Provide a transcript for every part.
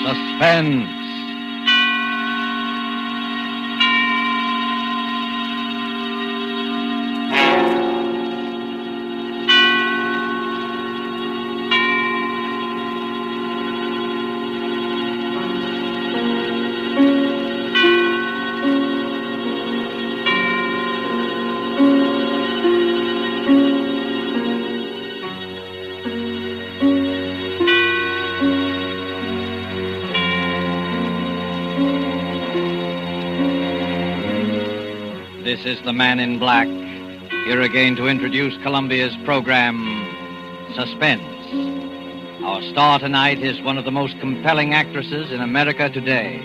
Suspense. This is the Man in Black, here again to introduce Columbia's program, Suspense. Our star tonight is one of the most compelling actresses in America today,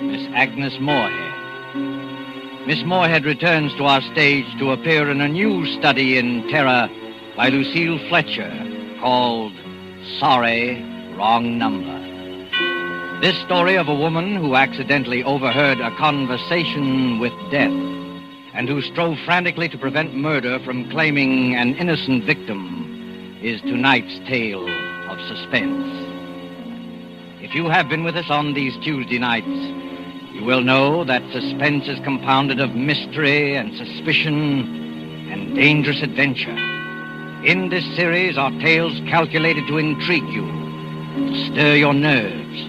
Miss Agnes Moorehead. Miss Moorehead returns to our stage to appear in a new study in terror by Lucille Fletcher called Sorry, Wrong Number. This story of a woman who accidentally overheard a conversation with death and who strove frantically to prevent murder from claiming an innocent victim is tonight's tale of suspense. If you have been with us on these Tuesday nights, you will know that suspense is compounded of mystery and suspicion and dangerous adventure. In this series are tales calculated to intrigue you, to stir your nerves,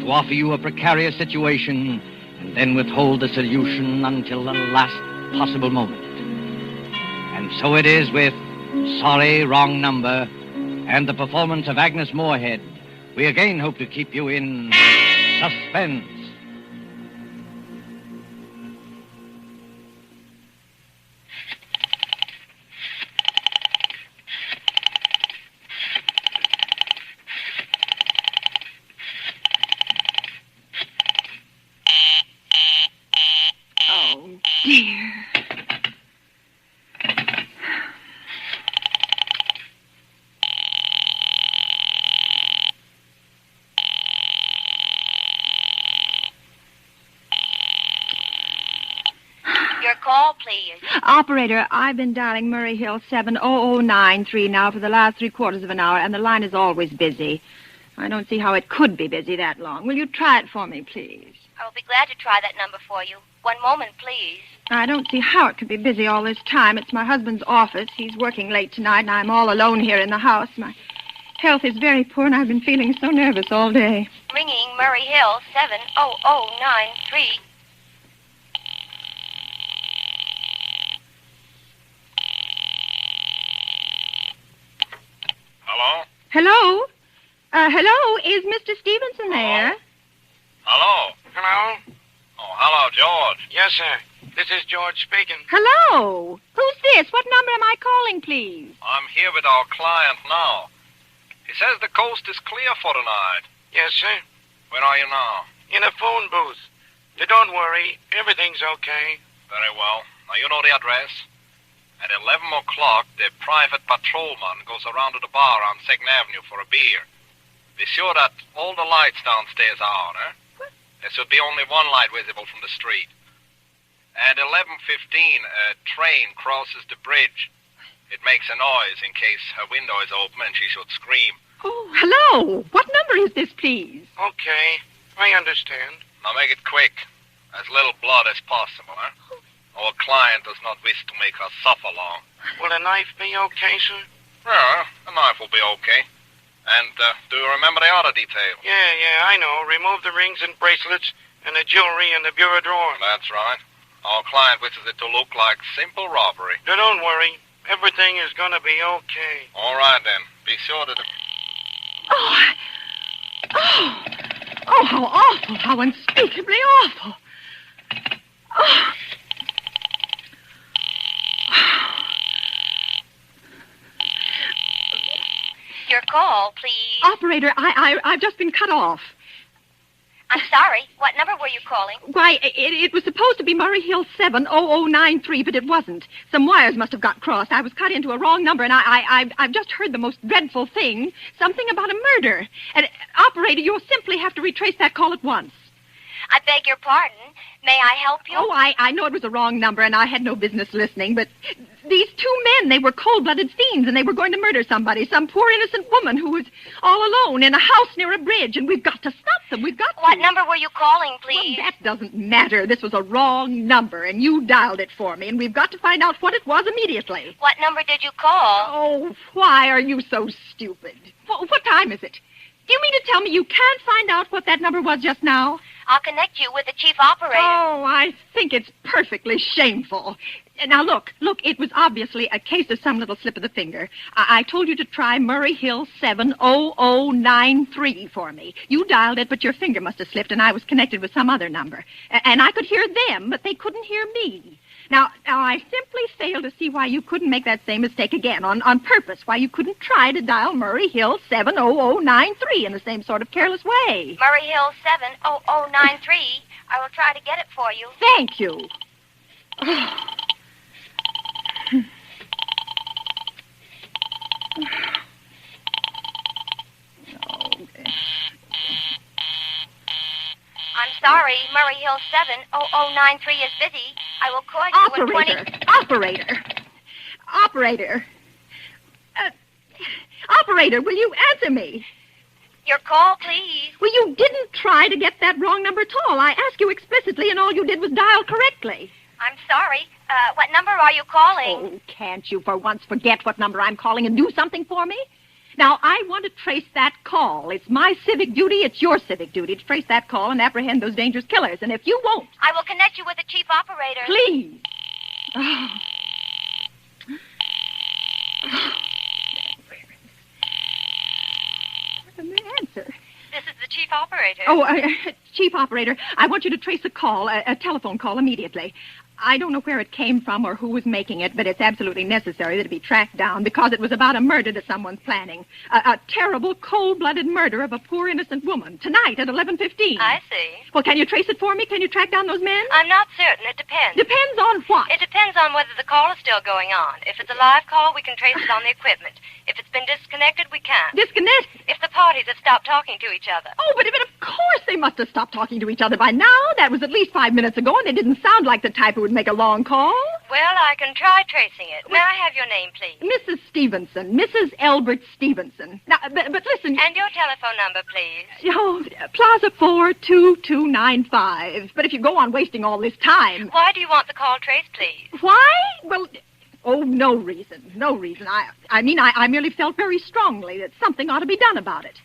to offer you a precarious situation, and then withhold the solution until the last possible moment. And so it is with Sorry, Wrong Number and the performance of Agnes Moorehead. We again hope to keep you in suspense. Oh, dear. Your call, please. Operator, I've been dialing Murray Hill 70093 now for the last 3/4 of an hour, and the line is always busy. I don't see how it could be busy that long. Will you try it for me, please? I'll be glad to try that number for you. One moment, please. I don't see how it could be busy all this time. It's my husband's office. He's working late tonight, and I'm all alone here in the house. My health is very poor, and I've been feeling so nervous all day. Ringing Murray Hill 70093. Hello? Hello? Hello? Is Mr. Stevenson there? Hello? Hello? Oh, hello, George. Yes, sir. This is George speaking. Hello? Who's this? What number am I calling, please? I'm here with our client now. He says the coast is clear for tonight. Yes, sir. Where are you now? In a phone booth. But don't worry. Everything's okay. Very well. Now, you know the address. At 11 o'clock, the private patrolman goes around to the bar on 2nd Avenue for a beer. Be sure that all the lights downstairs are on, eh? There should be only one light visible from the street. At 11:15, a train crosses the bridge. It makes a noise in case her window is open and she should scream. Oh, hello. What number is this, please? Okay. I understand. Now make it quick. As little blood as possible, eh? Our client does not wish to make her suffer long. Will a knife be okay, sir? Yeah, a knife will be okay. And do you remember the other detail? Yeah, I know. Remove the rings and bracelets and the jewelry in the bureau drawer. That's right. Our client wishes it to look like simple robbery. Now, don't worry. Everything is going to be okay. All right, then. Be sure that... Oh, how awful. How unspeakably awful. Oh. Your call, please. Operator, I've just been cut off. I'm sorry. What number were you calling? Why, it was supposed to be Murray Hill 70093, but it wasn't. Some wires must have got crossed. I was cut into a wrong number, and I've just heard the most dreadful thing. Something about a murder. And, operator, you'll simply have to retrace that call at once. I beg your pardon. May I help you? Oh, I know it was a wrong number, and I had no business listening, but these two men, they were cold-blooded fiends, and they were going to murder somebody, some poor innocent woman who was all alone in a house near a bridge, and we've got to stop them. We've got to. What number were you calling, please? Well, that doesn't matter. This was a wrong number, and you dialed it for me, and we've got to find out what it was immediately. What number did you call? Oh, why are you so stupid? What time is it? Do you mean to tell me you can't find out what that number was just now? I'll connect you with the chief operator. Oh, I think it's perfectly shameful. Now, look, it was obviously a case of some little slip of the finger. I told you to try Murray Hill 70093 for me. You dialed it, but your finger must have slipped, and I was connected with some other number. And I could hear them, but they couldn't hear me. Now, I simply fail to see why you couldn't make that same mistake again on purpose, why you couldn't try to dial Murray Hill 70093 in the same sort of careless way. Murray Hill 70093. I will try to get it for you. Thank you. I'm sorry, Murray Hill 70093 is busy. I will call you in 20... Operator. Operator, will you answer me? Your call, please. Well, you didn't try to get that wrong number at all. I asked you explicitly, and all you did was dial correctly. I'm sorry. What number are you calling? Oh, can't you for once forget what number I'm calling and do something for me? Now, I want to trace that call. It's my civic duty, it's your civic duty to trace that call and apprehend those dangerous killers. And if you won't... I will connect you with the chief operator. Please. Oh. Where's the answer? This is the chief operator. Oh, chief operator, I want you to trace a call, a telephone call immediately. I don't know where it came from or who was making it, but it's absolutely necessary that it be tracked down because it was about a murder that someone's planning. A terrible, cold-blooded murder of a poor, innocent woman. Tonight at 11:15. I see. Well, can you trace it for me? Can you track down those men? I'm not certain. It depends. Depends on what? It depends on whether the call is still going on. If it's a live call, we can trace it on the equipment. If it's been disconnected, we can't. Disconnected? If the parties have stopped talking to each other. Oh, but of course they must have stopped talking to each other by now. That was at least 5 minutes ago, and they didn't sound like the type who would make a long call. Well, I can try tracing it. May I have your name, please? Mrs. Stevenson. Mrs. Elbert Stevenson. Now, but listen... And your telephone number, please? Oh, Plaza 42295. But if you go on wasting all this time... Why do you want the call traced, please? Why? Well... Oh, no reason. No reason. I mean, I merely felt very strongly that something ought to be done about it.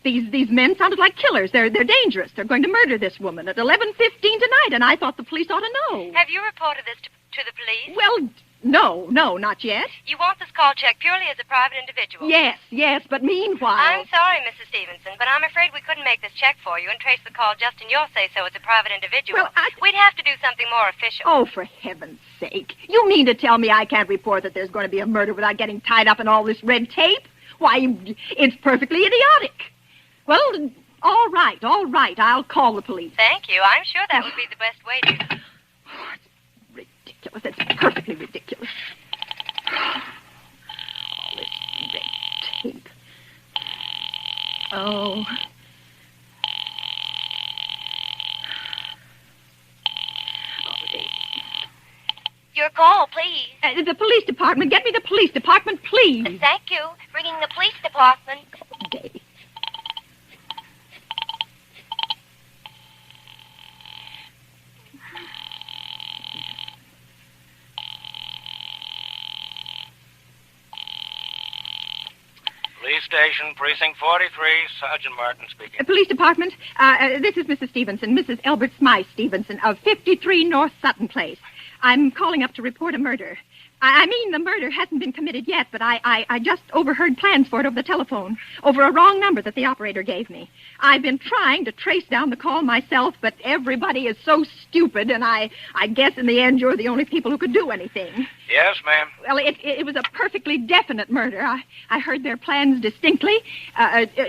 These men sounded like killers. They're dangerous. They're going to murder this woman at 11:15 tonight, and I thought the police ought to know. Have you reported this to the police? Well, no, not yet. You want this call checked purely as a private individual? Yes, but meanwhile... I'm sorry, Mrs. Stevenson, but I'm afraid we couldn't make this check for you and trace the call just in your say-so as a private individual. Well, We'd have to do something more official. Oh, for heaven's sake. You mean to tell me I can't report that there's going to be a murder without getting tied up in all this red tape? Why, it's perfectly idiotic. Well, all right. I'll call the police. Thank you. I'm sure that would be the best way to... Oh, it's ridiculous. It's perfectly ridiculous. All this red tape. Oh. Your call, please. The police department. Get me the police department, please. Thank you. Ringing the police department. Okay. Police station, precinct 43, Sergeant Martin speaking. Police department, this is Mrs. Stevenson, Mrs. Elbert Smythe Stevenson of 53 North Sutton Place. I'm calling up to report a murder. I mean, the murder hasn't been committed yet, but I just overheard plans for it over the telephone, over a wrong number that the operator gave me. I've been trying to trace down the call myself, but everybody is so stupid, and I guess in the end you're the only people who could do anything. Yes, ma'am. Well, it was a perfectly definite murder. I heard their plans distinctly.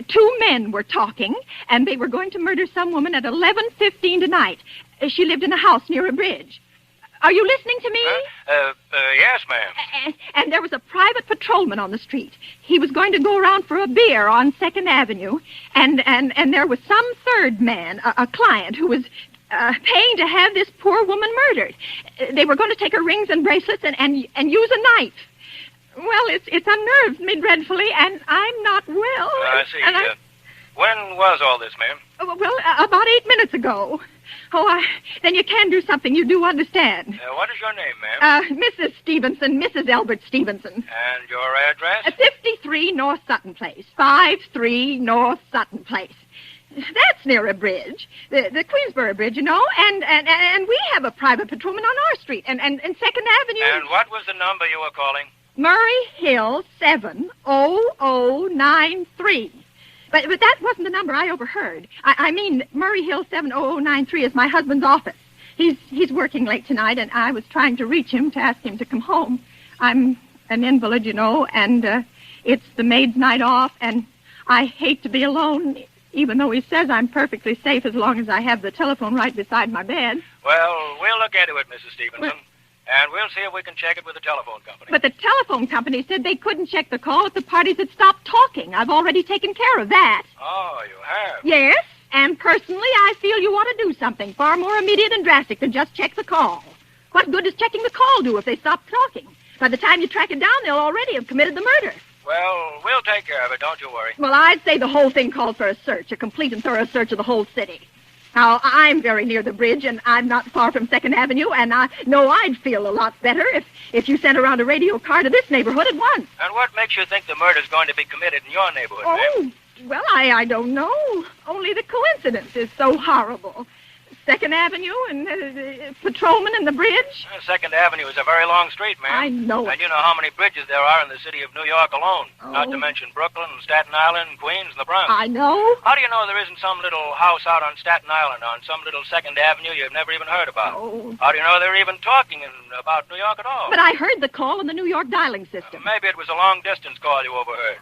Two men were talking, and they were going to murder some woman at 11:15 tonight. She lived in a house near a bridge. Are you listening to me? Yes, ma'am. And there was a private patrolman on the street. He was going to go around for a beer on 2nd Avenue, and there was some third man, a client, who was paying to have this poor woman murdered. They were going to take her rings and bracelets and use a knife. Well, it's unnerved me dreadfully, and I'm not well. I see. When was all this, ma'am? Well, about 8 minutes ago. Then you can do something. You do understand. What is your name, ma'am? Mrs. Stevenson, Mrs. Albert Stevenson. And your address? 53 North Sutton Place. 53 North Sutton Place. That's near a bridge. The Queensborough Bridge, you know. And we have a private patrolman on our street. And 2nd Avenue... And what was the number you were calling? Murray Hill 70093. But that wasn't the number I overheard. I mean, Murray Hill 70093 is my husband's office. He's working late tonight, and I was trying to reach him to ask him to come home. I'm an invalid, you know, and it's the maid's night off, and I hate to be alone, even though he says I'm perfectly safe as long as I have the telephone right beside my bed. Well, we'll look into it, Mrs. Stevenson. And we'll see if we can check it with the telephone company. But the telephone company said they couldn't check the call if the parties had stopped talking. I've already taken care of that. Oh, you have? Yes, and personally, I feel you ought to do something far more immediate and drastic than just check the call. What good does checking the call do if they stop talking? By the time you track it down, they'll already have committed the murder. Well, we'll take care of it, don't you worry. Well, I'd say the whole thing called for a search, a complete and thorough search of the whole city. Now, I'm very near the bridge, and I'm not far from 2nd Avenue, and I know I'd feel a lot better if you sent around a radio car to this neighborhood at once. And what makes you think the murder's going to be committed in your neighborhood, ma'am? Well, I don't know. Only the coincidence is so horrible. 2nd Avenue and patrolman and the bridge. 2nd Avenue is a very long street, ma'am. I know it. And you know how many bridges there are in the city of New York alone. Not to mention Brooklyn and Staten Island and Queens and the Bronx. I know. How do you know there isn't some little house out on Staten Island on some little 2nd Avenue you've never even heard about? Oh. How do you know they're even talking about New York at all? But I heard the call on the New York dialing system. Maybe it was a long-distance call you overheard.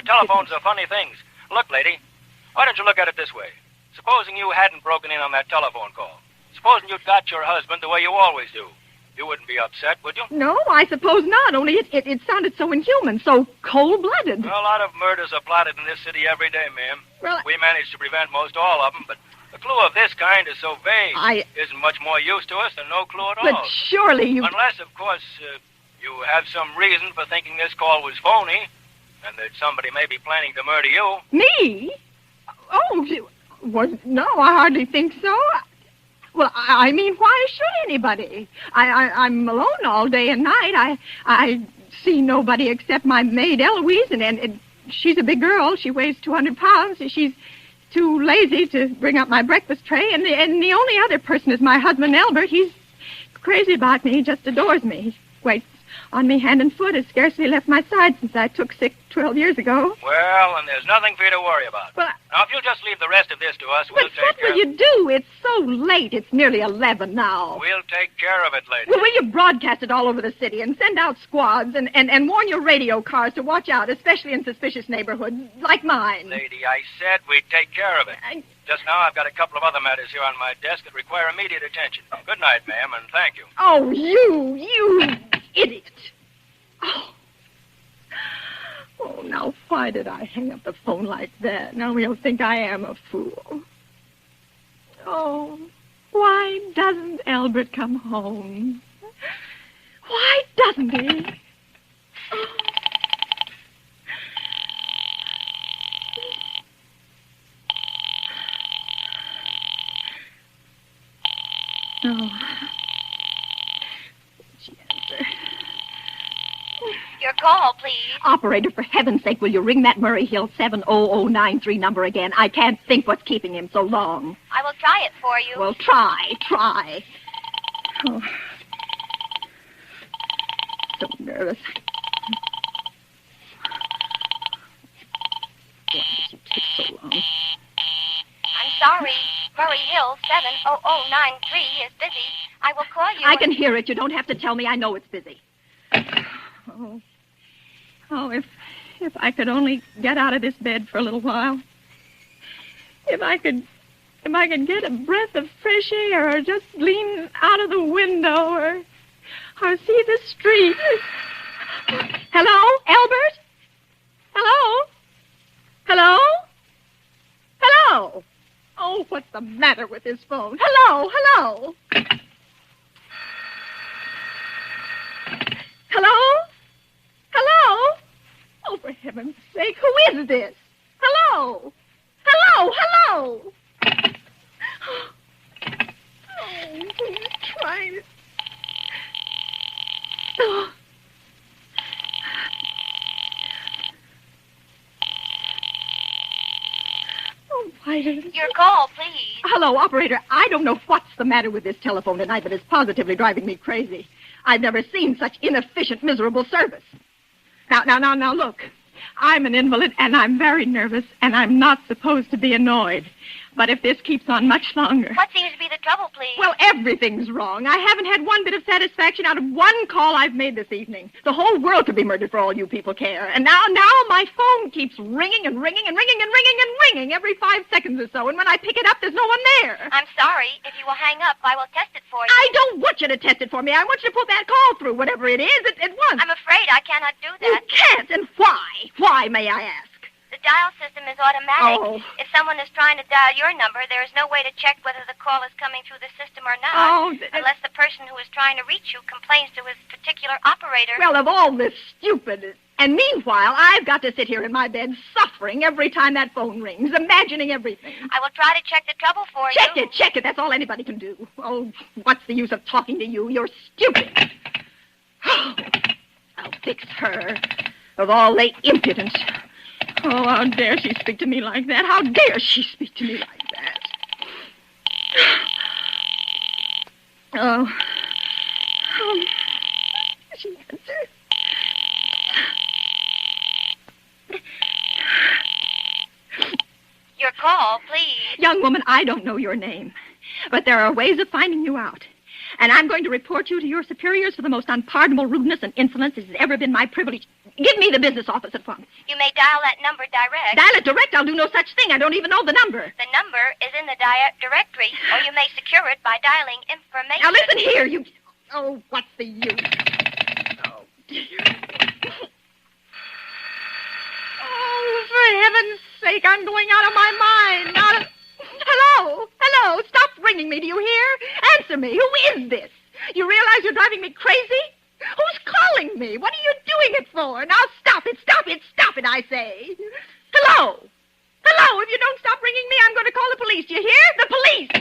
Telephones are funny things. Look, lady, why don't you look at it this way? Supposing you hadn't broken in on that telephone call. Supposing you'd got your husband the way you always do. You wouldn't be upset, would you? No, I suppose not, only it sounded so inhuman, so cold-blooded. Well, a lot of murders are plotted in this city every day, ma'am. Well, we managed to prevent most all of them, but a clue of this kind is so vague. Isn't much more use to us than no clue at all. But surely you... Unless, of course, you have some reason for thinking this call was phony, and that somebody may be planning to murder you. Me? Oh, no, I hardly think so. Well, I mean, why should anybody? I'm alone all day and night. I see nobody except my maid, Eloise, and she's a big girl. She weighs 200 pounds. She's too lazy to bring up my breakfast tray. And the only other person is my husband, Albert. He's crazy about me. He just adores me. He waits on me hand and foot. Has scarcely left my side since I took sick 12 years ago. Well, and there's nothing for you to worry about. Well, now, if you'll just leave the rest of this to us, we'll take care of it. But what will you do? It's so late. It's nearly 11 now. We'll take care of it later. Well, will you broadcast it all over the city and send out squads and warn your radio cars to watch out, especially in suspicious neighborhoods like mine? Lady, I said we'd take care of it. Just now, I've got a couple of other matters here on my desk that require immediate attention. Good night, ma'am, and thank you. Oh, you idiot. Oh, now, why did I hang up the phone like that? Now he'll think I am a fool. Oh, why doesn't Albert come home? Why doesn't he? Oh. Your call, please. Operator, for heaven's sake, will you ring that Murray Hill 70093 number again? I can't think what's keeping him so long. I will try it for you. Well, try. Oh. So nervous. Why did you take so long? I'm sorry. Murray Hill 70093 is busy. I will call you. I can hear it. You don't have to tell me. I know it's busy. Oh, if I could only get out of this bed for a little while. If I could get a breath of fresh air, or just lean out of the window, or see the street. Hello, Albert? Hello? Oh, what's the matter with this phone? Hello? Oh, for heaven's sake, who is this? Hello? Hello. Oh, who's trying to... Oh. Oh, why did... Your call, please. Hello, operator. I don't know what's the matter with this telephone tonight, but it's positively driving me crazy. I've never seen such inefficient, miserable service. Now, look. I'm an invalid, and I'm very nervous, and I'm not supposed to be annoyed. But if this keeps on much longer... What seems to be the trouble, please? Well, everything's wrong. I haven't had one bit of satisfaction out of one call I've made this evening. The whole world could be murdered for all you people care. And now my phone keeps ringing and ringing and ringing and ringing and ringing every 5 seconds or so. And when I pick it up, there's no one there. I'm sorry. If you will hang up, I will test it for you. I don't want you to test it for me. I want you to put that call through, whatever it is, at once. I'm afraid I cannot do that. You can't, and why? Why, may I ask? The dial system is automatic. Oh. If someone is trying to dial your number, there is no way to check whether the call is coming through the system or not. Oh, unless the person who is trying to reach you complains to his particular operator. Well, of all this stupid... And meanwhile, I've got to sit here in my bed suffering every time that phone rings, imagining everything. I will try to check the trouble for you. Check it. That's all anybody can do. Oh, what's the use of talking to you? You're stupid. I'll fix her. Of all the impudence. Oh, how dare she speak to me like that? How dare she speak to me like that? Oh. She answered. Your call, please. Young woman, I don't know your name, but there are ways of finding you out. And I'm going to report you to your superiors for the most unpardonable rudeness and insolence it has ever been my privilege. Give me the business office at once. You may dial that number direct. Dial it direct? I'll do no such thing. I don't even know the number. The number is in the directory, or you may secure it by dialing information. Now listen here, you... Oh, what's the use? Oh, dear. Oh, for heaven's sake, I'm going out of my mind. Hello, stop ringing me, do you hear? Answer me, who is this? You realize you're driving me crazy? Who's calling me? What are you doing it for? Now stop it, I say. Hello, if you don't stop ringing me, I'm going to call the police, do you hear? The police!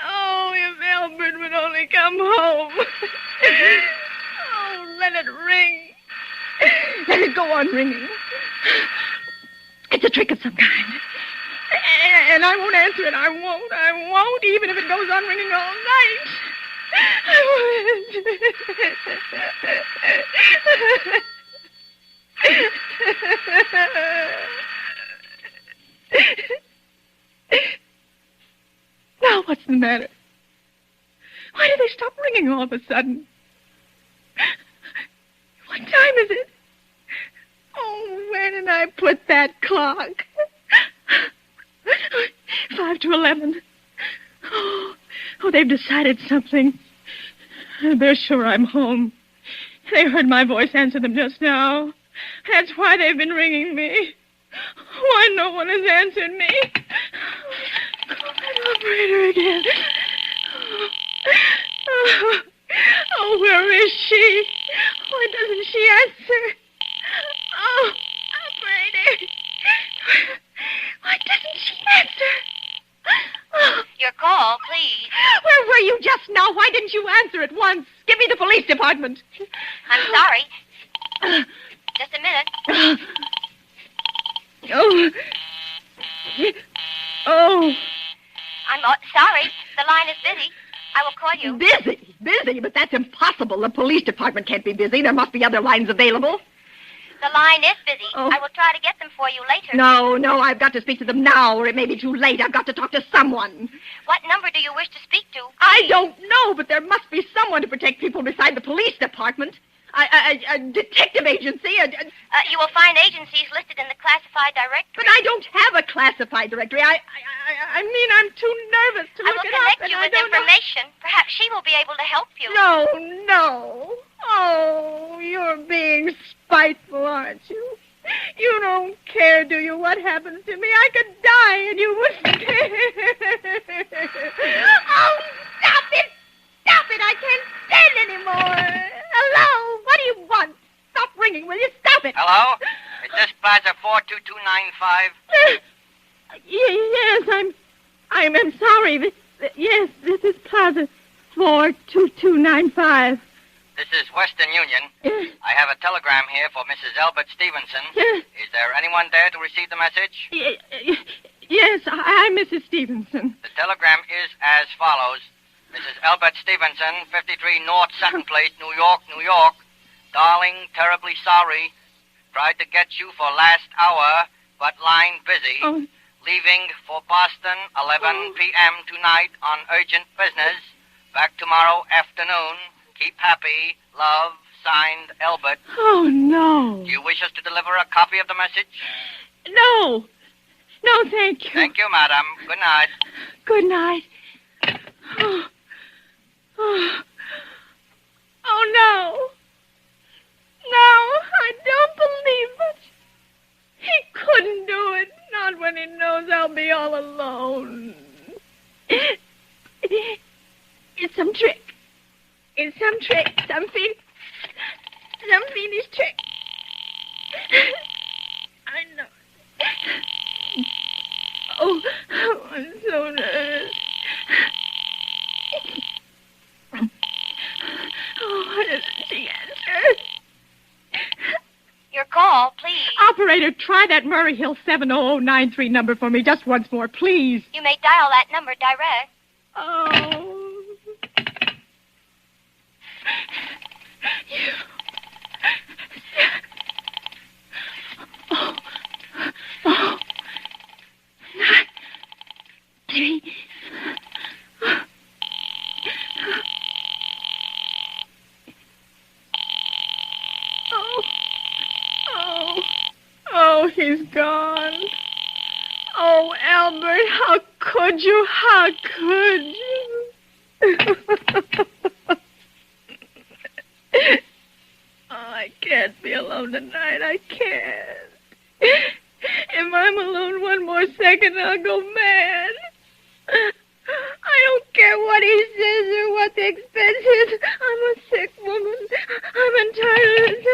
Oh, if Albert would only come home. Oh, let it ring. Let it go on ringing. It's a trick of some kind. And I won't answer it. I won't, even if it goes on ringing all night. Now, what's the matter? Why did they stop ringing all of a sudden? What time is it? Oh, where did I put that clock? 5 to 11. Oh, they've decided something. They're sure I'm home. They heard my voice answer them just now. That's why they've been ringing me. Why no one has answered me? Call that operator again. Oh, where is she? Why doesn't she answer? Oh, operator. Why doesn't she answer? Oh. Your call, please. Where were you just now? Why didn't you answer at once? Give me the police department. I'm sorry. Just a minute. Oh. Oh. I'm sorry. The line is busy. I will call you. Busy? But that's impossible. The police department can't be busy. There must be other lines available. The line is busy. Oh. I will try to get them for you later. No, I've got to speak to them now, or it may be too late. I've got to talk to someone. What number do you wish to speak to? I don't know, but there must be someone to protect people beside the police department. A detective agency. You will find agencies listed in the classified directory. But I don't have a classified directory. I mean, I'm too nervous to look it up. I will connect you with information. Perhaps she will be able to help you. No. Oh, you're being spiteful, aren't you? You don't care, do you, what happens to me? I could die and you wouldn't care. Oh, stop it! I can't stand anymore. Hello? What do you want? Stop ringing, will you? Stop it. Hello? Is this Plaza 42295? Yes, I'm sorry. Yes, this is Plaza 42295. This is Western Union. Yes. I have a telegram here for Mrs. Elbert Stevenson. Yes. Is there anyone there to receive the message? Yes, I'm Mrs. Stevenson. The telegram is as follows. Mrs. Elbert Stevenson, 53 North Sutton Place, New York, New York. Darling, terribly sorry. Tried to get you for last hour, but line busy. Oh. Leaving for Boston, 11 p.m. tonight on urgent business. Back tomorrow afternoon. Keep happy. Love, signed, Elbert. Oh, no. Do you wish us to deliver a copy of the message? No. No, thank you. Thank you, madam. Good night. Good night. Oh, no. No, I don't believe it. He couldn't do it. Not when he knows I'll be all alone. It's some trick. It's some trick. Some fiendish trick. I know. Oh, I'm so nervous. Oh, why doesn't she answer? Your call, please. Operator, try that Murray Hill 70093 number for me just once more, please. You may dial that number direct. Oh. Oh. 9, 3. Oh, he's gone. Oh, Albert, how could you? How could you? Oh, I can't be alone tonight. I can't. If I'm alone one more second, I'll go mad. I don't care what he says or what the expense is. I'm a sick woman. I'm entitled.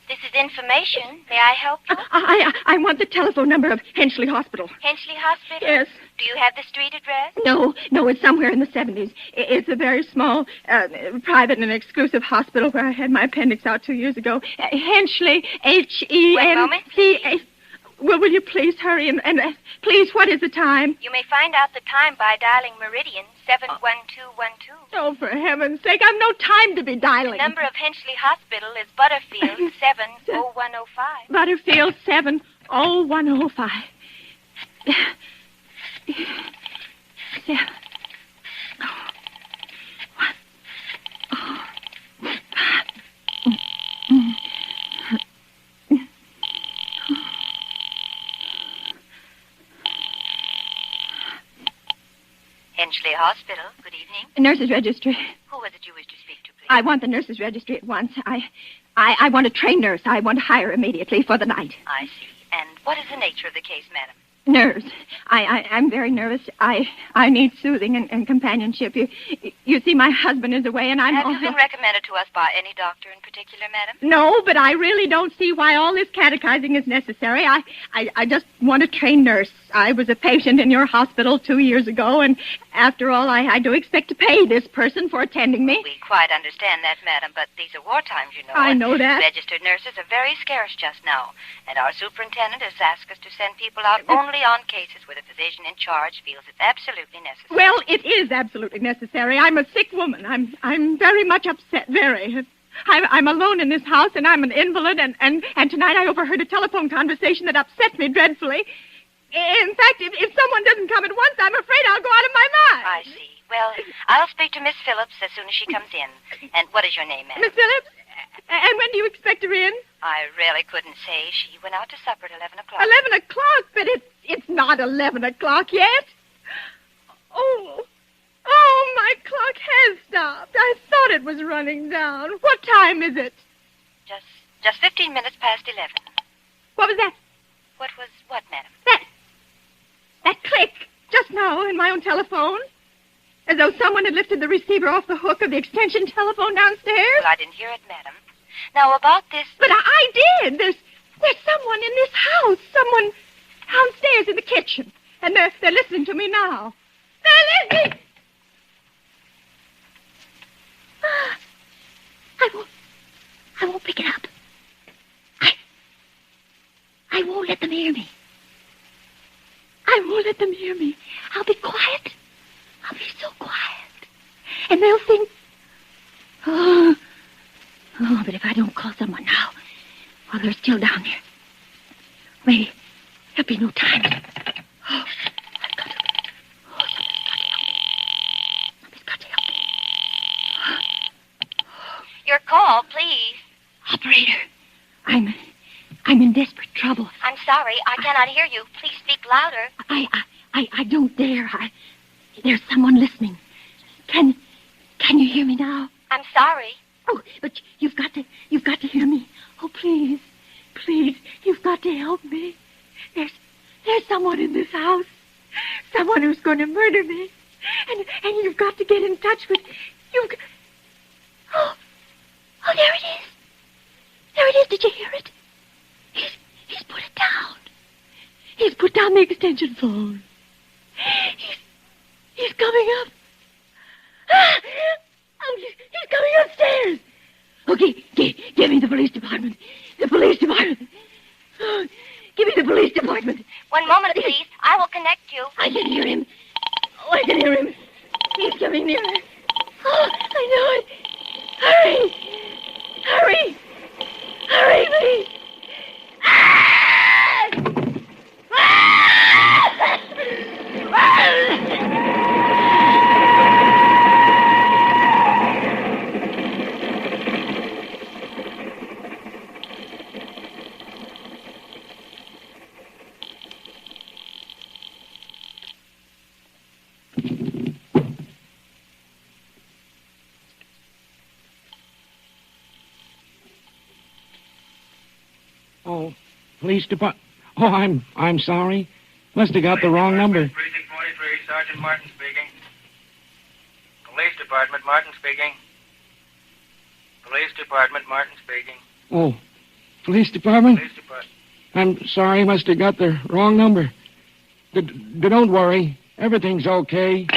This is information. May I help you? I want the telephone number of Henchley Hospital. Henchley Hospital? Yes. Do you have the street address? No, it's somewhere in the 70s. It's a very small, private and exclusive hospital where I had my appendix out 2 years ago. Henchley, H-E-N-C-A... Wait a moment, please. Well, will you please hurry and please, what is the time? You may find out the time by dialing Meridian 71212. Oh, for heaven's sake, I've no time to be dialing. The number of Henchley Hospital is Butterfield 70105. Butterfield 70105. 7. Oh. 1. Oh. 5. Henchley Hospital. Good evening. Nurse's registry. Who was it you wished to speak to, please? I want the nurse's registry at once. I want a trained nurse. I want to hire immediately for the night. I see. And what is the nature of the case, madam? Nerves. I'm very nervous. I need soothing and companionship. You see, my husband is away, and I'm Have also... you been recommended to us by any doctor in particular, madam? No, but I really don't see why all this catechizing is necessary. I just want a trained nurse. I was a patient in your hospital 2 years ago, and after all, I do expect to pay this person for attending me. We quite understand that, madam, but these are war times, you know. I know that. Registered nurses are very scarce just now, and our superintendent has asked us to send people out only on cases where the physician in charge feels it's absolutely necessary. Well, it is absolutely necessary. I'm a sick woman. I'm very much upset, very. I'm alone in this house, and I'm an invalid, and tonight I overheard a telephone conversation that upset me dreadfully. In fact, if someone doesn't come at once, I'm afraid I'll go out of my mind. I see. Well, I'll speak to Miss Phillips as soon as she comes in. And what is your name, ma'am? Miss Phillips? And when do you expect her in? I really couldn't say. She went out to supper at 11 o'clock. 11 o'clock? But it's not 11 o'clock yet. Oh, my clock has stopped. I thought it was running down. What time is it? Just 15 minutes past 11. What was that? What was what, madam? That click just now in my own telephone. As though someone had lifted the receiver off the hook of the extension telephone downstairs. Well, I didn't hear it, madam. Now, about this... But I did. There's someone in this house. Someone downstairs in the kitchen. And they're listening to me now. They're listening! I won't pick it up. I won't let them hear me. I won't let them hear me. I'll be quiet. I'll be so quiet. And they'll think... Oh, but if I don't call someone now, while they're still down there, maybe there'll be no time. Oh, somebody's got to help me. Your call, please. Operator, I'm in desperate trouble. I'm sorry, I cannot hear you. Please speak louder. I don't dare. There's someone listening. Can you hear me now? I'm sorry. Oh, but you've got to hear me. Oh, please, you've got to help me. There's someone in this house. Someone who's going to murder me. And you've got to get in touch with... Oh, there it is. There it is. Did you hear it? He's put it down. He's put down the extension phone. He's coming up. Oh, he's coming upstairs. Okay, give me the police department. The police department. Oh, give me the police department. One moment, please. I will connect you. I can hear him. Oh, I can hear him. He's coming nearer. Oh, I know it. Hurry! Hurry! Hurry, please! Ah! Ah! Ah! Oh, police department. Oh, I'm sorry. Must have got the wrong number. Precinct 43, Sergeant Martin speaking. Police Department, Martin speaking. Police Department, Martin speaking. Oh, police department? Police Department. I'm sorry. Must have got the wrong number. Don't worry. Everything's okay.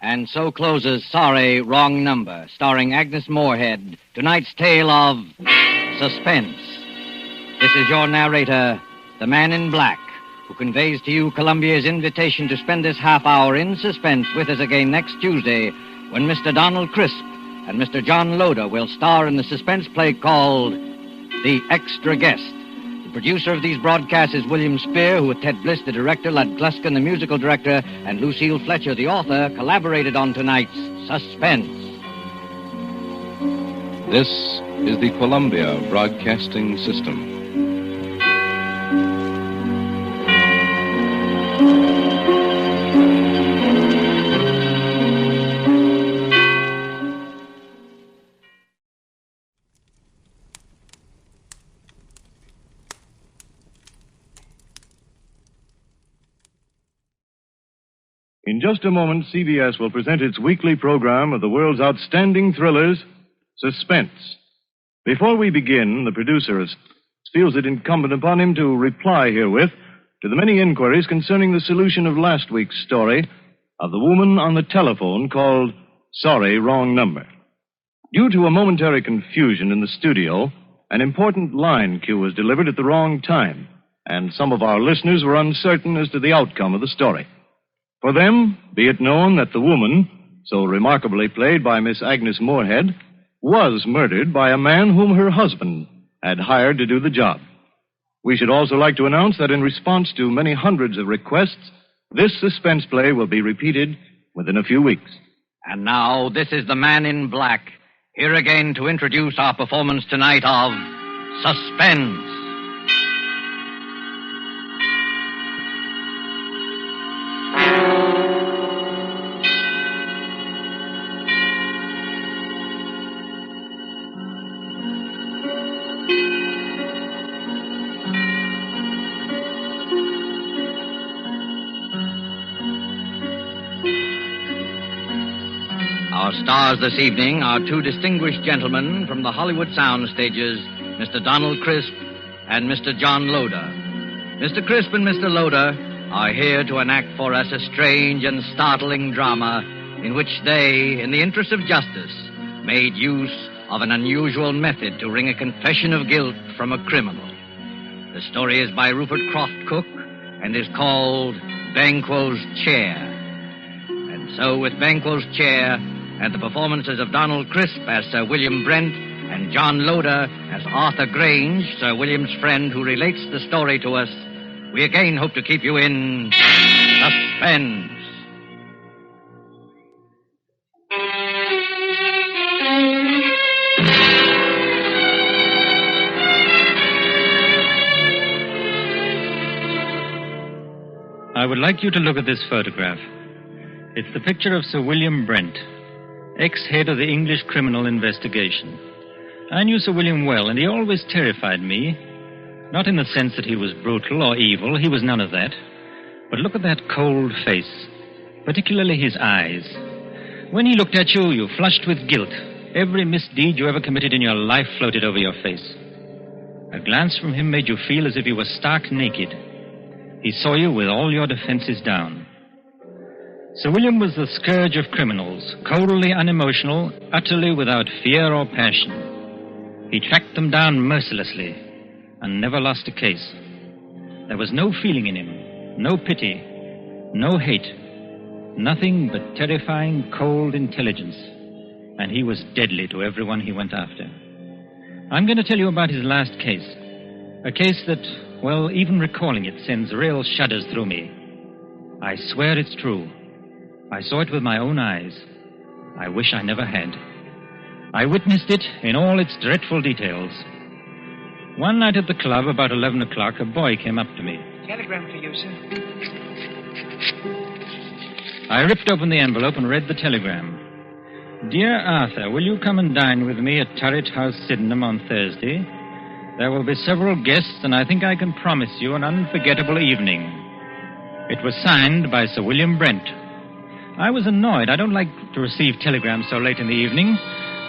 And so closes Sorry, Wrong Number, starring Agnes Moorehead, tonight's tale of Suspense. This is your narrator, the man in black, who conveys to you Columbia's invitation to spend this half hour in suspense with us again next Tuesday, when Mr. Donald Crisp and Mr. John Loder will star in the suspense play called The Extra Guest. The producer of these broadcasts is William Spear, who with Ted Bliss, the director, Lud Gluskin, the musical director, and Lucille Fletcher, the author, collaborated on tonight's Suspense. This is the Columbia Broadcasting System. In just a moment, CBS will present its weekly program of the world's outstanding thrillers, Suspense. Before we begin, the producer feels it incumbent upon him to reply herewith to the many inquiries concerning the solution of last week's story of the woman on the telephone called Sorry, Wrong Number. Due to a momentary confusion in the studio, an important line cue was delivered at the wrong time, and some of our listeners were uncertain as to the outcome of the story. For them, be it known that the woman, so remarkably played by Miss Agnes Moorehead, was murdered by a man whom her husband had hired to do the job. We should also like to announce that in response to many hundreds of requests, this suspense play will be repeated within a few weeks. And now, this is the man in black here again to introduce our performance tonight of Suspense. Our stars this evening are two distinguished gentlemen from the Hollywood sound stages, Mr. Donald Crisp and Mr. John Loder. Mr. Crisp and Mr. Loder are here to enact for us a strange and startling drama in which they, in the interest of justice, made use of an unusual method to wring a confession of guilt from a criminal. The story is by Rupert Croft Cook and is called Banquo's Chair. And so with Banquo's Chair and the performances of Donald Crisp as Sir William Brent and John Loder as Arthur Grange, Sir William's friend who relates the story to us, we again hope to keep you in suspense. I would like you to look at this photograph. It's the picture of Sir William Brent, ex-head of the English criminal investigation. I knew Sir William well, and he always terrified me. Not in the sense that he was brutal or evil. He was none of that. But look at that cold face, particularly his eyes. When he looked at you, you flushed with guilt. Every misdeed you ever committed in your life floated over your face. A glance from him made you feel as if you were stark naked. He saw you with all your defenses down. Sir William was the scourge of criminals, coldly unemotional, utterly without fear or passion. He tracked them down mercilessly and never lost a case. There was no feeling in him, no pity, no hate, nothing but terrifying, cold intelligence. And he was deadly to everyone he went after. I'm going to tell you about his last case. A case that, well, even recalling it sends real shudders through me. I swear it's true. I saw it with my own eyes. I wish I never had. I witnessed it in all its dreadful details. One night at the club, about 11 o'clock, a boy came up to me. Telegram for you, sir. I ripped open the envelope and read the telegram. Dear Arthur, will you come and dine with me at Turret House, Sydenham on Thursday? There will be several guests, and I think I can promise you an unforgettable evening. It was signed by Sir William Brent. I was annoyed. I don't like to receive telegrams so late in the evening,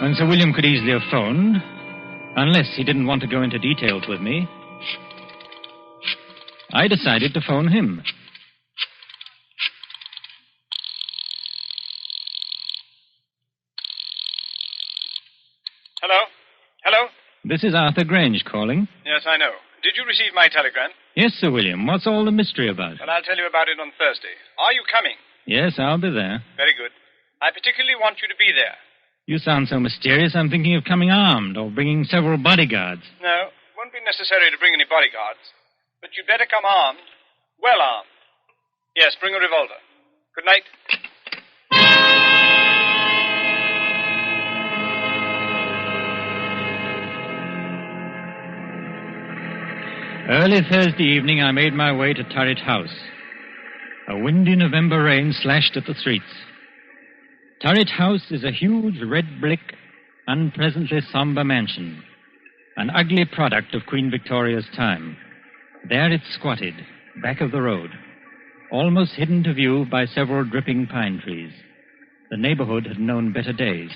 when Sir William could easily have phoned, unless he didn't want to go into details with me. I decided to phone him. Hello? Hello? This is Arthur Grange calling. Yes, I know. Did you receive my telegram? Yes, Sir William. What's all the mystery about? Well, I'll tell you about it on Thursday. Are you coming? Yes, I'll be there. Very good. I particularly want you to be there. You sound so mysterious, I'm thinking of coming armed or bringing several bodyguards. No, it won't be necessary to bring any bodyguards. But you'd better come armed. Well armed. Yes, bring a revolver. Good night. Early Thursday evening, I made my way to Turret House. A windy November rain slashed at the streets. Turret House is a huge red brick, unpleasantly somber mansion, an ugly product of Queen Victoria's time. There it squatted, back of the road, almost hidden to view by several dripping pine trees. The neighborhood had known better days.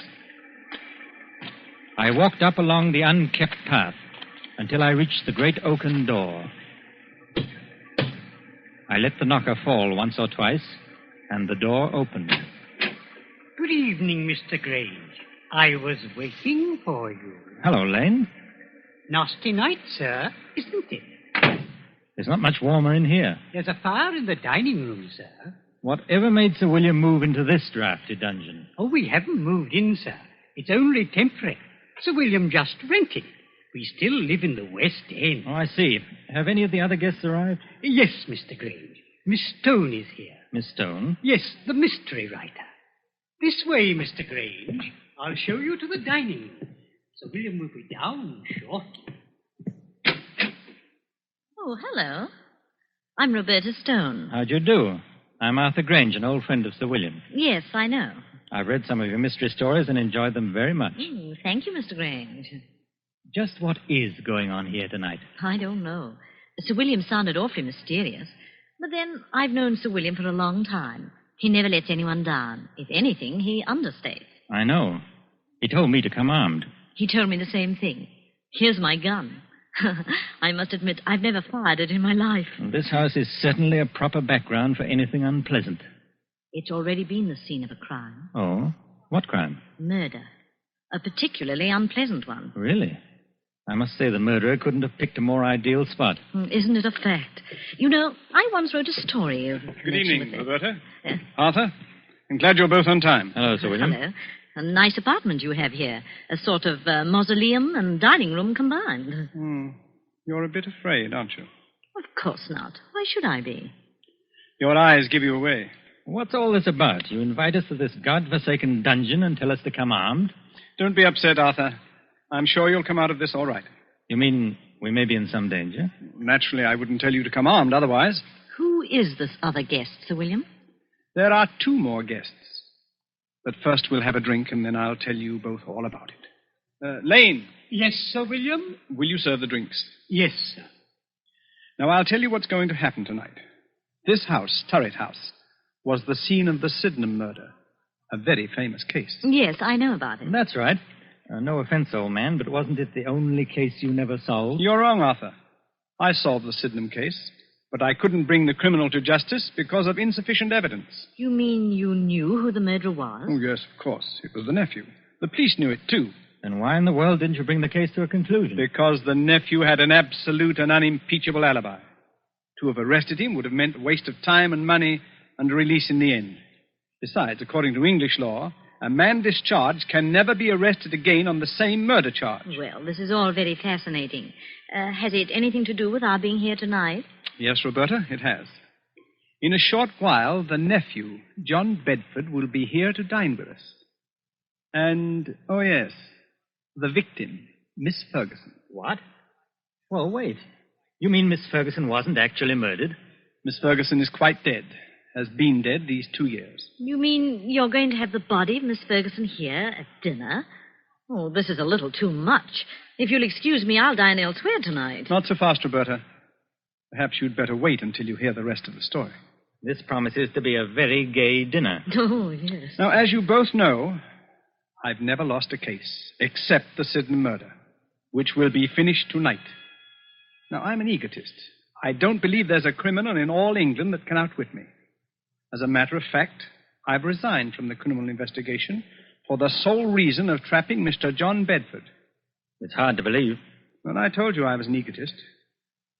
I walked up along the unkept path until I reached the great oaken door. I let the knocker fall once or twice, and the door opened. Good evening, Mr. Grange. I was waiting for you. Hello, Lane. Nasty night, sir, isn't it? There's not much warmer in here. There's a fire in the dining room, sir. Whatever made Sir William move into this drafty dungeon? Oh, we haven't moved in, sir. It's only temporary. Sir William just rented. We still live in the West End. Oh, I see. Have any of the other guests arrived? Yes, Mr. Grange. Miss Stone is here. Miss Stone? Yes, the mystery writer. This way, Mr. Grange. I'll show you to the dining room. Sir William will be down shortly. Oh, hello. I'm Roberta Stone. How do you do? I'm Arthur Grange, an old friend of Sir William. Yes, I know. I've read some of your mystery stories and enjoyed them very much. Thank you, Mr. Grange. Just what is going on here tonight? I don't know. Sir William sounded awfully mysterious. But then, I've known Sir William for a long time. He never lets anyone down. If anything, he understates. I know. He told me to come armed. He told me the same thing. Here's my gun. I must admit, I've never fired it in my life. Well, this house is certainly a proper background for anything unpleasant. It's already been the scene of a crime. Oh? What crime? Murder. A particularly unpleasant one. Really? I must say the murderer couldn't have picked a more ideal spot. Isn't it a fact? You know, I once wrote a story of... Good evening, Roberta. Arthur, I'm glad you're both on time. Hello, Sir William. Hello. A nice apartment you have here. A sort of mausoleum and dining room combined. You're a bit afraid, aren't you? Of course not. Why should I be? Your eyes give you away. What's all this about? You invite us to this godforsaken dungeon and tell us to come armed? Don't be upset, Arthur. I'm sure you'll come out of this all right. You mean we may be in some danger? Naturally, I wouldn't tell you to come armed otherwise. Who is this other guest, Sir William? There are 2 more guests. But first we'll have a drink, and then I'll tell you both all about it. Lane. Yes, Sir William? Will you serve the drinks? Yes, sir. Now, I'll tell you what's going to happen tonight. This house, Turret House, was the scene of the Sydenham murder. A very famous case. Yes, I know about it. That's right. No offense, old man, but wasn't it the only case you never solved? You're wrong, Arthur. I solved the Sydenham case, but I couldn't bring the criminal to justice because of insufficient evidence. You mean you knew who the murderer was? Oh, yes, of course. It was the nephew. The police knew it, too. Then why in the world didn't you bring the case to a conclusion? Because the nephew had an absolute and unimpeachable alibi. To have arrested him would have meant waste of time and money and a release in the end. Besides, according to English law, a man discharged can never be arrested again on the same murder charge. Well, this is all very fascinating. Has it anything to do with our being here tonight? Yes, Roberta, it has. In a short while, the nephew, John Bedford, will be here to dine with us. And, oh yes, the victim, Miss Ferguson. What? Well, wait. You mean Miss Ferguson wasn't actually murdered? Miss Ferguson is quite dead. Has been dead these 2 years. You mean you're going to have the body of Miss Ferguson here at dinner? Oh, this is a little too much. If you'll excuse me, I'll dine elsewhere tonight. Not so fast, Roberta. Perhaps you'd better wait until you hear the rest of the story. This promises to be a very gay dinner. Oh, yes. Now, as you both know, I've never lost a case, except the Sydenham murder, which will be finished tonight. Now, I'm an egotist. I don't believe there's a criminal in all England that can outwit me. As a matter of fact, I've resigned from the criminal investigation for the sole reason of trapping Mr. John Bedford. It's hard to believe. Well, I told you I was an egotist.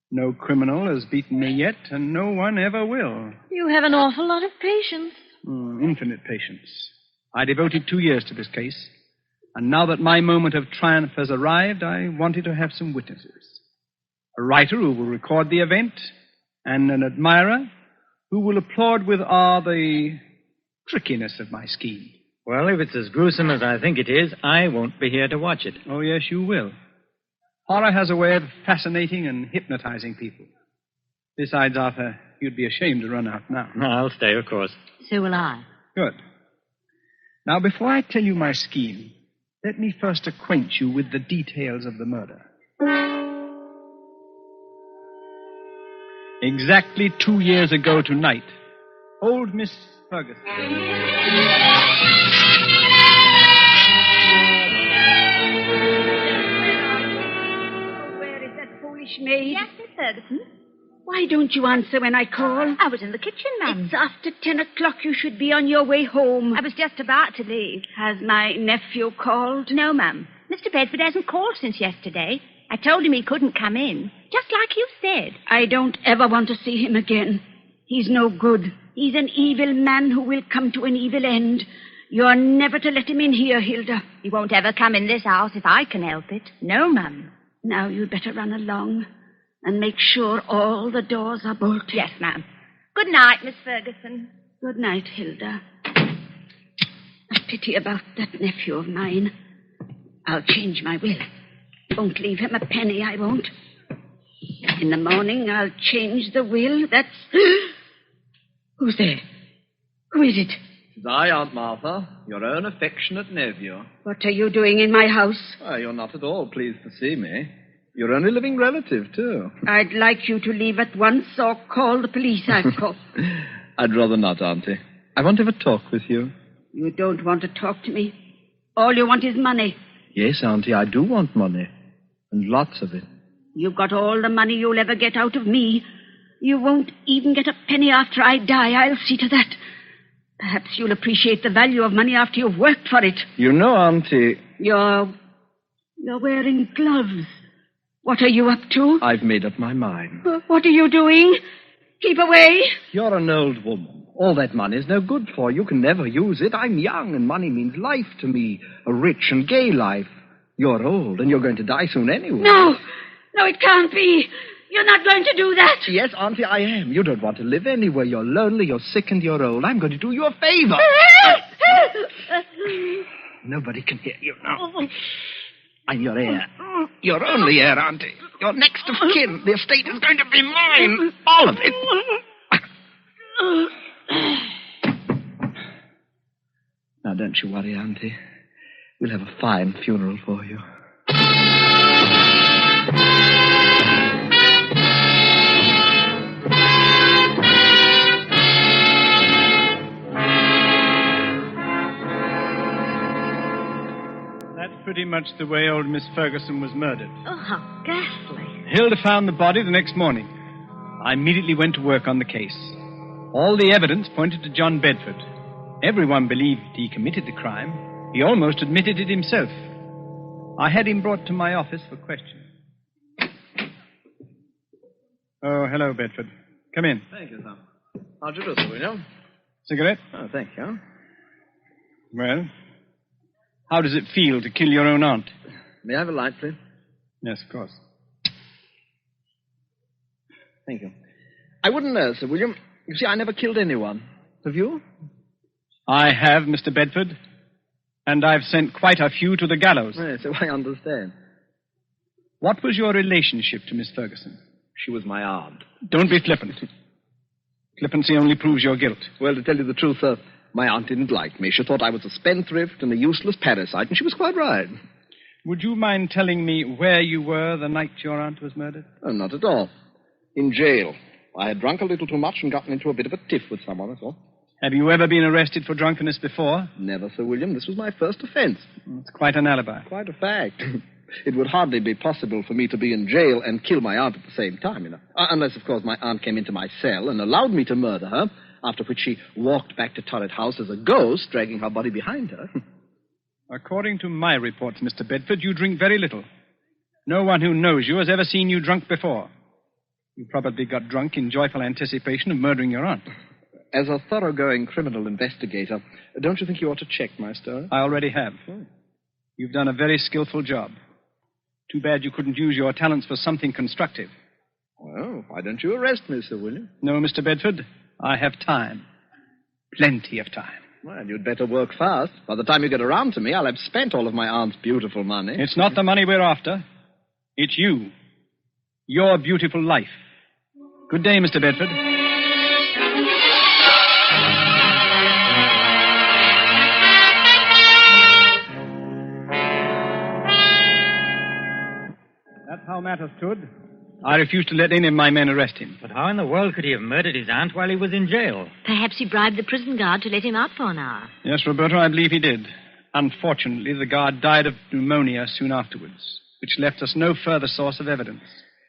No criminal has beaten me yet, and no one ever will. You have an awful lot of patience. Infinite patience. I devoted 2 years to this case, and now that my moment of triumph has arrived, I wanted to have some witnesses. A writer who will record the event, and an admirer who will applaud with awe the trickiness of my scheme. Well, if it's as gruesome as I think it is, I won't be here to watch it. Oh, yes, you will. Horror has a way of fascinating and hypnotizing people. Besides, Arthur, you'd be ashamed to run out now. No, I'll stay, of course. So will I. Good. Now, before I tell you my scheme, let me first acquaint you with the details of the murder. Exactly 2 years ago tonight, old Miss Ferguson. Where is that foolish maid? Yes, Miss Ferguson. Why don't you answer when I call? I was in the kitchen, ma'am. It's after 10 o'clock. You should be on your way home. I was just about to leave. Has my nephew called? No, ma'am. Mr. Bedford hasn't called since yesterday. I told him he couldn't come in, just like you said. I don't ever want to see him again. He's no good. He's an evil man who will come to an evil end. You're never to let him in here, Hilda. He won't ever come in this house if I can help it. No, ma'am. Now you'd better run along and make sure all the doors are bolted. Yes, ma'am. Good night, Miss Ferguson. Good night, Hilda. pity about that nephew of mine. I'll change my will. Won't leave him a penny, I won't. In the morning, I'll change the will. That's... Who's there? Who is it? It's I, Aunt Martha, your own affectionate nephew. What are you doing in my house? Oh, you're not at all pleased to see me. Your only living relative, too. I'd like you to leave at once or call the police, Agnes. I'd rather not, Auntie. I want to have a talk with you. You don't want to talk to me. All you want is money. Yes, Auntie, I do want money. And lots of it. You've got all the money you'll ever get out of me. You won't even get a penny after I die. I'll see to that. Perhaps you'll appreciate the value of money after you've worked for it. You know, Auntie... You're wearing gloves. What are you up to? I've made up my mind. What are you doing? Keep away. You're an old woman. All that money's no good for you. You can never use it. I'm young, and money means life to me. A rich and gay life. You're old, and you're going to die soon anyway. No, it can't be. You're not going to do that. Yes, Auntie, I am. You don't want to live anywhere. You're lonely, you're sick, and you're old. I'm going to do you a favor. Nobody can hear you now. I'm your heir. Your only heir, Auntie. Your next of kin. The estate is going to be mine. All of it. Now, don't you worry, Auntie. We'll have a fine funeral for you. That's pretty much the way old Miss Ferguson was murdered. Oh, how ghastly. Hilda found the body the next morning. I immediately went to work on the case. All the evidence pointed to John Bedford. Everyone believed he committed the crime. He almost admitted it himself. I had him brought to my office for questioning. Oh, hello, Bedford. Come in. Thank you, Tom. How'd you do, Sir William? Cigarette? Oh, thank you. Well, how does it feel to kill your own aunt? May I have a light, please? Yes, of course. Thank you. I wouldn't know, Sir William. You see, I never killed anyone. Have you? I have, Mr. Bedford. And I've sent quite a few to the gallows. Yes, so I understand. What was your relationship to Miss Ferguson? She was my aunt. Don't be flippant. Flippancy only proves your guilt. Well, to tell you the truth, sir, my aunt didn't like me. She thought I was a spendthrift and a useless parasite, and she was quite right. Would you mind telling me where you were the night your aunt was murdered? Oh, not at all. In jail. I had drunk a little too much and gotten into a bit of a tiff with someone, that's all. Have you ever been arrested for drunkenness before? Never, Sir William. This was my first offense. It's quite an alibi. Quite a fact. It would hardly be possible for me to be in jail and kill my aunt at the same time, you know. Unless, of course, my aunt came into my cell and allowed me to murder her, after which she walked back to Turret House as a ghost, dragging her body behind her. According to my reports, Mr. Bedford, you drink very little. No one who knows you has ever seen you drunk before. You probably got drunk in joyful anticipation of murdering your aunt. As a thoroughgoing criminal investigator, don't you think you ought to check my story? I already have. Oh. You've done a very skillful job. Too bad you couldn't use your talents for something constructive. Well, why don't you arrest me, Sir William? No, Mr. Bedford. I have time. Plenty of time. Well, you'd better work fast. By the time you get around to me, I'll have spent all of my aunt's beautiful money. It's not the money we're after. It's you. Your beautiful life. Good day, Mr. Bedford. That's how matters stood. I refuse to let any of my men arrest him. But how in the world could he have murdered his aunt while he was in jail? Perhaps he bribed the prison guard to let him out for an hour. Yes, Roberto, I believe he did. Unfortunately, the guard died of pneumonia soon afterwards, which left us no further source of evidence.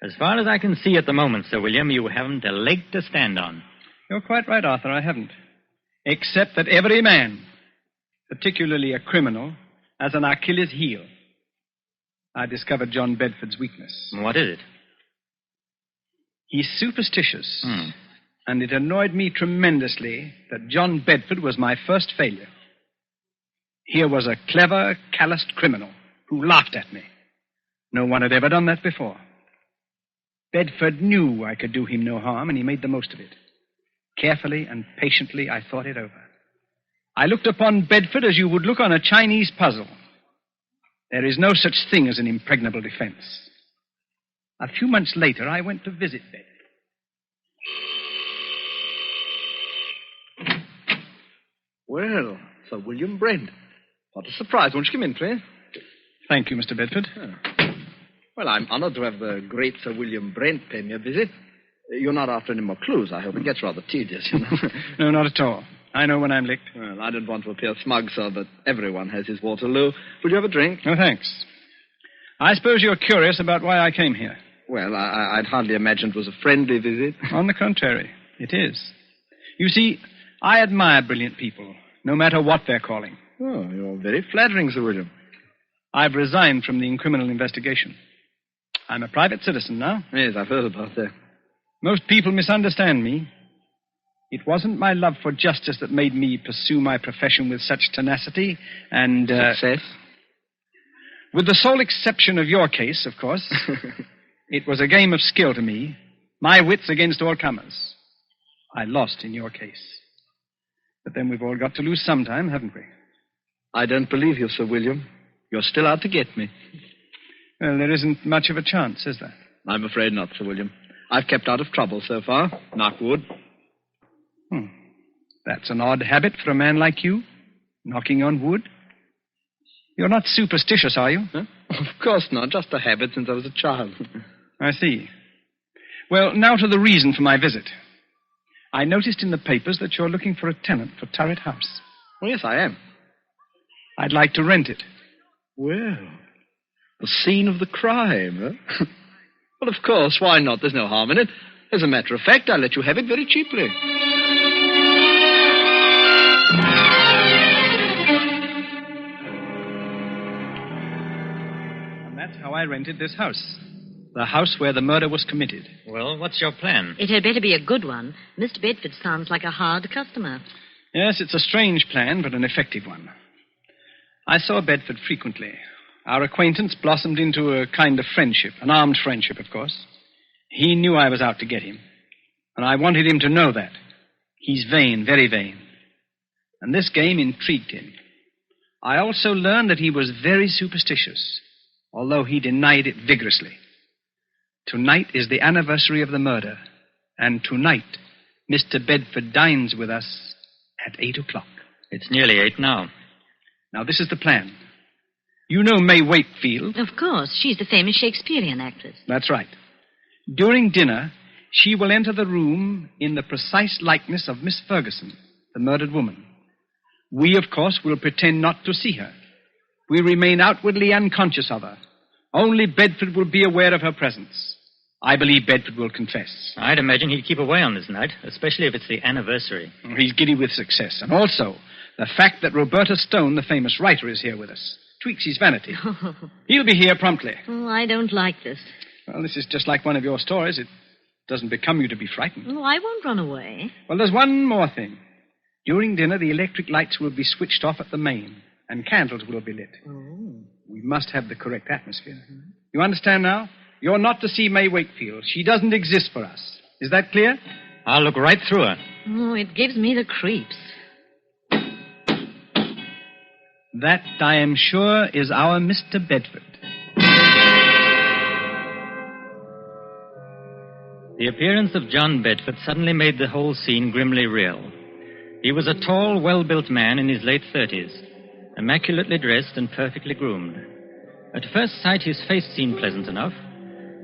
As far as I can see at the moment, Sir William, you haven't a leg to stand on. You're quite right, Arthur, I haven't. Except that every man, particularly a criminal, has an Achilles heel. I discovered John Bedford's weakness. What is it? He's superstitious. And it annoyed me tremendously that John Bedford was my first failure. Here was a clever, calloused criminal who laughed at me. No one had ever done that before. Bedford knew I could do him no harm, and he made the most of it. Carefully and patiently, I thought it over. I looked upon Bedford as you would look on a Chinese puzzle. There is no such thing as an impregnable defense. A few months later, I went to visit Bedford. Well, Sir William Brent. What a surprise. Won't you come in, please? Thank you, Mr. Bedford. Well, I'm honored to have the great Sir William Brent pay me a visit. You're not after any more clues, I hope. It gets rather tedious, you know. No, not at all. I know when I'm licked. Well, I don't want to appear smug, sir, but everyone has his Waterloo. Would you have a drink? No, thanks. I suppose you're curious about why I came here. Well, I'd hardly imagine it was a friendly visit. On the contrary, it is. You see, I admire brilliant people, no matter what they're calling. Oh, you're very flattering, Sir William. I've resigned from the criminal investigation. I'm a private citizen now. Yes, I've heard about that. Most people misunderstand me. It wasn't my love for justice that made me pursue my profession with such tenacity and... Success? With the sole exception of your case, of course. It was a game of skill to me. My wits against all comers. I lost in your case. But then we've all got to lose sometime, haven't we? I don't believe you, Sir William. You're still out to get me. Well, there isn't much of a chance, is there? I'm afraid not, Sir William. I've kept out of trouble so far. Knock wood. That's an odd habit for a man like you, knocking on wood. You're not superstitious, are you? Huh? Of course not. Just a habit since I was a child. I see. Well, now to the reason for my visit. I noticed in the papers that you're looking for a tenant for Turret House. Oh, yes, I am. I'd like to rent it. Well, the scene of the crime, huh? Well, of course, why not? There's no harm in it. As a matter of fact, I'll let you have it very cheaply. And that's how I rented this house. The house where the murder was committed. Well, what's your plan? It had better be a good one. Mr. Bedford sounds like a hard customer. Yes, it's a strange plan, but an effective one. I saw Bedford frequently. Our acquaintance blossomed into a kind of friendship, an armed friendship, of course. He knew I was out to get him, and I wanted him to know that. He's vain, very vain. And this game intrigued him. I also learned that he was very superstitious, although he denied it vigorously. Tonight is the anniversary of the murder, and tonight Mr. Bedford dines with us at 8 o'clock. It's nearly 8 now. Now, this is the plan. You know May Wakefield. Of course. She's the famous Shakespearean actress. That's right. During dinner, she will enter the room in the precise likeness of Miss Ferguson, the murdered woman. We, of course, will pretend not to see her. We remain outwardly unconscious of her. Only Bedford will be aware of her presence. I believe Bedford will confess. I'd imagine he'd keep away on this night, especially if it's the anniversary. He's giddy with success. And also, the fact that Roberta Stone, the famous writer, is here with us, tweaks his vanity. He'll be here promptly. Oh, I don't like this. Well, this is just like one of your stories. It doesn't become you to be frightened. Oh, I won't run away. Well, there's one more thing. During dinner, the electric lights will be switched off at the main, and candles will be lit. Oh. We must have the correct atmosphere. You understand now? You're not to see May Wakefield. She doesn't exist for us. Is that clear? I'll look right through her. Oh, it gives me the creeps. That, I am sure, is our Mr. Bedford. The appearance of John Bedford suddenly made the whole scene grimly real. He was a tall, well-built man in his late 30s, immaculately dressed and perfectly groomed. At first sight, his face seemed pleasant enough,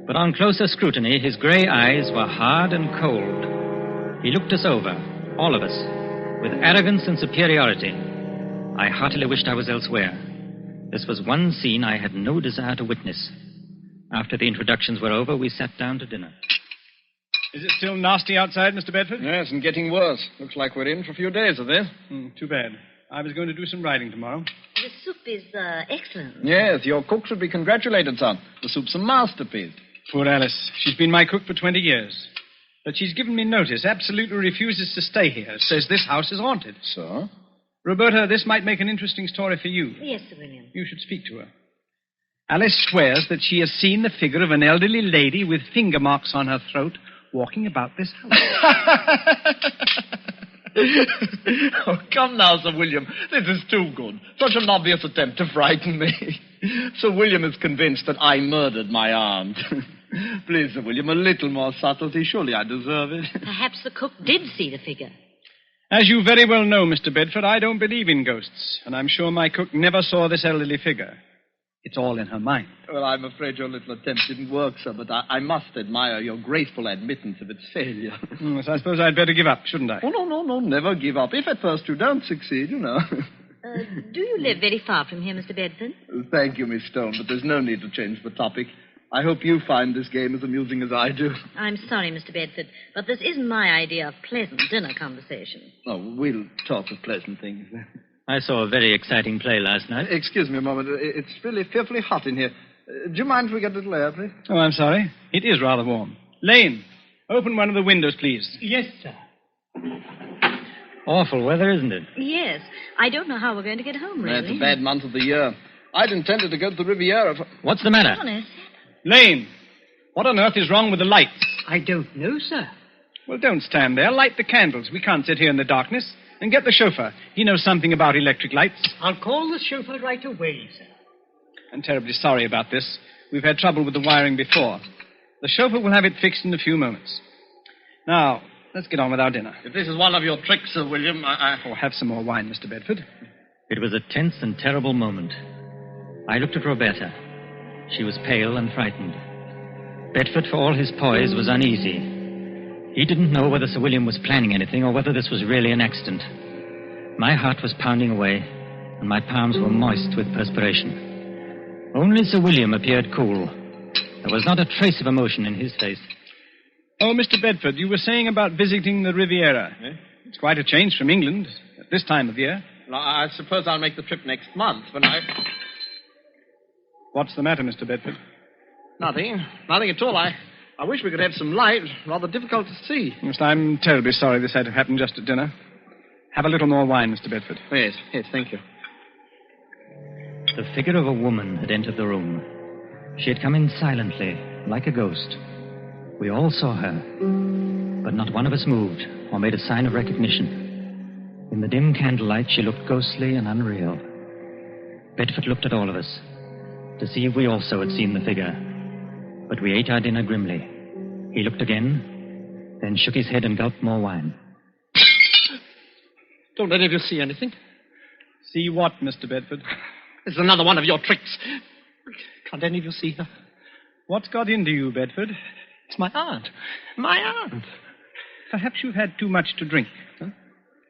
but on closer scrutiny, his gray eyes were hard and cold. He looked us over, all of us, with arrogance and superiority. I heartily wished I was elsewhere. This was one scene I had no desire to witness. After the introductions were over, we sat down to dinner. Is it still nasty outside, Mr. Bedford? Yes, and getting worse. Looks like we're in for a few days of this. Too bad. I was going to do some riding tomorrow. The soup is excellent. Yes, your cook should be congratulated, son. The soup's a masterpiece. Poor Alice. She's been my cook for 20 years. But she's given me notice, absolutely refuses to stay here. Says this house is haunted. So? Roberta, this might make an interesting story for you. Yes, Sir William. You should speak to her. Alice swears that she has seen the figure of an elderly lady with finger marks on her throat walking about this house. Oh, come now, Sir William. This is too good. Such an obvious attempt to frighten me. Sir William is convinced that I murdered my aunt. Please, Sir William, a little more subtlety. Surely I deserve it. Perhaps the cook did see the figure. As you very well know, Mr. Bedford, I don't believe in ghosts, and I'm sure my cook never saw this elderly figure. It's all in her mind. Well, I'm afraid your little attempt didn't work, sir, but I must admire your graceful admittance of its failure. Yes, I suppose I'd better give up, shouldn't I? Oh, no, never give up. If at first you don't succeed, you know. Do you live very far from here, Mr. Bedford? Thank you, Miss Stone, but there's no need to change the topic. I hope you find this game as amusing as I do. I'm sorry, Mr. Bedford, but this isn't my idea of pleasant dinner conversation. Oh, we'll talk of pleasant things then. I saw a very exciting play last night. Excuse me a moment. It's really fearfully hot in here. Do you mind if we get a little air, please? Oh, I'm sorry. It is rather warm. Lane, open one of the windows, please. Yes, sir. Awful weather, isn't it? Yes. I don't know how we're going to get home, really. It's a bad month of the year. I'd intended to go to the Riviera. What's the matter? Honest. Lane, what on earth is wrong with the lights? I don't know, sir. Well, don't stand there. Light the candles. We can't sit here in the darkness. And get the chauffeur. He knows something about electric lights. I'll call the chauffeur right away, sir. I'm terribly sorry about this. We've had trouble with the wiring before. The chauffeur will have it fixed in a few moments. Now, let's get on with our dinner. If this is one of your tricks, Sir William, Oh, have some more wine, Mr. Bedford. It was a tense and terrible moment. I looked at Roberta. She was pale and frightened. Bedford, for all his poise, was uneasy. He didn't know whether Sir William was planning anything or whether this was really an accident. My heart was pounding away, and my palms were moist with perspiration. Only Sir William appeared cool. There was not a trace of emotion in his face. Oh, Mr. Bedford, you were saying about visiting the Riviera. Eh? It's quite a change from England at this time of year. Well, I suppose I'll make the trip next month when I... What's the matter, Mr. Bedford? Nothing at all. I wish we could have some light. Rather difficult to see. Yes, I'm terribly sorry this had to happen just at dinner. Have a little more wine, Mr. Bedford. Yes, thank you. The figure of a woman had entered the room. She had come in silently, like a ghost. We all saw her, but not one of us moved or made a sign of recognition. In the dim candlelight, she looked ghostly and unreal. Bedford looked at all of us to see if we also had seen the figure. But we ate our dinner grimly. He looked again, then shook his head and gulped more wine. Don't any of you see anything? See what, Mr. Bedford? This is another one of your tricks. Can't any of you see her? What's got into you, Bedford? It's my aunt. My aunt. Perhaps you've had too much to drink. Huh?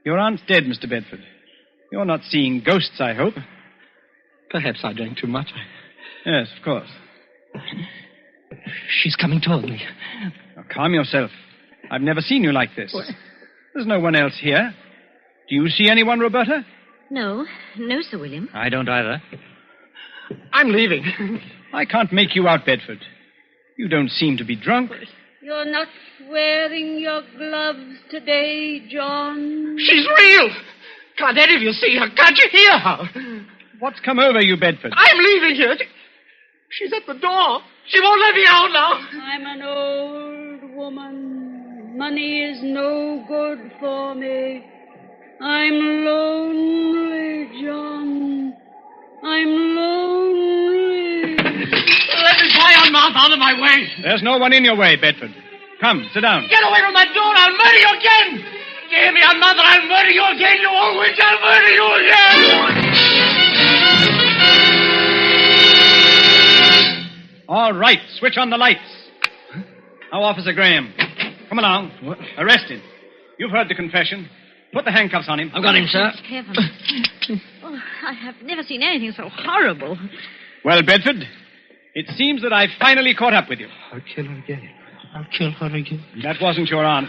Your aunt's dead, Mr. Bedford. You're not seeing ghosts, I hope. Perhaps I drank too much. Yes, of course. She's coming toward me. Now, calm yourself. I've never seen you like this. What? There's no one else here. Do you see anyone, Roberta? No, Sir William. I don't either. I'm leaving. I can't make you out, Bedford. You don't seem to be drunk. You're not wearing your gloves today, John. She's real. Can't any of you see her? Can't you hear her? What's come over you, Bedford? I'm leaving here. She's at the door. She won't let me out now. I'm an old woman. Money is no good for me. I'm lonely, John. I'm lonely. Let me fly on mouth out of my way. There's no one in your way, Bedford. Come, sit down. Get away from my door. I'll murder you again. You hear me on mother? I'll murder you again. You old witch. I'll murder you again. All right, switch on the lights. Now, Officer Graham. Come along. What? Arrest him. You've heard the confession. Put the handcuffs on him. I've got him, sir. Heaven. Oh, I have never seen anything so horrible. Well, Bedford, it seems that I've finally caught up with you. I'll kill her again. I'll kill her again. That wasn't your aunt.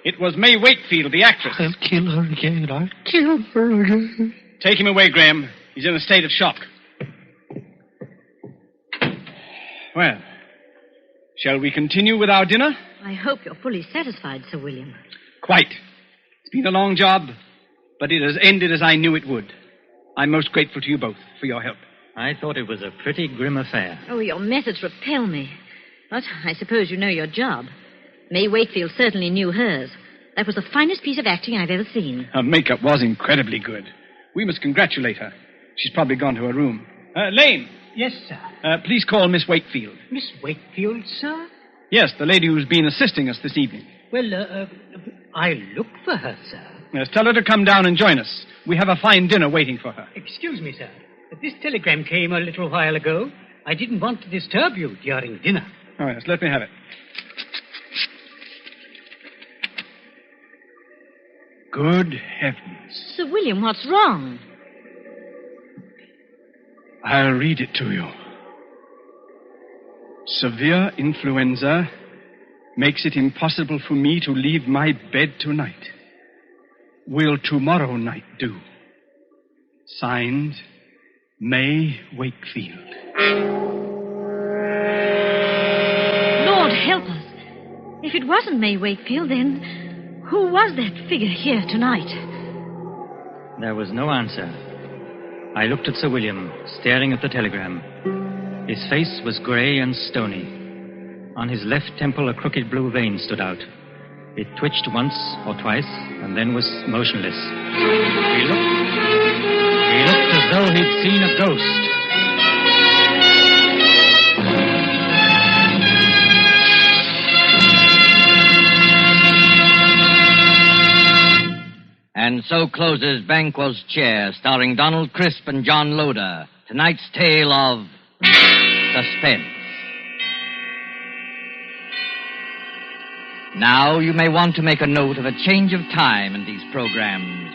It was May Wakefield, the actress. I'll kill her again. I'll kill her again. Take him away, Graham. He's in a state of shock. Well, shall we continue with our dinner? I hope you're fully satisfied, Sir William. Quite. It's been a long job, but it has ended as I knew it would. I'm most grateful to you both for your help. I thought it was a pretty grim affair. Oh, your methods repel me. But I suppose you know your job. May Wakefield certainly knew hers. That was the finest piece of acting I've ever seen. Her makeup was incredibly good. We must congratulate her. She's probably gone to her room. Lane. Yes, sir. Please call Miss Wakefield. Miss Wakefield, sir? Yes, the lady who's been assisting us this evening. Well, I'll look for her, sir. Yes, tell her to come down and join us. We have a fine dinner waiting for her. Excuse me, sir. This telegram came a little while ago. I didn't want to disturb you during dinner. Oh, yes, let me have it. Good heavens. Sir William, what's wrong? I'll read it to you. Severe influenza makes it impossible for me to leave my bed tonight. Will tomorrow night do? Signed, May Wakefield. Lord help us. If it wasn't May Wakefield, then who was that figure here tonight? There was no answer. I looked at Sir William, staring at the telegram. His face was grey and stony. On his left temple, a crooked blue vein stood out. It twitched once or twice, and then was motionless. He looked as though he'd seen a ghost. And so closes Banquo's Chair, starring Donald Crisp and John Loder. Tonight's tale of Suspense. Now you may want to make a note of a change of time in these programs.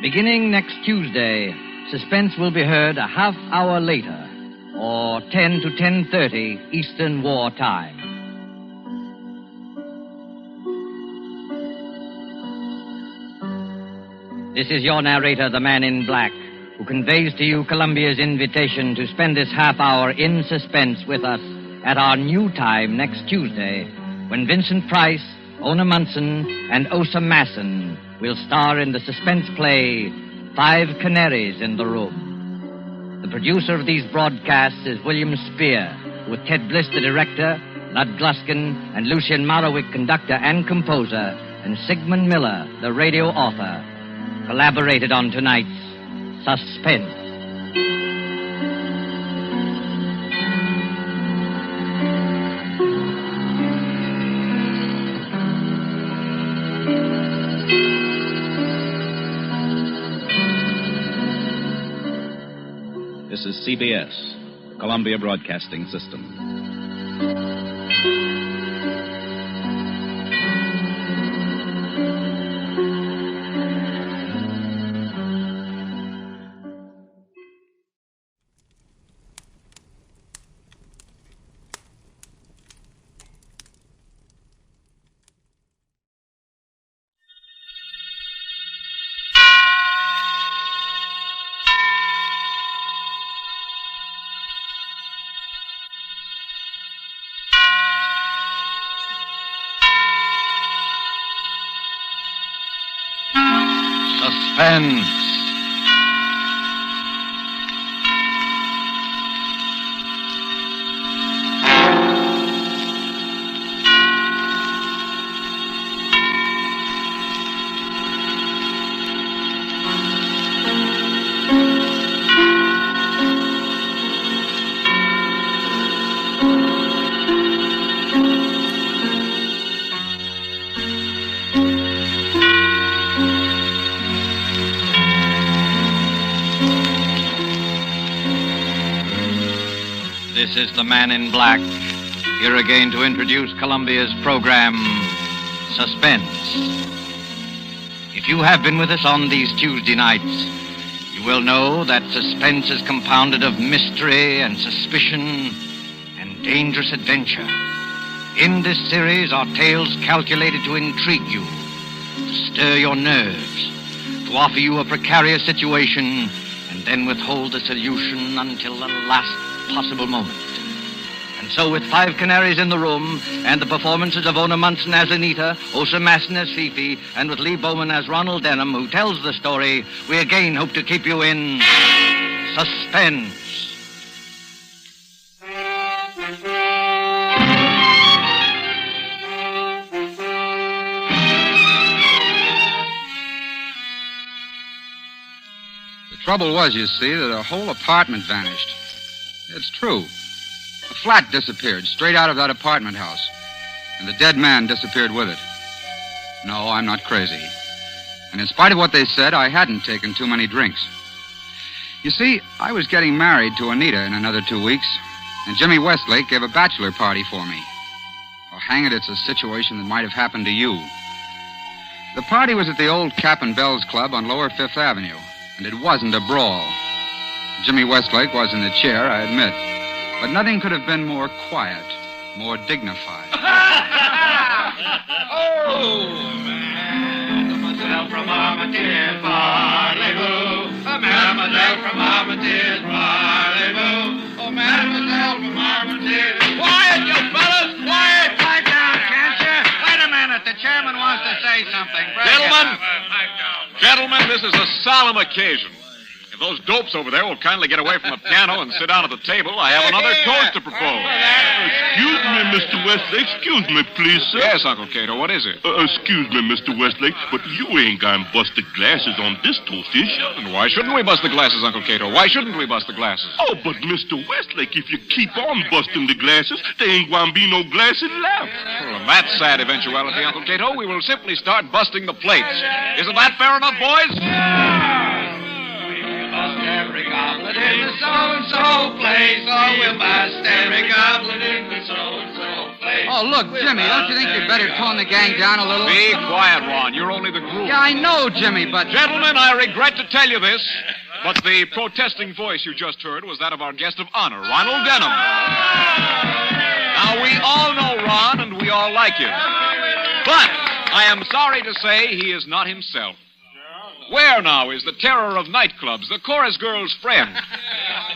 Beginning next Tuesday, Suspense will be heard a half hour later, or 10 to 10:30 Eastern War Time. This is your narrator, the Man in Black, who conveys to you Columbia's invitation to spend this half hour in suspense with us at our new time next Tuesday, when Vincent Price, Ona Munson, and Osa Massen will star in the suspense play 5 Canaries in the Room. The producer of these broadcasts is William Spear, with Ted Bliss, the director, Lud Gluskin, and Lucien Marowik, conductor and composer, and Sigmund Miller, the radio author, collaborated on tonight's Suspense. This is CBS, Columbia Broadcasting System. Suspense. This is the Man in Black, here again to introduce Columbia's program, Suspense. If you have been with us on these Tuesday nights, you will know that suspense is compounded of mystery and suspicion and dangerous adventure. In this series are tales calculated to intrigue you, to stir your nerves, to offer you a precarious situation, and then withhold the solution until the last possible moment. And so with 5 Canaries in the Room, and the performances of Ona Munson as Anita, Osa Massen as Fifi, and with Lee Bowman as Ronald Denham, who tells the story, we again hope to keep you in suspense. trouble was, you see, that the whole apartment vanished. It's true. The flat disappeared straight out of that apartment house. And the dead man disappeared with it. No, I'm not crazy. And in spite of what they said, I hadn't taken too many drinks. You see, I was getting married to Anita in another 2 weeks, and Jimmy Westlake gave a bachelor party for me. Oh, hang it, it's a situation that might have happened to you. The party was at the old Cap and Bells Club on Lower Fifth Avenue, and it wasn't a brawl. Jimmy Westlake was in the chair, I admit, but nothing could have been more quiet, more dignified. Mademoiselle from Armitage, parlez-vous. Mademoiselle from Armitage, parlez-vous. Oh, Mademoiselle from Armitage. Quiet, you fellas, quiet. Pipe down, can't you? Wait a minute, the chairman wants to say something. Gentlemen, this is a solemn occasion. If those dopes over there will kindly get away from the piano and sit down at the table, I have another toast to propose. Excuse me, Mr. Westlake. Excuse me, please, sir. Yes, Uncle Cato, what is it? Excuse me, Mr. Westlake, but you ain't gonna bust the glasses on this toast, is you? And why shouldn't we bust the glasses, Uncle Cato? Why shouldn't we bust the glasses? Oh, but Mr. Westlake, if you keep on busting the glasses, there ain't gonna be no glasses left. Well, in that sad eventuality, Uncle Cato, we will simply start busting the plates. Isn't that fair enough, boys? Bust every goblet in the so-and-so place. Oh, we'll bust every goblet in the so-and-so place. Oh, look, Jimmy, don't you think you'd better tone the gang down a little? Be quiet, Ron. You're only the groom. Yeah, I know, Jimmy, but... Gentlemen, I regret to tell you this, but the protesting voice you just heard was that of our guest of honor, Ronald Denham. Now, we all know Ron, and we all like him. But I am sorry to say he is not himself. Where now is the terror of nightclubs, the chorus girl's friend?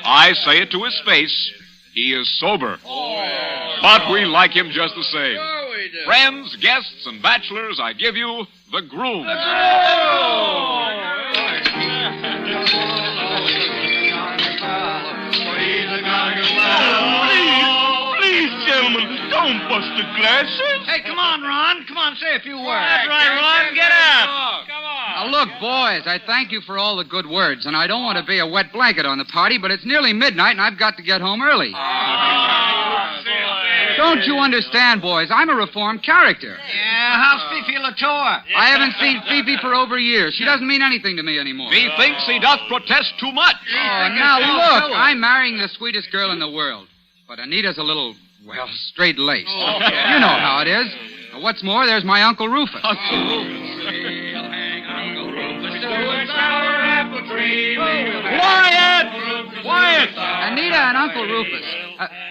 I say it to his face. He is sober. But we like him just the same. Friends, guests, and bachelors, I give you the groom. Please, gentlemen, don't bust the glasses. Hey, come on, Ron. Come on, say a few words. That's right, Ron. Get up. Come on. Now, look, boys, I thank you for all the good words, and I don't want to be a wet blanket on the party, but it's nearly midnight, and I've got to get home early. Don't you understand, boys? I'm a reformed character. Yeah, how's Fifi Latour? I haven't seen Phoebe for over a year. She doesn't mean anything to me anymore. He thinks he doth protest too much. Oh, now, look, I'm marrying the sweetest girl in the world, but Anita's a little, well, straight-laced. Oh, You know how it is. What's more, there's my Uncle Rufus. Quiet!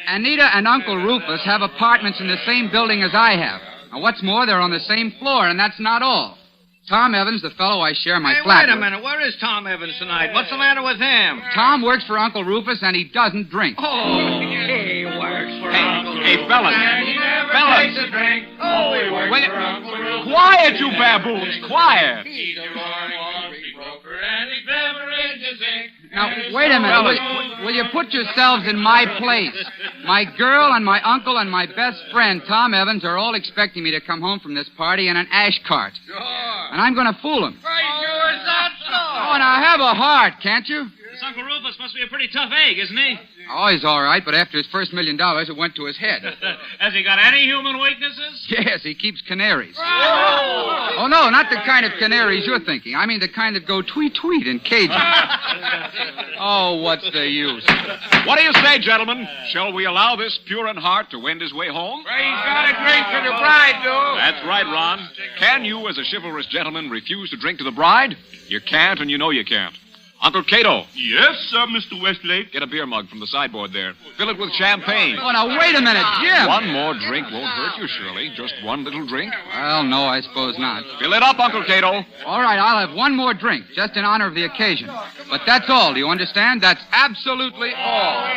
Anita and Uncle Rufus have apartments in the same building as I have. Now, what's more, they're on the same floor, and that's not all. Tom Evans, the fellow I share my flat Wait a with. minute. Where is Tom Evans tonight? What's the matter with him? Tom works for Uncle Rufus, and he doesn't drink. Oh, he works for Uncle Rufus. Hey, fellas. And he never takes a drink. Oh, he works for Uncle Rufus. Quiet, you baboons. Quiet. He's a laundry broker, and his beverage is ink. Now, wait a minute. Will you put yourselves in my place? My girl and my uncle and my best friend, Tom Evans, are all expecting me to come home from this party in an ash cart. Sure. And I'm going to fool them. Sure is that so? Oh, now have a heart, can't you? This Uncle Rufus must be a pretty tough egg, isn't he? Oh, he's all right, but after his first $1 million, it went to his head. Has he got any human weaknesses? Yes, he keeps canaries. Oh, no, not the kind of canaries you're thinking. I mean the kind that go tweet-tweet in cages. Oh, what's the use? What do you say, gentlemen? Shall we allow this pure in heart to wend his way home? He's got a drink for the bride, though. That's right, Ron. Can you, as a chivalrous gentleman, refuse to drink to the bride? You can't, and you know you can't. Uncle Cato. Yes, sir, Mr. Westlake. Get a beer mug from the sideboard there. Fill it with champagne. Oh, now, wait a minute, Jim. One more drink won't hurt you, Shirley. Just one little drink. Well, no, I suppose not. Fill it up, Uncle Cato. All right, I'll have one more drink, just in honor of the occasion. But that's all, do you understand? That's absolutely all.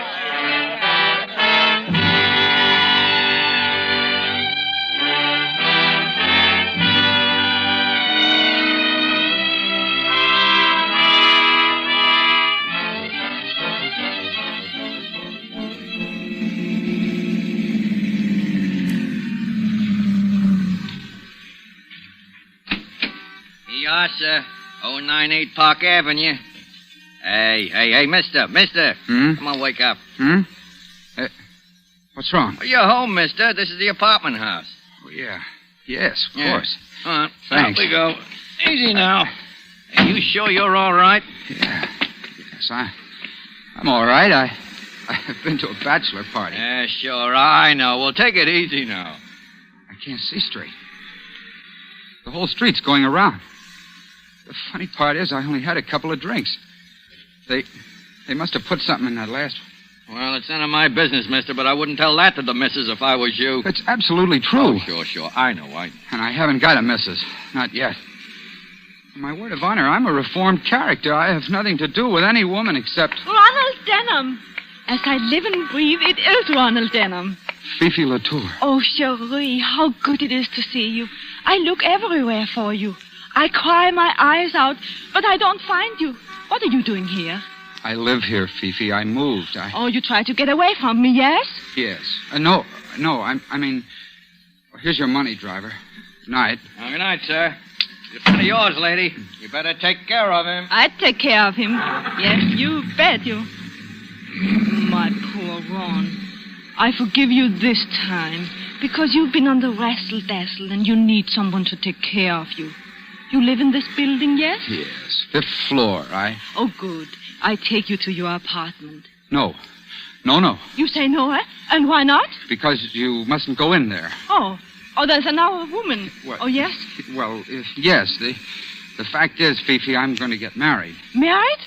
Yes, sir. 098 Park Avenue. Hey, mister. Come on, wake up. What's wrong? Well, you're home, mister. This is the apartment house. Oh, yeah. Yes, of course. All right. Thanks. Out we go. Easy now. Are you sure you're all right? Yeah. Yes, I'm all right. I've been to a bachelor party. Yeah, sure. I know. Well, take it easy now. I can't see straight. The whole street's going around. The funny part is I only had a couple of drinks. They must have put something in that last one. Well, it's none of my business, mister, but I wouldn't tell that to the missus if I was you. It's absolutely true. Oh, sure. I know. And I haven't got a missus. Not yet. On my word of honor, I'm a reformed character. I have nothing to do with any woman except... Ronald Denham. As I live and breathe, it is Ronald Denham. Fifi Latour. Oh, Cherie, how good it is to see you. I look everywhere for you. I cry my eyes out, but I don't find you. What are you doing here? I live here, Fifi. I moved. Oh, you tried to get away from me, yes? Yes. No, I mean... Here's your money, driver. Good night. Oh, good night, sir. It's one of yours, lady. You better take care of him. I'd take care of him. Yes, you bet you. My poor Ron. I forgive you this time because you've been on the wrestle-dazzle and you need someone to take care of you. You live in this building, yes? Yes. 5th floor, Oh, good. I take you to your apartment. No. You say no, eh? And why not? Because you mustn't go in there. Oh, there's another woman. What? Oh, yes? Well, yes. The fact is, Fifi, I'm going to get married. Married?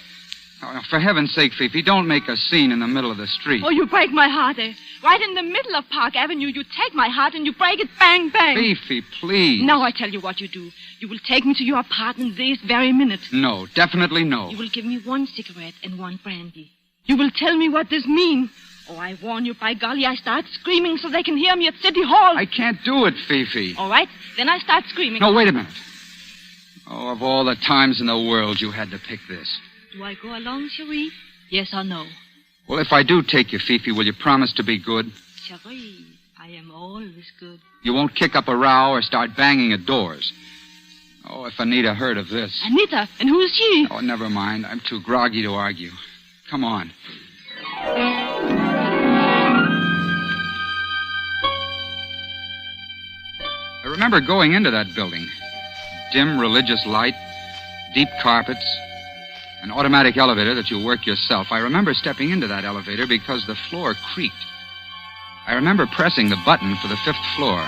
Oh, for heaven's sake, Fifi, don't make a scene in the middle of the street. Oh, you break my heart, eh? Right in the middle of Park Avenue, you take my heart and you break it bang, bang. Fifi, please. Now I tell you what you do. You will take me to your apartment this very minute. No, definitely no. You will give me 1 cigarette and 1 brandy. You will tell me what this means. Oh, I warn you, by golly, I start screaming so they can hear me at City Hall. I can't do it, Fifi. All right, then I start screaming. No, wait a minute. Oh, of all the times in the world, you had to pick this. Do I go along, Cherie? Yes or no? Well, if I do take you, Fifi, will you promise to be good? Cherie, I am always good. You won't kick up a row or start banging at doors. Oh, if Anita heard of this. Anita? And who is she? Oh, never mind. I'm too groggy to argue. Come on. I remember going into that building. Dim religious light, deep carpets, an automatic elevator that you work yourself. I remember stepping into that elevator because the floor creaked. I remember pressing the button for the 5th floor.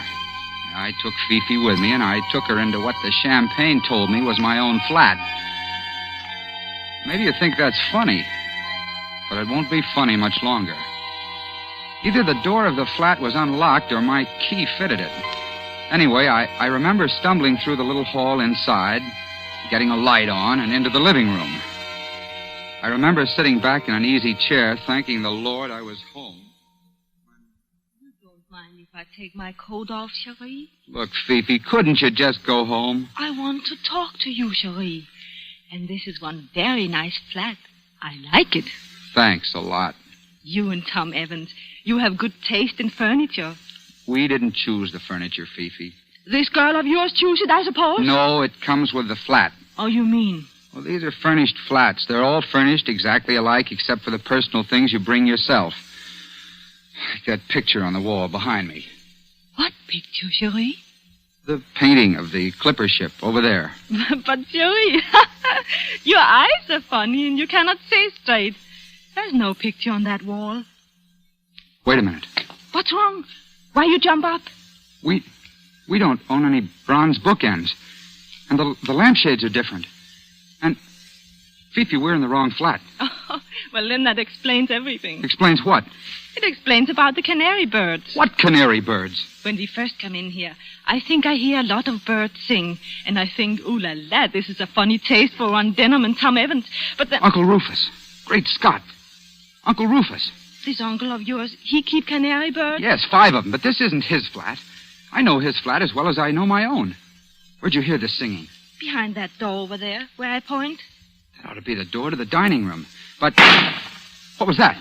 I took Fifi with me, and I took her into what the champagne told me was my own flat. Maybe you think that's funny, but it won't be funny much longer. Either the door of the flat was unlocked or my key fitted it. Anyway, I remember stumbling through the little hall inside, getting a light on, and into the living room. I remember sitting back in an easy chair, thanking the Lord I was home. You don't mind if I take my coat off, Cherie? Look, Fifi, couldn't you just go home? I want to talk to you, Cherie. And this is one very nice flat. I like it. Thanks a lot. You and Tom Evans, you have good taste in furniture. We didn't choose the furniture, Fifi. This girl of yours chose it, I suppose? No, it comes with the flat. Oh, you mean? Well, these are furnished flats. They're all furnished exactly alike except for the personal things you bring yourself. Like that picture on the wall behind me. What picture, Cherie? The painting of the clipper ship over there. But, Cherie, your eyes are funny and you cannot see straight. There's no picture on that wall. Wait a minute. What's wrong? Why you jump up? We don't own any bronze bookends. And the lampshades are different. And, Fifi, we're in the wrong flat. Oh, well, then that explains everything. Explains what? It explains about the canary birds. What canary birds? When we first come in here, I think I hear a lot of birds sing. And I think, ooh la la, this is a funny taste for Ron Denham and Tom Evans. But then... Uncle Rufus. Great Scott. Uncle Rufus. This uncle of yours, he keep canary birds? Yes, 5 of them, but this isn't his flat. I know his flat as well as I know my own. Where'd you hear this singing? Behind that door over there, where I point. That ought to be the door to the dining room. But what was that?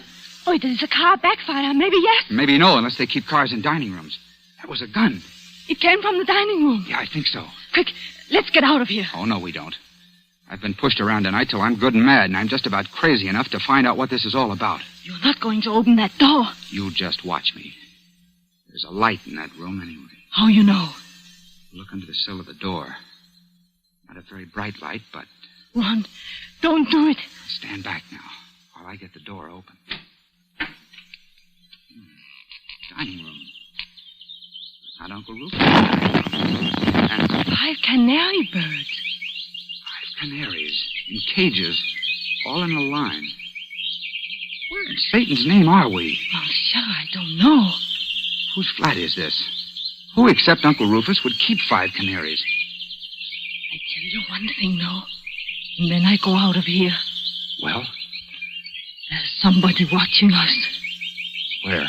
Oh, it is a car backfire. Maybe yes. Maybe no, unless they keep cars in dining rooms. That was a gun. It came from the dining room. Yeah, I think so. Quick, let's get out of here. Oh, no, we don't. I've been pushed around tonight till I'm good and mad, and I'm just about crazy enough to find out what this is all about. You're not going to open that door. You just watch me. There's a light in that room anyway. How you know? Look under the sill of the door. Not a very bright light, but... Ron, don't do it. Stand back now while I get the door open. Dining room. Not Uncle Rupert. And 5 canary birds. 5 canaries in cages, all in a line. Where in Satan's name are we? Monsieur, I don't know. Whose flat is this? Who except Uncle Rufus would keep 5 canaries? I tell you one thing, though, and then I go out of here. Well? There's somebody watching us. Where?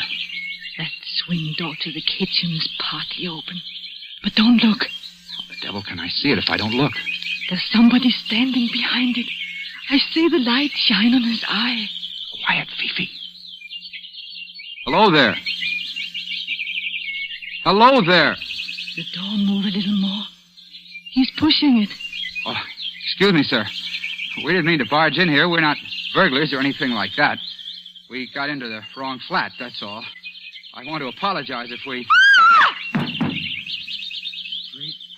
That swing door to the kitchen is partly open. But don't look. How the devil can I see it if I don't look? There's somebody standing behind it. I see the light shine on his eye. Quiet, Fifi. Hello there. Hello there. The door moved a little more. He's pushing it. Oh, excuse me, sir. We didn't mean to barge in here. We're not burglars or anything like that. We got into the wrong flat, that's all. I want to apologize if we... Straight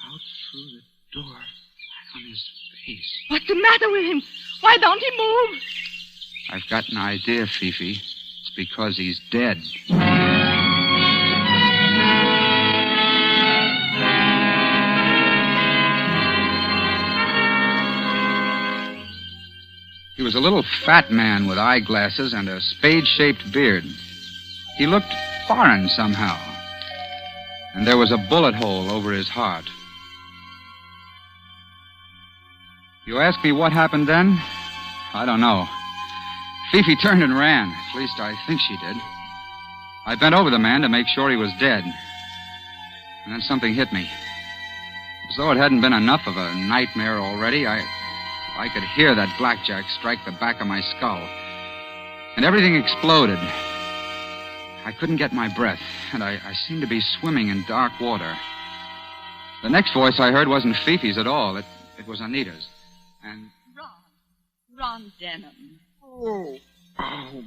out through the door, right on his face. What's the matter with him? Why don't he move? I've got an idea, Fifi. It's because he's dead. He was a little fat man with eyeglasses and a spade-shaped beard. He looked foreign somehow. And there was a bullet hole over his heart. You ask me what happened then? I don't know. Fifi turned and ran. At least I think she did. I bent over the man to make sure he was dead. And then something hit me. As though it hadn't been enough of a nightmare already, I could hear that blackjack strike the back of my skull. And everything exploded. I couldn't get my breath, and I seemed to be swimming in dark water. The next voice I heard wasn't Fifi's at all. It was Anita's. And... Ron Denham. Oh,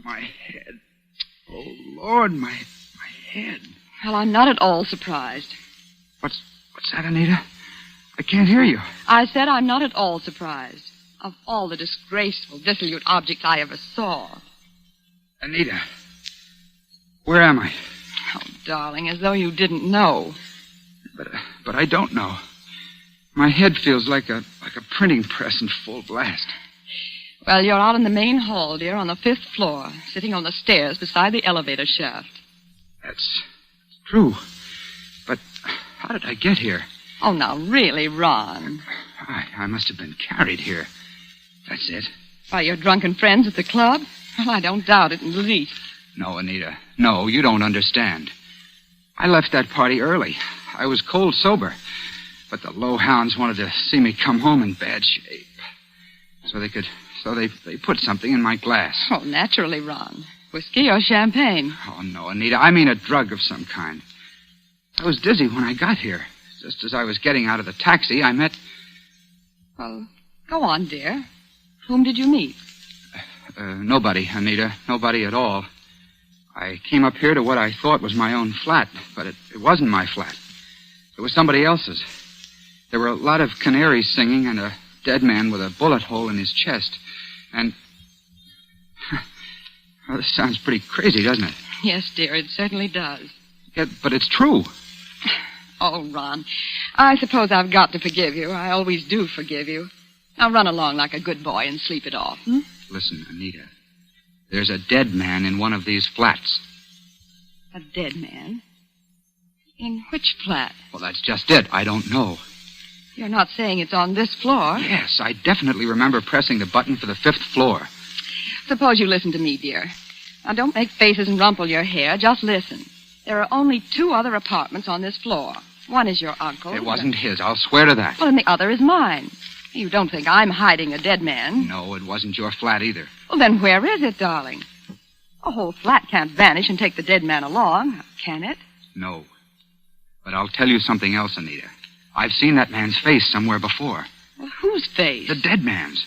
my head. Oh, Lord, my head. Well, I'm not at all surprised. What's that, Anita? I can't hear you. I said I'm not at all surprised. Of all the disgraceful, dissolute objects I ever saw. Anita, where am I? Oh, darling, as though you didn't know. But I don't know. My head feels like a printing press in full blast. Well, you're out in the main hall, dear, on the 5th floor, sitting on the stairs beside the elevator shaft. That's true. But how did I get here? Oh, now, really, Ron. I must have been carried here. That's it. By your drunken friends at the club? Well, I don't doubt it in the least. No, Anita. No, you don't understand. I left that party early. I was cold sober. But the low hounds wanted to see me come home in bad shape. So they put something in my glass. Oh, naturally, Ron. Whiskey or champagne? Oh, no, Anita. I mean a drug of some kind. I was dizzy when I got here. Just as I was getting out of the taxi, I met... Well, go on, dear. Whom did you meet? Nobody, Anita. Nobody at all. I came up here to what I thought was my own flat, but it wasn't my flat. It was somebody else's. There were a lot of canaries singing and a dead man with a bullet hole in his chest. And... Well, this sounds pretty crazy, doesn't it? Yes, dear, it certainly does. Yeah, but it's true. Oh, Ron, I suppose I've got to forgive you. I always do forgive you. Now run along like a good boy and sleep it off, hmm? Listen, Anita. There's a dead man in one of these flats. A dead man? In which flat? Well, that's just it. I don't know. You're not saying it's on this floor? Yes, I definitely remember pressing the button for the 5th floor. Suppose you listen to me, dear. Now, don't make faces and rumple your hair. Just listen. There are only 2 other apartments on this floor. One is your uncle's. It wasn't his. I'll swear to that. Well, and the other is mine. You don't think I'm hiding a dead man? No, it wasn't your flat either. Well, then where is it, darling? A whole flat can't vanish and take the dead man along, can it? No. But I'll tell you something else, Anita. I've seen that man's face somewhere before. Well, Whose face? The dead man's.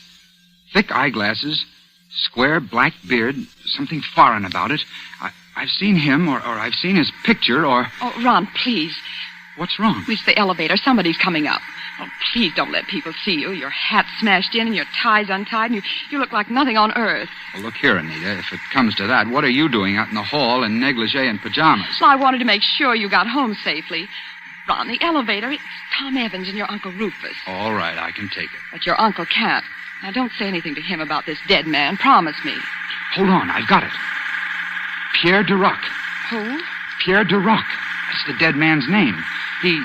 Thick eyeglasses, square black beard, something foreign about it. I've seen him, or I've seen his picture, or... Oh, Ron, please. What's wrong? It's the elevator. Somebody's coming up. Oh, please don't let people see you. Your hat's smashed in and your tie's untied, and you look like nothing on earth. Well, look here, Anita. If it comes to that, what are you doing out in the hall in negligee and pajamas? Well, I wanted to make sure you got home safely. Ron, the elevator, it's Tom Evans and your Uncle Rufus. All right, I can take it. But your uncle can't. Now, don't say anything to him about this dead man. Promise me. Hold on, I've got it. Pierre Duroc. Who? Pierre Duroc. That's the dead man's name. He...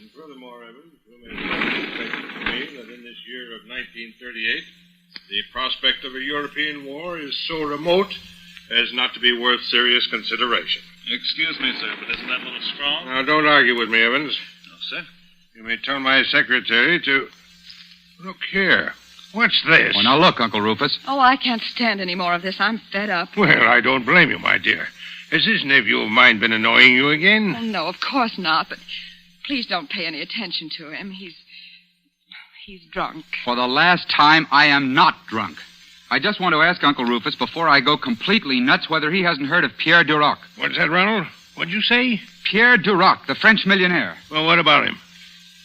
And furthermore, Evans, you may expect to me that in this year of 1938, the prospect of a European war is so remote as not to be worth serious consideration. Excuse me, sir, but isn't that a little strong? Now, don't argue with me, Evans. No, sir. You may tell my secretary to... Look here. What's this? Well, now look, Uncle Rufus. Oh, I can't stand any more of this. I'm fed up. Well, I don't blame you, my dear. Has this nephew of mine been annoying you again? Oh, no, of course not, but please don't pay any attention to him. He's drunk. For the last time, I am not drunk. I just want to ask Uncle Rufus before I go completely nuts whether he hasn't heard of Pierre Duroc. What's that, Ronald? What'd you say? Pierre Duroc, the French millionaire. Well, what about him?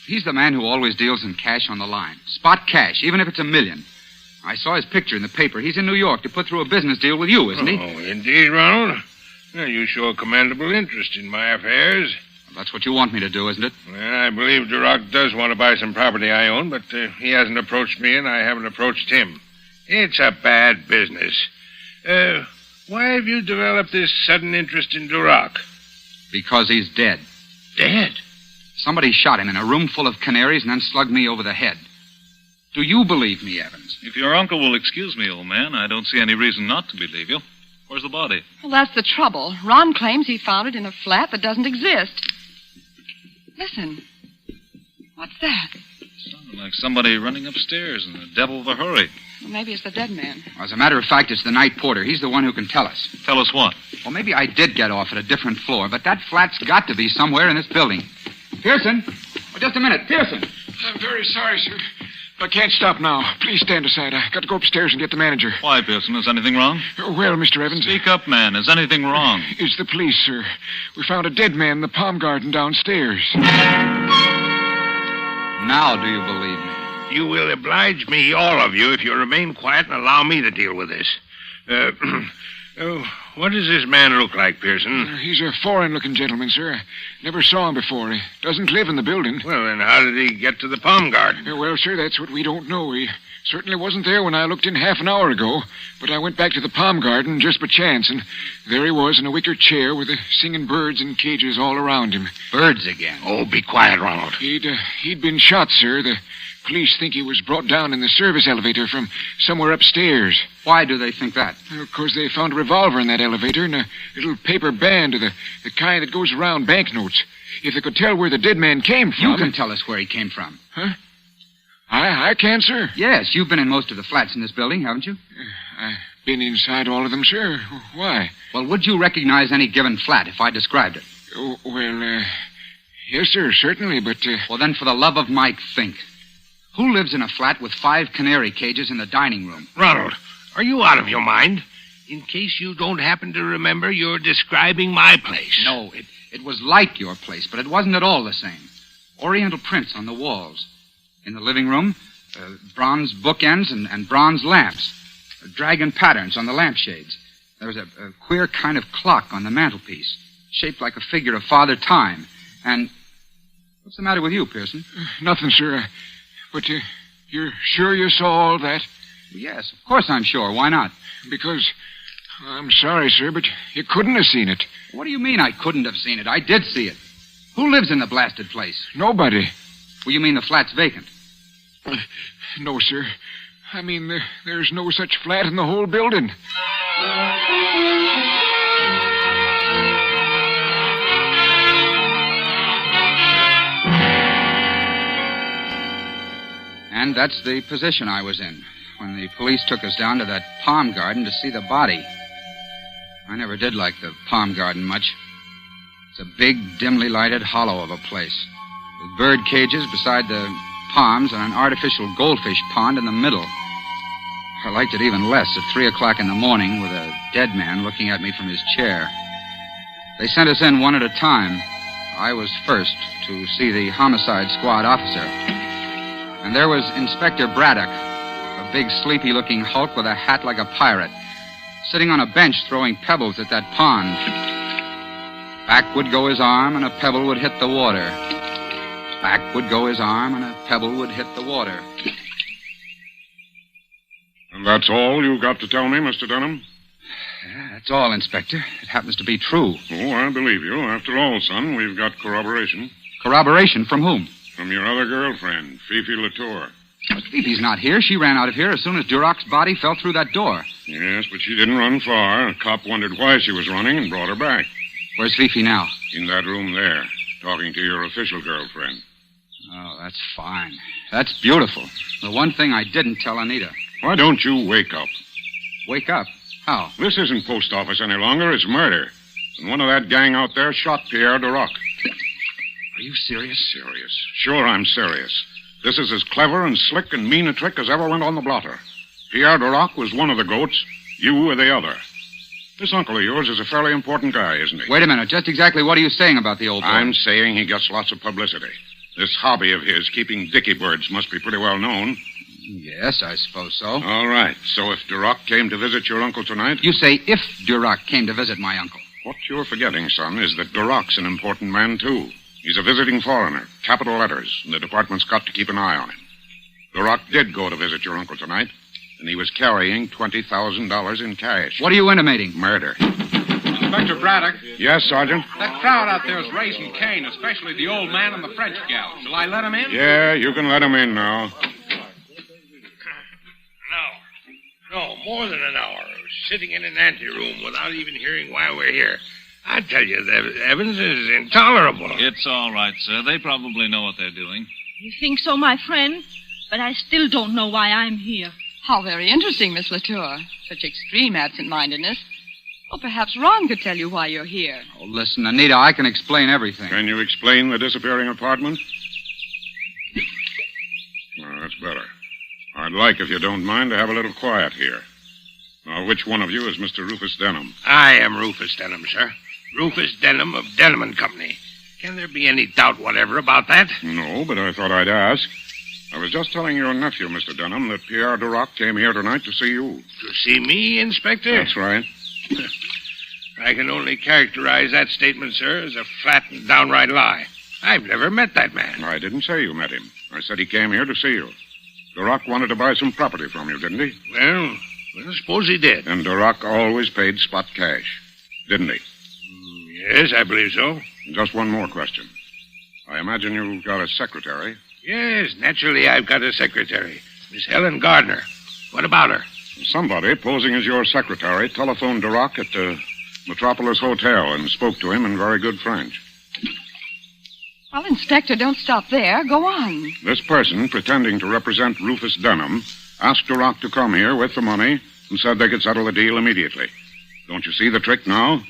He's the man who always deals in cash on the line. Spot cash, even if it's $1 million. I saw his picture in the paper. He's in New York to put through a business deal with you, isn't he? Oh, indeed, Ronald. Well, you show a commendable interest in my affairs. Well, that's what you want me to do, isn't it? Well, I believe Duroc does want to buy some property I own, but he hasn't approached me, and I haven't approached him. It's a bad business. Why have you developed this sudden interest in Duroc? Because he's dead. Dead? Somebody shot him in a room full of Canaries and then slugged me over the head. Do you believe me, Evans? If your uncle will excuse me, old man, I don't see any reason not to believe you. Where's the body? Well, that's the trouble. Ron claims he found it in a flat that doesn't exist. Listen. What's that? Sounded like somebody running upstairs in a devil of a hurry. Well, maybe it's the dead man. As a matter of fact, it's the night porter. He's the one who can tell us. Tell us what? Well, maybe I did get off at a different floor, but that flat's got to be somewhere in this building. Pearson? Oh, just a minute. Pearson! I'm very sorry, sir. I can't stop now. Please stand aside. I got to go upstairs and get the manager. Why, Pearson? Is anything wrong? Well, Mr. Evans... Speak up, man. Is anything wrong? It's the police, sir. We found a dead man in the palm garden downstairs. Now do you believe me? You will oblige me, all of you, if you remain quiet and allow me to deal with this. What does this man look like, Pearson? He's a foreign-looking gentleman, sir. I never saw him before. He doesn't live in the building. Well, then how did he get to the palm garden? Well, sir, that's what we don't know. He certainly wasn't there when I looked in half an hour ago. But I went back to the palm garden just by chance, and there he was in a wicker chair with the singing birds in cages all around him. Birds again? Oh, be quiet, Ronald. He'd been shot, sir. The police think he was brought down in the service elevator from somewhere upstairs. Why do they think that? Because they found a revolver in that elevator and a little paper band of the kind that goes around banknotes. If they could tell where the dead man came from... You can tell us where he came from. Huh? I can, sir. Yes, you've been in most of the flats in this building, haven't you? I've been inside all of them, sir. Why? Well, would you recognize any given flat if I described it? Yes, sir, certainly, but... Well, then, for the love of Mike, think. Who lives in a flat with 5 canary cages in the dining room? Ronald, are you out of your mind? In case you don't happen to remember, you're describing my place. No, it was like your place, but it wasn't at all the same. Oriental prints on the walls. In the living room, bronze bookends and bronze lamps. Dragon patterns on the lampshades. There was a queer kind of clock on the mantelpiece, shaped like a figure of Father Time. And what's the matter with you, Pearson? Nothing, sir. But you're sure you saw all that? Yes, of course I'm sure. Why not? Because, I'm sorry, sir, but you couldn't have seen it. What do you mean I couldn't have seen it? I did see it. Who lives in the blasted place? Nobody. Well, you mean the flat's vacant? No, sir. I mean, there's no such flat in the whole building. And that's the position I was in when the police took us down to that palm garden to see the body. I never did like the palm garden much. It's a big, dimly lighted hollow of a place. with bird cages beside the palms and an artificial goldfish pond in the middle. I liked it even less at 3 o'clock in the morning with a dead man looking at me from his chair. They sent us in one at a time. I was first to see the homicide squad officer. And there was Inspector Braddock, a big sleepy-looking hulk with a hat like a pirate, sitting on a bench throwing pebbles at that pond. Back would go his arm and a pebble would hit the water. Back would go his arm and a pebble would hit the water. And that's all you've got to tell me, Mr. Dunham? Yeah, that's all, Inspector. It happens to be true. Oh, I believe you. After all, son, we've got corroboration. Corroboration from whom? From your other girlfriend, Fifi Latour. But Fifi's not here. She ran out of here as soon as Duroc's body fell through that door. Yes, but she didn't run far. A cop wondered why she was running and brought her back. Where's Fifi now? In that room there, talking to your official girlfriend. Oh, that's fine. That's beautiful. The one thing I didn't tell Anita. Why don't you wake up? Wake up? How? This isn't post office any longer. It's murder. And one of that gang out there shot Pierre Duroc. Are you serious? Serious. Sure, I'm serious. This is as clever and slick and mean a trick as ever went on the blotter. Pierre Duroc was one of the goats. You were the other. This uncle of yours is a fairly important guy, isn't he? Wait a minute. Just exactly what are you saying about the old boy? I'm saying he gets lots of publicity. This hobby of his, keeping dicky birds, must be pretty well known. Yes, I suppose so. All right. So if Duroc came to visit your uncle tonight... You say if Duroc came to visit my uncle. What you're forgetting, son, is that Duroc's an important man, too. He's a visiting foreigner, capital letters, and the department's got to keep an eye on him. Duroc did go to visit your uncle tonight, and he was carrying $20,000 in cash. What are you intimating? Murder. Inspector Braddock. Yes, Sergeant? That crowd out there is raising Cain, especially the old man and the French gal. Shall I let him in? Yeah, you can let him in now. No, more than an hour. Sitting in an anteroom without even hearing why we're here. I tell you, that Evans is intolerable. It's all right, sir. They probably know what they're doing. You think so, my friend? But I still don't know why I'm here. How very interesting, Miss Latour. Such extreme absent-mindedness. Well, perhaps Ron could tell you why you're here. Oh, listen, Anita, I can explain everything. Can you explain the disappearing apartment? Well, that's better. I'd like, if you don't mind, to have a little quiet here. Now, which one of you is Mr. Rufus Denham? I am Rufus Denham, sir. Rufus Denham of Denham and Company. Can there be any doubt whatever about that? No, but I thought I'd ask. I was just telling your nephew, Mr. Denham, that Pierre Duroc came here tonight to see you. To see me, Inspector? That's right. I can only characterize that statement, sir, as a flat and downright lie. I've never met that man. I didn't say you met him. I said he came here to see you. Duroc wanted to buy some property from you, didn't he? Well, I suppose he did. And Duroc always paid spot cash, didn't he? Yes, I believe so. Just one more question. I imagine you've got a secretary. Yes, naturally I've got a secretary. Miss Helen Gardner. What about her? Somebody, posing as your secretary, telephoned Duroc at the Metropolis Hotel and spoke to him in very good French. Well, Inspector, don't stop there. Go on. This person, pretending to represent Rufus Denham, asked Duroc to come here with the money and said they could settle the deal immediately. Don't you see the trick now?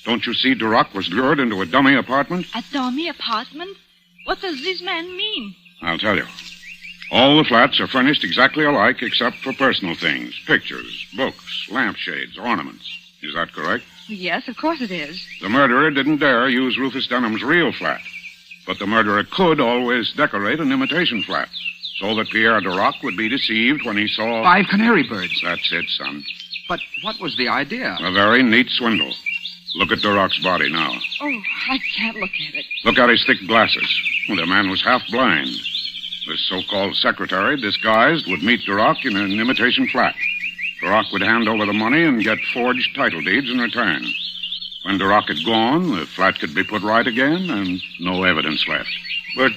Don't you see Duroc was lured into a dummy apartment? A dummy apartment? What does this man mean? I'll tell you. All the flats are furnished exactly alike except for personal things. Pictures, books, lampshades, ornaments. Is that correct? Yes, of course it is. The murderer didn't dare use Rufus Denham's real flat. But the murderer could always decorate an imitation flat so that Pierre Duroc would be deceived when he saw... 5 canary birds. That's it, son. But what was the idea? A very neat swindle. Look at Duroc's body now. Oh, I can't look at it. Look at his thick glasses. Well, the man was half blind. This so-called secretary, disguised, would meet Duroc in an imitation flat. Duroc would hand over the money and get forged title deeds in return. When Duroc had gone, the flat could be put right again and no evidence left. But,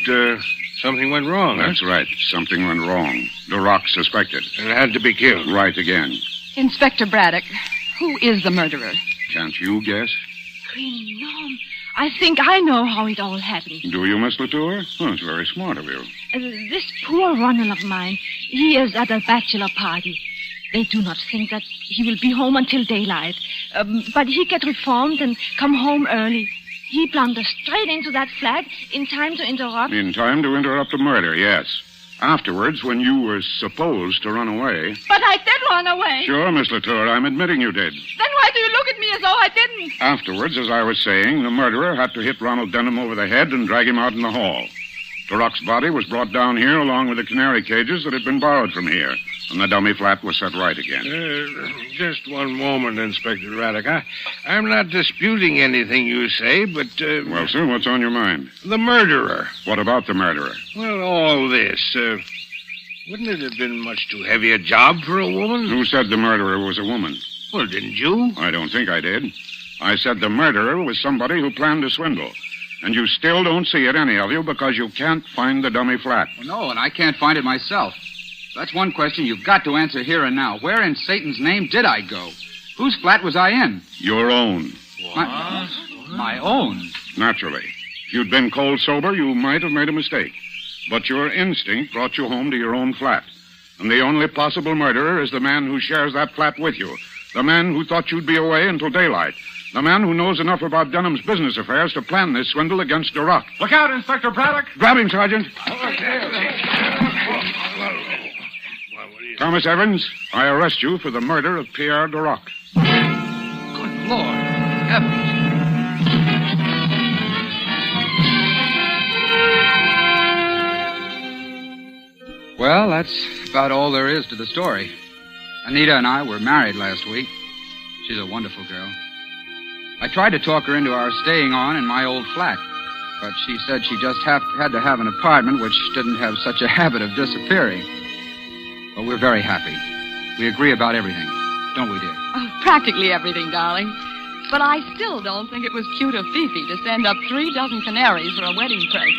something went wrong, That's right. Something went wrong. Duroc suspected. And had to be killed. Right again. Inspector Braddock, who is the murderer? Can't you guess? Green Gnome. I think I know how it all happened. Do you, Miss Latour? Oh, it's very smart of you. This poor Ronald of mine, he is at a bachelor party. They do not think that he will be home until daylight. But he get reformed and come home early. He blundered straight into that flat in time to interrupt. In time to interrupt the murder, yes. Afterwards, when you were supposed to run away... But I did run away. Sure, Miss Latour, I'm admitting you did. Then why do you look at me as though I didn't? Afterwards, as I was saying, the murderer had to hit Ronald Denham over the head and drag him out in the hall. Durock's body was brought down here along with the canary cages that had been borrowed from here, and the dummy flat was set right again. Just one moment, Inspector Raddock. I'm not disputing anything you say, but... Well, sir, what's on your mind? The murderer. What about the murderer? Well, all this. Wouldn't it have been much too heavy a job for a woman? Who said the murderer was a woman? Well, didn't you? I don't think I did. I said the murderer was somebody who planned a swindle. And you still don't see it, any of you, because you can't find the dummy flat. Well, no, and I can't find it myself. That's one question you've got to answer here and now. Where in Satan's name did I go? Whose flat was I in? Your own. My own? Naturally. If you'd been cold sober, you might have made a mistake. But your instinct brought you home to your own flat. And the only possible murderer is the man who shares that flat with you. The man who thought you'd be away until daylight. The man who knows enough about Denham's business affairs to plan this swindle against Durock. Look out, Inspector Braddock. Grab him, Sergeant. Thomas Evans, I arrest you for the murder of Pierre Durock. Good Lord. Evans. Well, that's about all there is to the story. Anita and I were married last week. She's a wonderful girl. I tried to talk her into our staying on in my old flat, but she said she just had to have an apartment which didn't have such a habit of disappearing. But we're very happy. We agree about everything, don't we, dear? Oh, practically everything, darling. But I still don't think it was cute of Fifi to send up 3 dozen canaries for a wedding present.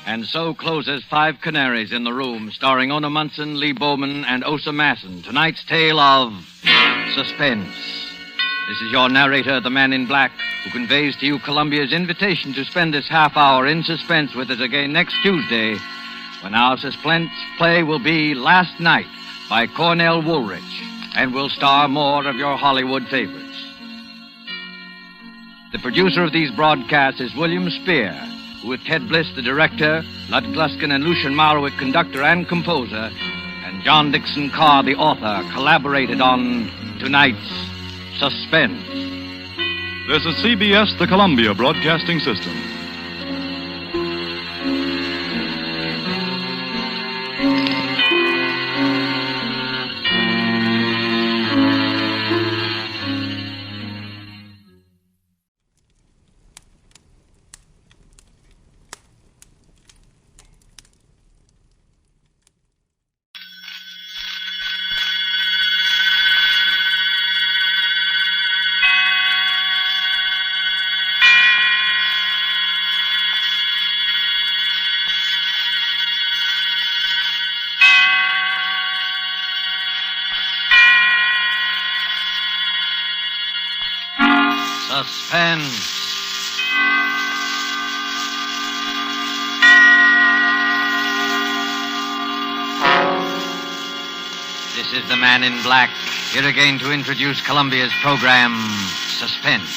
And so closes 5 Canaries in the Room, starring Ona Munson, Lee Bowman, and Osa Massen. Tonight's tale of Suspense. This is your narrator, the Man in Black, who conveys to you Columbia's invitation to spend this half hour in suspense with us again next Tuesday, when our suspense play will be Last Night by Cornell Woolrich, and will star more of your Hollywood favorites. The producer of these broadcasts is William Spear, who, with Ted Bliss, the director, Lud Gluskin and Lucian Marwick, conductor and composer, and John Dickson Carr, the author, collaborated on tonight's Suspense. This is CBS, the Columbia Broadcasting System. Suspense. This is the Man in Black, here again to introduce Columbia's program, Suspense.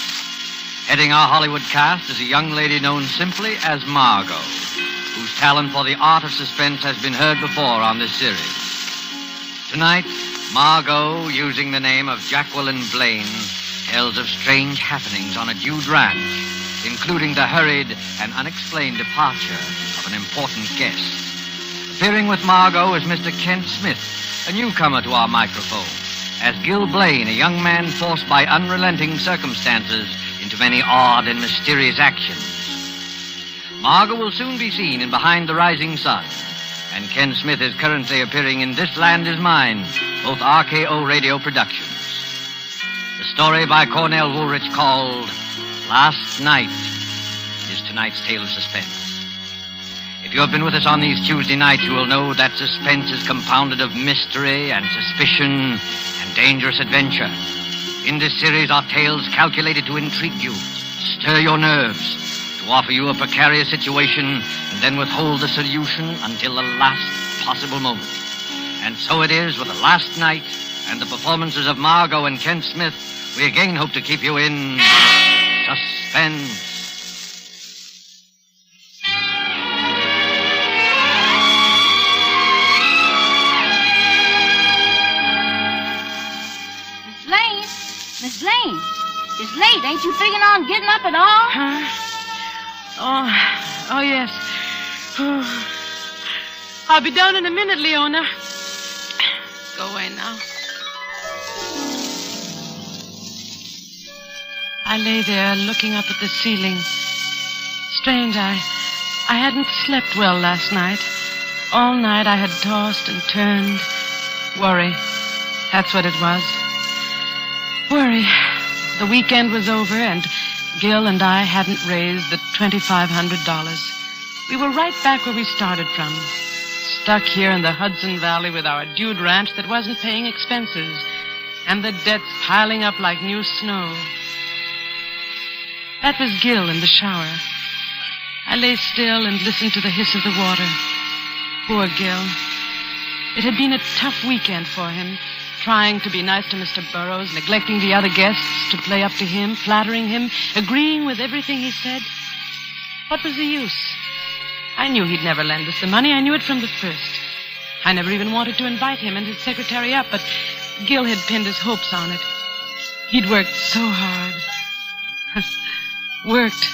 Heading our Hollywood cast is a young lady known simply as Margo, whose talent for the art of suspense has been heard before on this series. Tonight, Margo, using the name of Jacqueline Blaine, tells of strange happenings on a Jude ranch, including the hurried and unexplained departure of an important guest. Appearing with Margo is Mr. Kent Smith, a newcomer to our microphone, as Gil Blaine, a young man forced by unrelenting circumstances into many odd and mysterious actions. Margo will soon be seen in Behind the Rising Sun, and Ken Smith is currently appearing in This Land Is Mine, both RKO radio productions. The story by Cornell Woolrich called Last Night is tonight's tale of suspense. If you have been with us on these Tuesday nights, you will know that suspense is compounded of mystery and suspicion and dangerous adventure. In this series are tales calculated to intrigue you, stir your nerves, to offer you a precarious situation and then withhold the solution until the last possible moment. And so it is with the last night and the performances of Margo and Kent Smith. We again hope to keep you in suspense. Miss Blaine, it's late. Ain't you figuring on getting up at all? Huh? Oh, yes. I'll be down in a minute, Leona. Go away now. I lay there looking up at the ceiling. Strange, I hadn't slept well last night. All night I had tossed and turned. Worry. That's what it was. Worry. The weekend was over, and Gil and I hadn't raised the $2,500. We were right back where we started from. Stuck here in the Hudson Valley with our dude ranch that wasn't paying expenses, and the debts piling up like new snow. That was Gil in the shower. I lay still and listened to the hiss of the water. Poor Gil. It had been a tough weekend for him. Trying to be nice to Mr. Burroughs, neglecting the other guests to play up to him, flattering him, agreeing with everything he said. What was the use? I knew he'd never lend us the money. I knew it from the first. I never even wanted to invite him and his secretary up, but Gil had pinned his hopes on it. He'd worked so hard. Worked.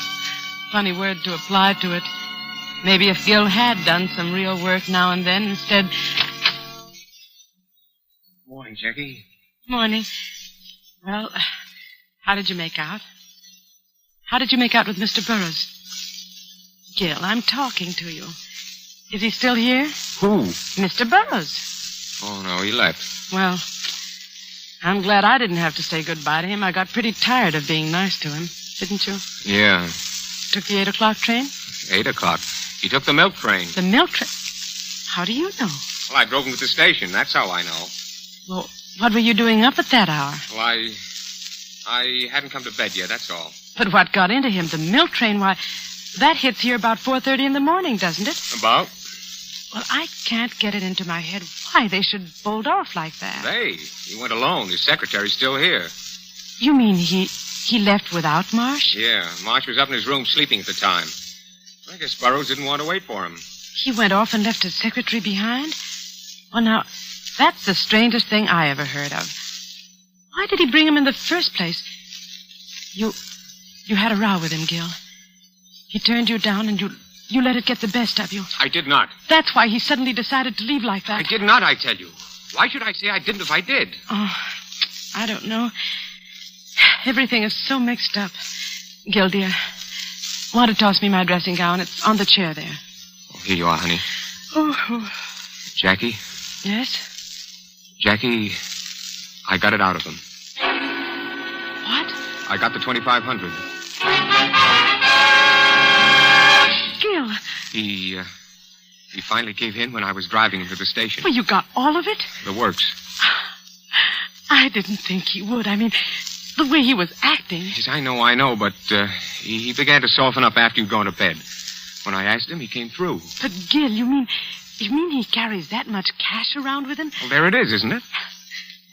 Funny word to apply to it. Maybe if Gil had done some real work now and then instead... Morning, Jackie. Morning. Well, how did you make out? How did you make out with Mr. Burroughs? Gil, I'm talking to you. Is he still here? Who? Mr. Burroughs. Oh, no, he left. Well, I'm glad I didn't have to say goodbye to him. I got pretty tired of being nice to him, didn't you? Yeah. Took the 8 o'clock train? 8 o'clock. He took the milk train. The milk train? How do you know? Well, I drove him to the station. That's how I know. Well, what were you doing up at that hour? Well, I hadn't come to bed yet, that's all. But what got into him? The milk train, why, that hits here about 4:30 in the morning, doesn't it? About? Well, I can't get it into my head why they should bolt off like that. He went alone. His secretary's still here. You mean he left without Marsh? Yeah, Marsh was up in his room sleeping at the time. I guess Burroughs didn't want to wait for him. He went off and left his secretary behind? Well, now, that's the strangest thing I ever heard of. Why did he bring him in the first place? You had a row with him, Gil. He turned you down and you let it get the best of you. I did not. That's why he suddenly decided to leave like that. I did not, I tell you. Why should I say I didn't if I did? Oh, I don't know. Everything is so mixed up. Gil, dear, want to toss me my dressing gown? It's on the chair there. Oh, here you are, honey. Oh. Jackie? Yes? Jackie, I got it out of him. What? I got the $2,500. Gil. He finally gave in when I was driving him to the station. Well, you got all of it? The works. I didn't think he would. I mean, the way he was acting. Yes, I know, but he began to soften up after you'd gone to bed. When I asked him, he came through. But, Gil, you mean he carries that much cash around with him? Well, there it is, isn't it?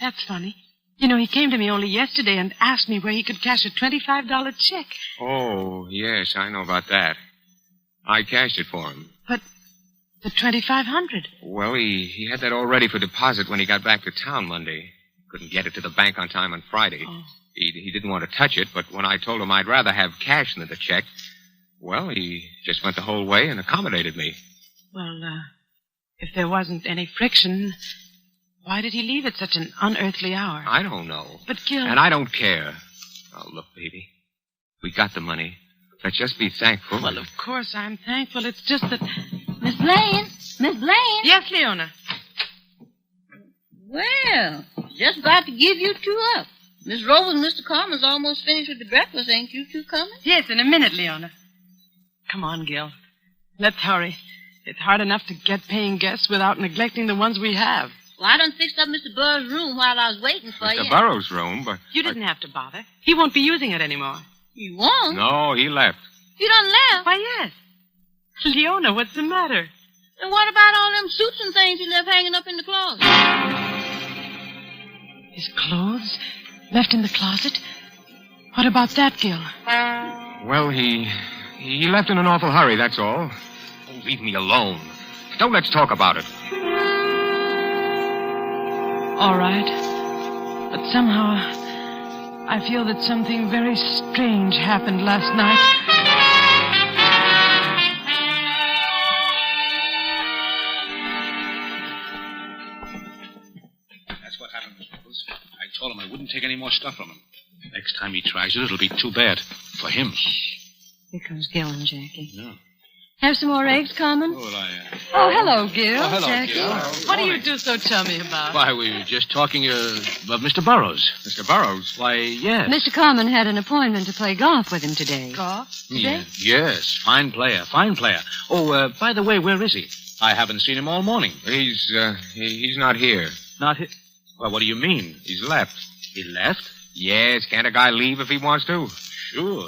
That's funny. You know, he came to me only yesterday and asked me where he could cash a $25 check. Oh, yes, I know about that. I cashed it for him. But the $2,500? Well, he had that all ready for deposit when he got back to town Monday. Couldn't get it to the bank on time on Friday. Oh. He didn't want to touch it, but when I told him I'd rather have cash than the check, well, he just went the whole way and accommodated me. Well, if there wasn't any friction, why did he leave at such an unearthly hour? I don't know. But, Gil... And I don't care. Oh, look, baby. We got the money. Let's just be thankful. Well, of course I'm thankful. It's just that... Miss Blaine? Miss Blaine? Yes, Leona. Well, just about to give you two up. Miss Rose and Mr. Carmen's almost finished with the breakfast. Ain't you two coming? Yes, in a minute, Leona. Come on, Gil. Let's hurry. It's hard enough to get paying guests without neglecting the ones we have. Well, I done fixed up Mr. Burroughs' room while I was waiting for you. Mr. Burroughs' room, but... You didn't have to bother. He won't be using it anymore. You won't? No, he left. You done left? Why, yes. Leona, what's the matter? And what about all them suits and things he left hanging up in the closet? His clothes? Left in the closet? What about that, Gil? Well, he left in an awful hurry, that's all. Oh, leave me alone. Don't let's talk about it. All right. But somehow, I feel that something very strange happened last night. That's what happened, Mr. Wills. I told him I wouldn't take any more stuff from him. Next time he tries it, it'll be too bad. For him. Here comes Gil and Jackie. No. Have some more eggs, Carmen? Well, Oh, hello, Gil. Oh, hello, Jackie. Gil. What do you do so chummy about? Why, we were just talking of Mr. Burroughs. Mr. Burroughs? Why, yes. Mr. Carmen had an appointment to play golf with him today. Golf? Yes, fine player, fine player. Oh, by the way, where is he? I haven't seen him all morning. He's not here. Not here? Well, what do you mean? He's left. He left? Yes, can't a guy leave if he wants to?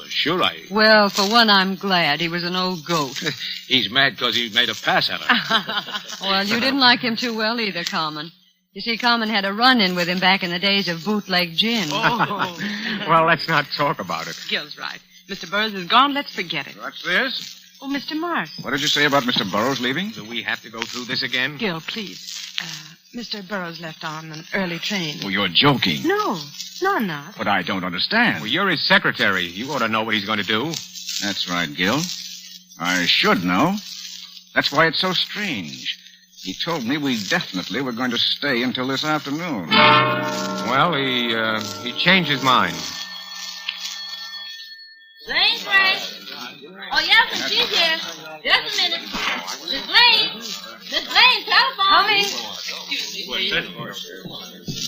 Sure, Well, for one, I'm glad. He was an old goat. He's mad because he made a pass at him. Well, you didn't like him too well either, Carmen. You see, Carmen had a run-in with him back in the days of bootleg gin. Oh. Well, let's not talk about it. Gil's right. Mr. Burroughs is gone. Let's forget it. What's this? Oh, Mr. Marsh. What did you say about Mr. Burroughs leaving? Do we have to go through this again? Gil, please. Mr. Burroughs left on an early train. Oh, you're joking. No, I'm not. But I don't understand. Well, you're his secretary. You ought to know what he's going to do. That's right, Gil. I should know. That's why it's so strange. He told me we definitely were going to stay until this afternoon. Well, he changed his mind. Lane's right. Oh, yes, and she's here. Just a minute. Miss Lane. Miss Lane, telephone. Coming. What's that?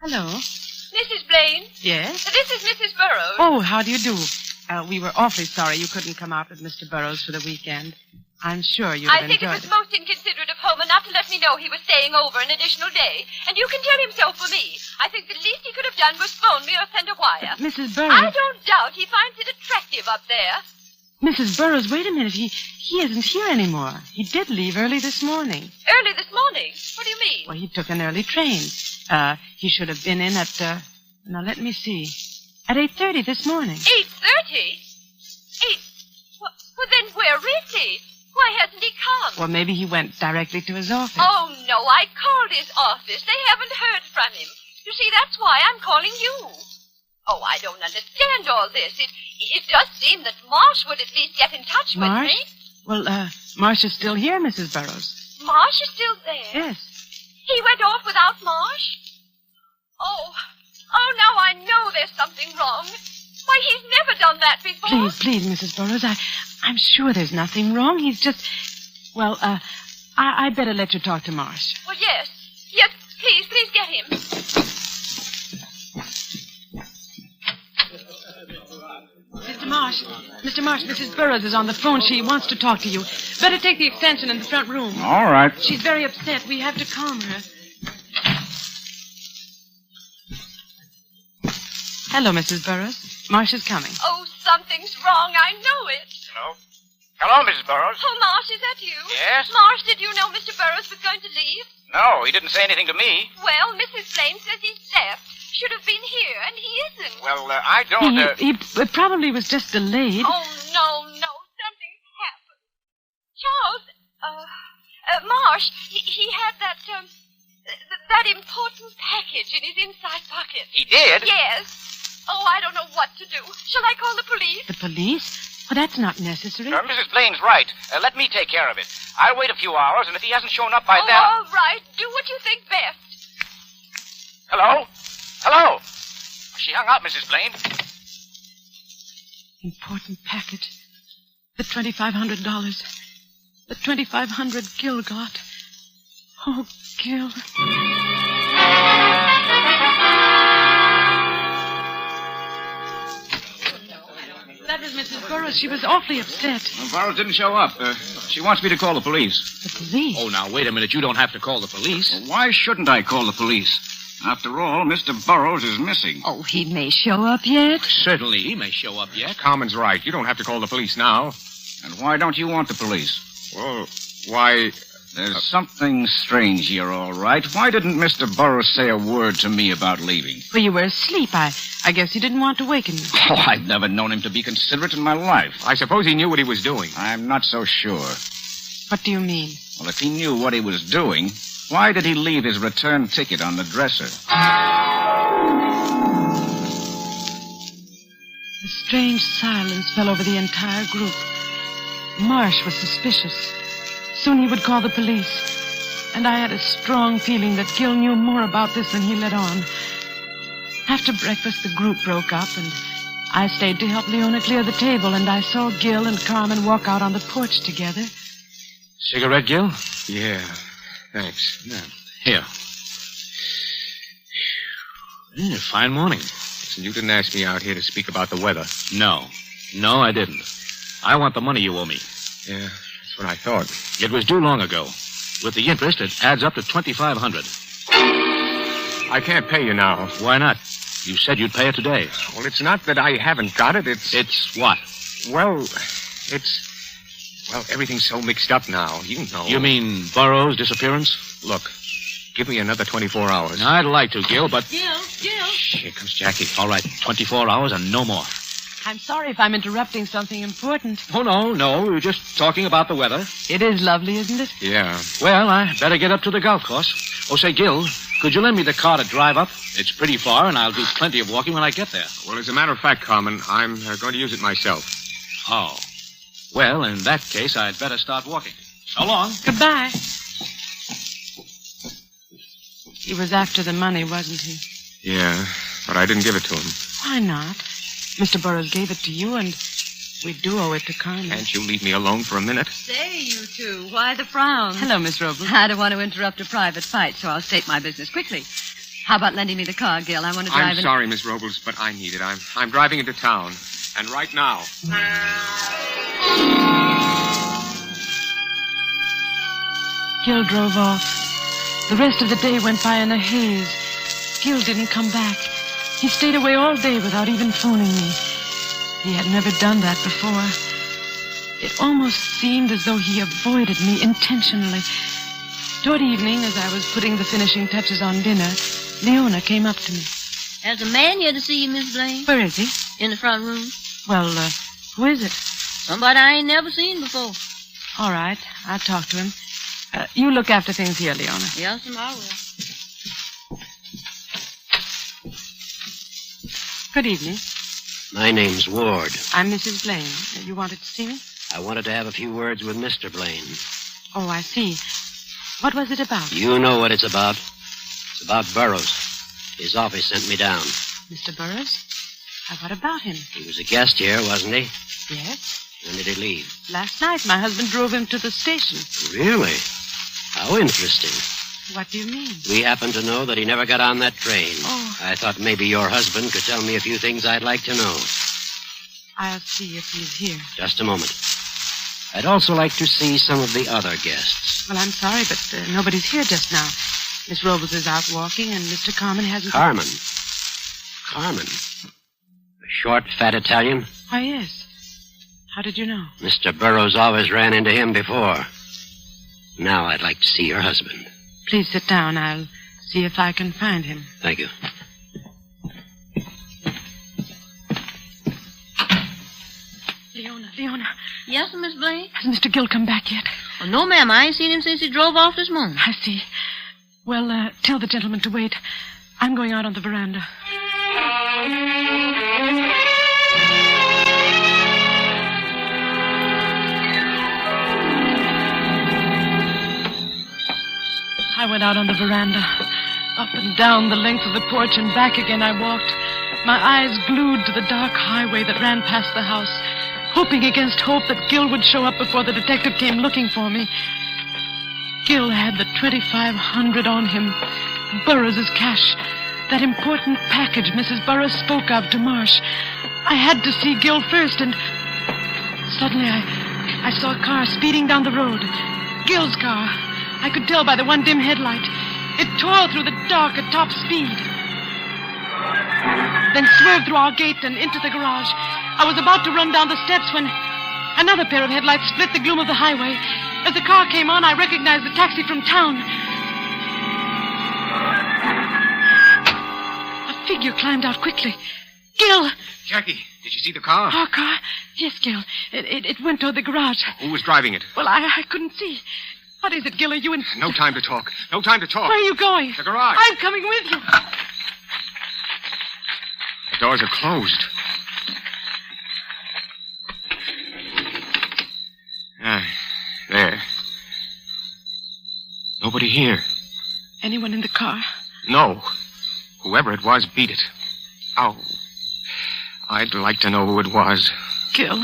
Hello. Mrs. Blaine? Yes? This is Mrs. Burroughs. Oh, how do you do? We were awfully sorry you couldn't come out with Mr. Burroughs for the weekend. I'm sure you'd have I think it enjoyed was most inconsiderate of Homer not to let me know he was staying over an additional day. And you can tell him so for me. I think the least he could have done was phone me or send a wire. Mrs. I Burroughs. don't doubt he finds it attractive up there. Mrs. Burroughs, wait a minute. He isn't here anymore. He did leave early this morning. Early this morning? What do you mean? Well, he took an early train. He should have been in at, now let me see. At 8:30 this morning. 8:30? Well, then where is he? Why hasn't he come? Well, maybe he went directly to his office. Oh, no, I called his office. They haven't heard from him. You see, that's why I'm calling you. Oh, I don't understand all this. It does seem that Marsh would at least get in touch with Marsh? me. Well, Marsh is still here, Mrs. Burroughs. Marsh is still there? Yes. He went off without Marsh? Oh, now I know there's something wrong. Why, he's never done that before. Please, Mrs. Burroughs, I'm sure there's nothing wrong. He's just, well, I'd better let you talk to Marsh. Well, yes, please get him. Mr. Marsh, Mrs. Burroughs is on the phone. She wants to talk to you. Better take the extension in the front room. All right. She's very upset. We have to calm her. Hello, Mrs. Burroughs. Marsh is coming. Oh, something's wrong. I know it. Hello, Mrs. Burroughs. Oh, Marsh, is that you? Yes? Marsh, did you know Mr. Burroughs was going to leave? No, he didn't say anything to me. Well, Mrs. Blaine says he's left. Should have been here, and he isn't. Well, I don't... He probably was just delayed. Oh, no. Something's happened. Charles, Marsh, he had that important package in his inside pocket. He did? Yes. Oh, I don't know what to do. Shall I call the police? The police? Well, that's not necessary. Mrs. Blaine's right. Let me take care of it. I'll wait a few hours, and if he hasn't shown up by then... All right. Do what you think best. Hello? She hung up, Mrs. Blaine. Important package. The $2,500. The $2,500 Gil got. Oh, Gil. That was Mrs. Burroughs. She was awfully upset. Well, Burroughs didn't show up. She wants me to call the police. The police? Oh, now, wait a minute. You don't have to call the police. Well, why shouldn't I call the police? After all, Mr. Burroughs is missing. Oh, he may show up yet. Certainly, he may show up yet. Carmen's right. You don't have to call the police now. And why don't you want the police? Well, why... There's something strange here, all right. Why didn't Mr. Burroughs say a word to me about leaving? Well, you were asleep. I guess he didn't want to waken you. Oh, I've never known him to be considerate in my life. I suppose he knew what he was doing. I'm not so sure. What do you mean? Well, if he knew what he was doing, why did he leave his return ticket on the dresser? A strange silence fell over the entire group. Marsh was suspicious. Soon he would call the police. And I had a strong feeling that Gil knew more about this than he let on. After breakfast, the group broke up, and I stayed to help Leona clear the table, and I saw Gil and Carmen walk out on the porch together. Cigarette, Gil? Yeah, thanks. Here. Fine morning. Listen, you didn't ask me out here to speak about the weather. No, I didn't. I want the money you owe me. Yeah, that's what I thought. It was due long ago. With the interest, it adds up to $2,500. I can't pay you now. Why not? You said you'd pay it today. Well, it's not that I haven't got it. It's what? Well, everything's so mixed up now. You know. You mean Burroughs' disappearance? Look, give me another 24 hours. I'd like to, Gil, but... Gil. Here comes Jackie. All right, 24 hours and no more. I'm sorry if I'm interrupting something important. Oh, no. We were just talking about the weather. It is lovely, isn't it? Yeah. Well, I better get up to the golf course. Oh, say, Gil, could you lend me the car to drive up? It's pretty far, and I'll do plenty of walking when I get there. Well, as a matter of fact, Carmen, I'm going to use it myself. Oh. Well, in that case, I'd better start walking. So long. Goodbye. He was after the money, wasn't he? Yeah, but I didn't give it to him. Why not? Mr. Burroughs gave it to you, and we do owe it to Carmen. Can't you leave me alone for a minute? Say, you two, why the frown? Hello, Miss Robles. I don't want to interrupt a private fight, so I'll state my business quickly. How about lending me the car, Gil? I want to drive I'm sorry, Miss Robles, but I need it. I'm driving into town, and right now. Gil drove off. The rest of the day went by in a haze. Gil didn't come back. He stayed away all day without even phoning me. He had never done that before. It almost seemed as though he avoided me intentionally. Toward evening, as I was putting the finishing touches on dinner, Leona came up to me. There's a man here to see you, Miss Blaine. Where is he? In the front room. Well, who is it? Somebody I ain't never seen before. All right, I'll talk to him. You look after things here, Leona. Yes, I will. Good evening. My name's Ward. I'm Mrs. Blaine. You wanted to see me? I wanted to have a few words with Mr. Blaine. Oh, I see. What was it about? You know what it's about. It's about Burroughs. His office sent me down. Mr. Burroughs? What about him? He was a guest here, wasn't he? Yes. When did he leave? Last night. My husband drove him to the station. Really? How interesting. What do you mean? We happen to know that he never got on that train. Oh. I thought maybe your husband could tell me a few things I'd like to know. I'll see if he's here. Just a moment. I'd also like to see some of the other guests. Well, I'm sorry, but nobody's here just now. Miss Robles is out walking, and Mr. Carmen hasn't... Carmen? The short, fat Italian? Why, yes. How did you know? Mr. Burroughs always ran into him before. Now I'd like to see your husband. Please sit down. I'll see if I can find him. Thank you. Leona. Yes, Miss Blaine? Has Mr. Gill come back yet? Oh, no, ma'am. I ain't seen him since he drove off this morning. I see. Well, tell the gentleman to wait. I'm going out on the veranda. I went out on the veranda. Up and down the length of the porch and back again I walked, my eyes glued to the dark highway that ran past the house, hoping against hope that Gil would show up before the detective came looking for me. Gil had the $2,500 on him, Burroughs' cash, that important package Mrs. Burroughs spoke of to Marsh. I had to see Gil first, and suddenly I saw a car speeding down the road. Gil's car. I could tell by the one dim headlight. It tore through the dark at top speed. Then swerved through our gate and into the garage. I was about to run down the steps when another pair of headlights split the gloom of the highway. As the car came on, I recognized the taxi from town. A figure climbed out quickly. Gil! Jackie, did you see the car? Our car? Yes, Gil. It went toward the garage. Who was driving it? Well, I couldn't see. What is it, Gil? Are you in... No time to talk. No time to talk. Where are you going? The garage. I'm coming with you. The doors are closed. There. Nobody here. Anyone in the car? No. Whoever it was, beat it. Oh. I'd like to know who it was. Gil,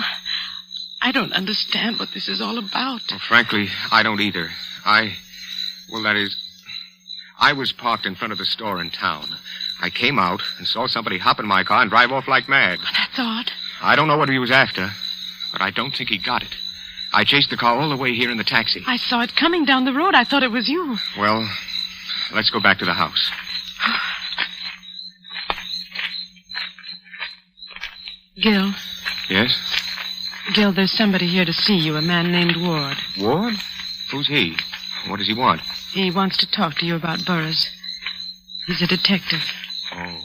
I don't understand what this is all about. Well, frankly, I don't either. I was parked in front of the store in town. I came out and saw somebody hop in my car and drive off like mad. That's odd. I don't know what he was after, but I don't think he got it. I chased the car all the way here in the taxi. I saw it coming down the road. I thought it was you. Well, let's go back to the house. Gil. Yes? Gil, there's somebody here to see you, a man named Ward. Ward? Who's he? What does he want? He wants to talk to you about Burroughs. He's a detective. Oh.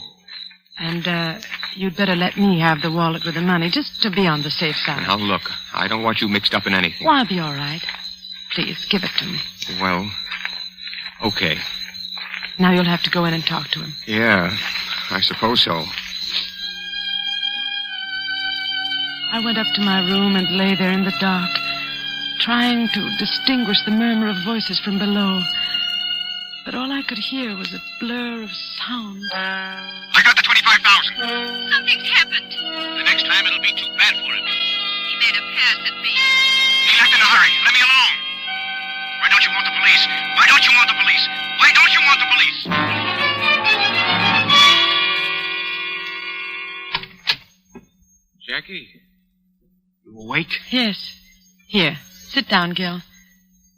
And, you'd better let me have the wallet with the money, just to be on the safe side. Now, look, I don't want you mixed up in anything. Well, I'll be all right. Please, give it to me. Well, okay. Now you'll have to go in and talk to him. Yeah, I suppose so. I went up to my room and lay there in the dark, trying to distinguish the murmur of voices from below. But all I could hear was a blur of sound. I got the 25,000. Something's happened. The next time it'll be too bad for him. He made a pass at me. He left in a hurry. Let me alone. Why don't you want the police? Why don't you want the police? Why don't you want the police? Jackie, you awake? Yes. Here, sit down, Gil.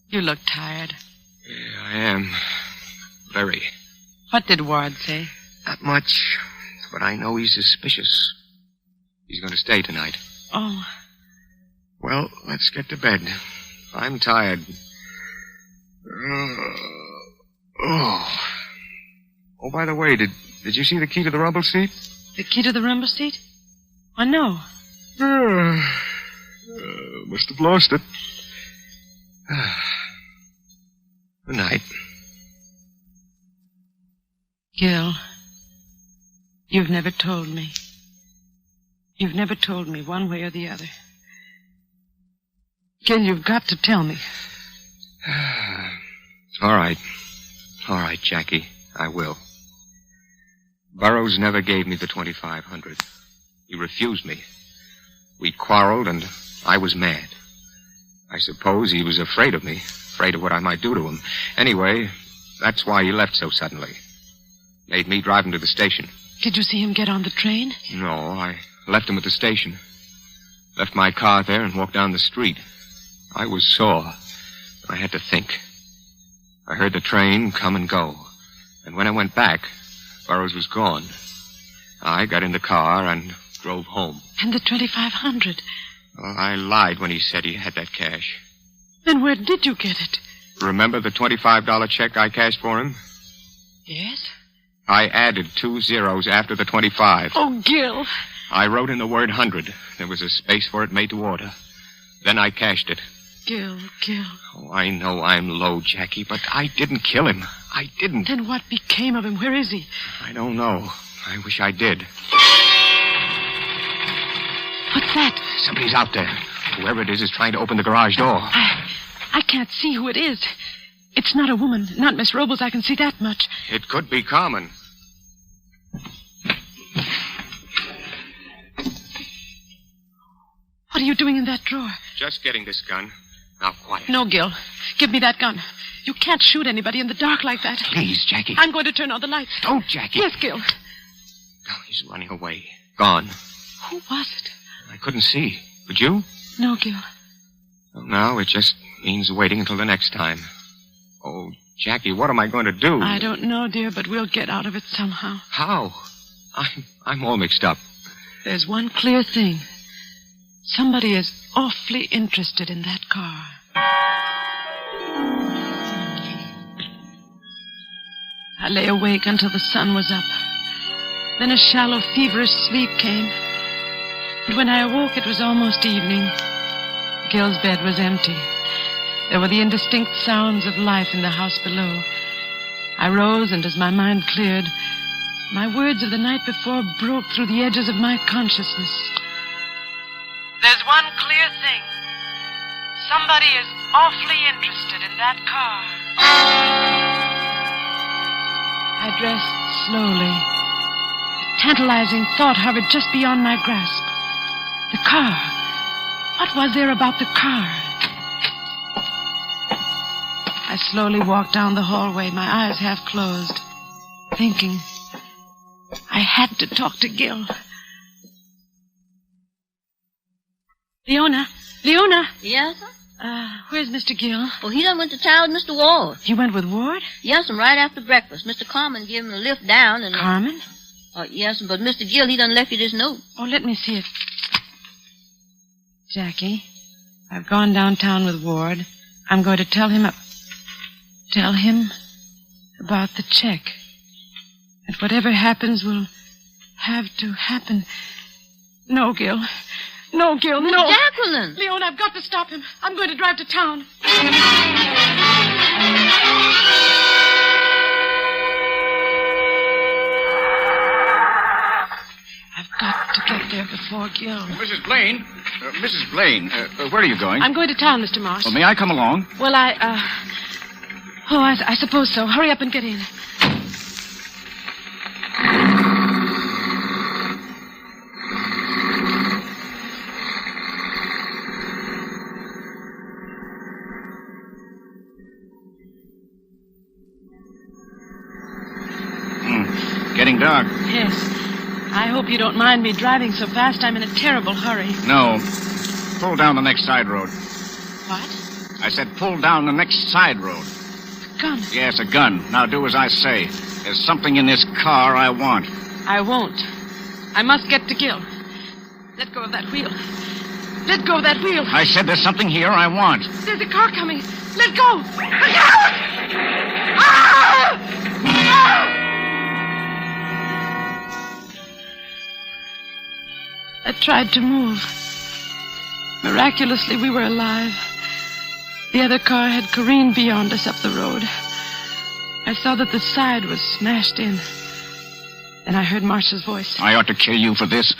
You look tired. Yeah, I am. Very. What did Ward say? Not much, but I know he's suspicious. He's going to stay tonight. Oh. Well, let's get to bed. I'm tired. Oh, by the way, did you see the key to the rumble seat? The key to the rumble seat? Oh, no. Must have lost it. Good night. Gil, you've never told me. You've never told me one way or the other. Gil, you've got to tell me. All right, Jackie. I will. Burroughs never gave me the 2,500. He refused me. We quarreled, and I was mad. I suppose he was afraid of me, afraid of what I might do to him. Anyway, that's why he left so suddenly. Made me drive him to the station. Did you see him get on the train? No, I left him at the station. Left my car there and walked down the street. I was sore. I had to think. I heard the train come and go. And when I went back, Burroughs was gone. I got in the car and drove home. And the 2,500? Well, I lied when he said he had that cash. Then where did you get it? Remember the $25 check I cashed for him? Yes? I added 2 zeros after the 25. Oh, Gil. I wrote in the word 100. There was a space for it made to order. Then I cashed it. Gil. Oh, I know I'm low, Jackie, but I didn't kill him. I didn't. Then what became of him? Where is he? I don't know. I wish I did. What's that? Somebody's out there. Whoever it is trying to open the garage door. I can't see who it is. It's not a woman. Not Miss Robles. I can see that much. It could be Carmen. What are you doing in that drawer? Just getting this gun. Now, quiet. No, Gil. Give me that gun. You can't shoot anybody in the dark like that. Please, Jackie. I'm going to turn on the lights. Don't, Jackie. Yes, Gil. Oh, he's running away. Gone. Who was it? I couldn't see. Could you? No, Gil. Well, now it just means waiting until the next time. Oh, Jackie, what am I going to do? I don't know, dear, but we'll get out of it somehow. How? I'm all mixed up. There's one clear thing. Somebody is awfully interested in that car. I lay awake until the sun was up. Then a shallow, feverish sleep came. And when I awoke, it was almost evening. Gil's bed was empty. There were the indistinct sounds of life in the house below. I rose, and as my mind cleared, my words of the night before broke through the edges of my consciousness. There's one clear thing. Somebody is awfully interested in that car. I dressed slowly. A tantalizing thought hovered just beyond my grasp. The car. What was there about the car? I slowly walked down the hallway, my eyes half closed, thinking I had to talk to Gil. Leona? Yes, sir? Where's Mr. Gil? Well, he done went to town with Mr. Ward. You went with Ward? Yes, and right after breakfast. Mr. Carman gave him a lift down and... Carman? Yes, but Mr. Gil, he done left you this note. Oh, let me see it. Jackie, I've gone downtown with Ward. I'm going to tell him about the check. And whatever happens will have to happen. No, Gil. No, Gil, no. Miss Jacqueline. Leon, I've got to stop him. I'm going to drive to town. I've got to get there before Gil. Mrs. Blaine. Mrs. Blaine, where are you going? I'm going to town, Mr. Marsh. Well, may I come along? Well, I suppose so. Hurry up and get in. Getting dark. Yes. I hope you don't mind me driving so fast. I'm in a terrible hurry. No. Pull down the next side road. What? I said pull down the next side road. A gun? Yes, a gun. Now do as I say. There's something in this car I want. I won't. I must get to Gil. Let go of that wheel. Let go of that wheel. I said there's something here I want. There's a car coming. Let go. Look out! Ah! Ah! I tried to move. Miraculously, we were alive. The other car had careened beyond us up the road. I saw that the side was smashed in. Then I heard Marshall's voice. I ought to kill you for this.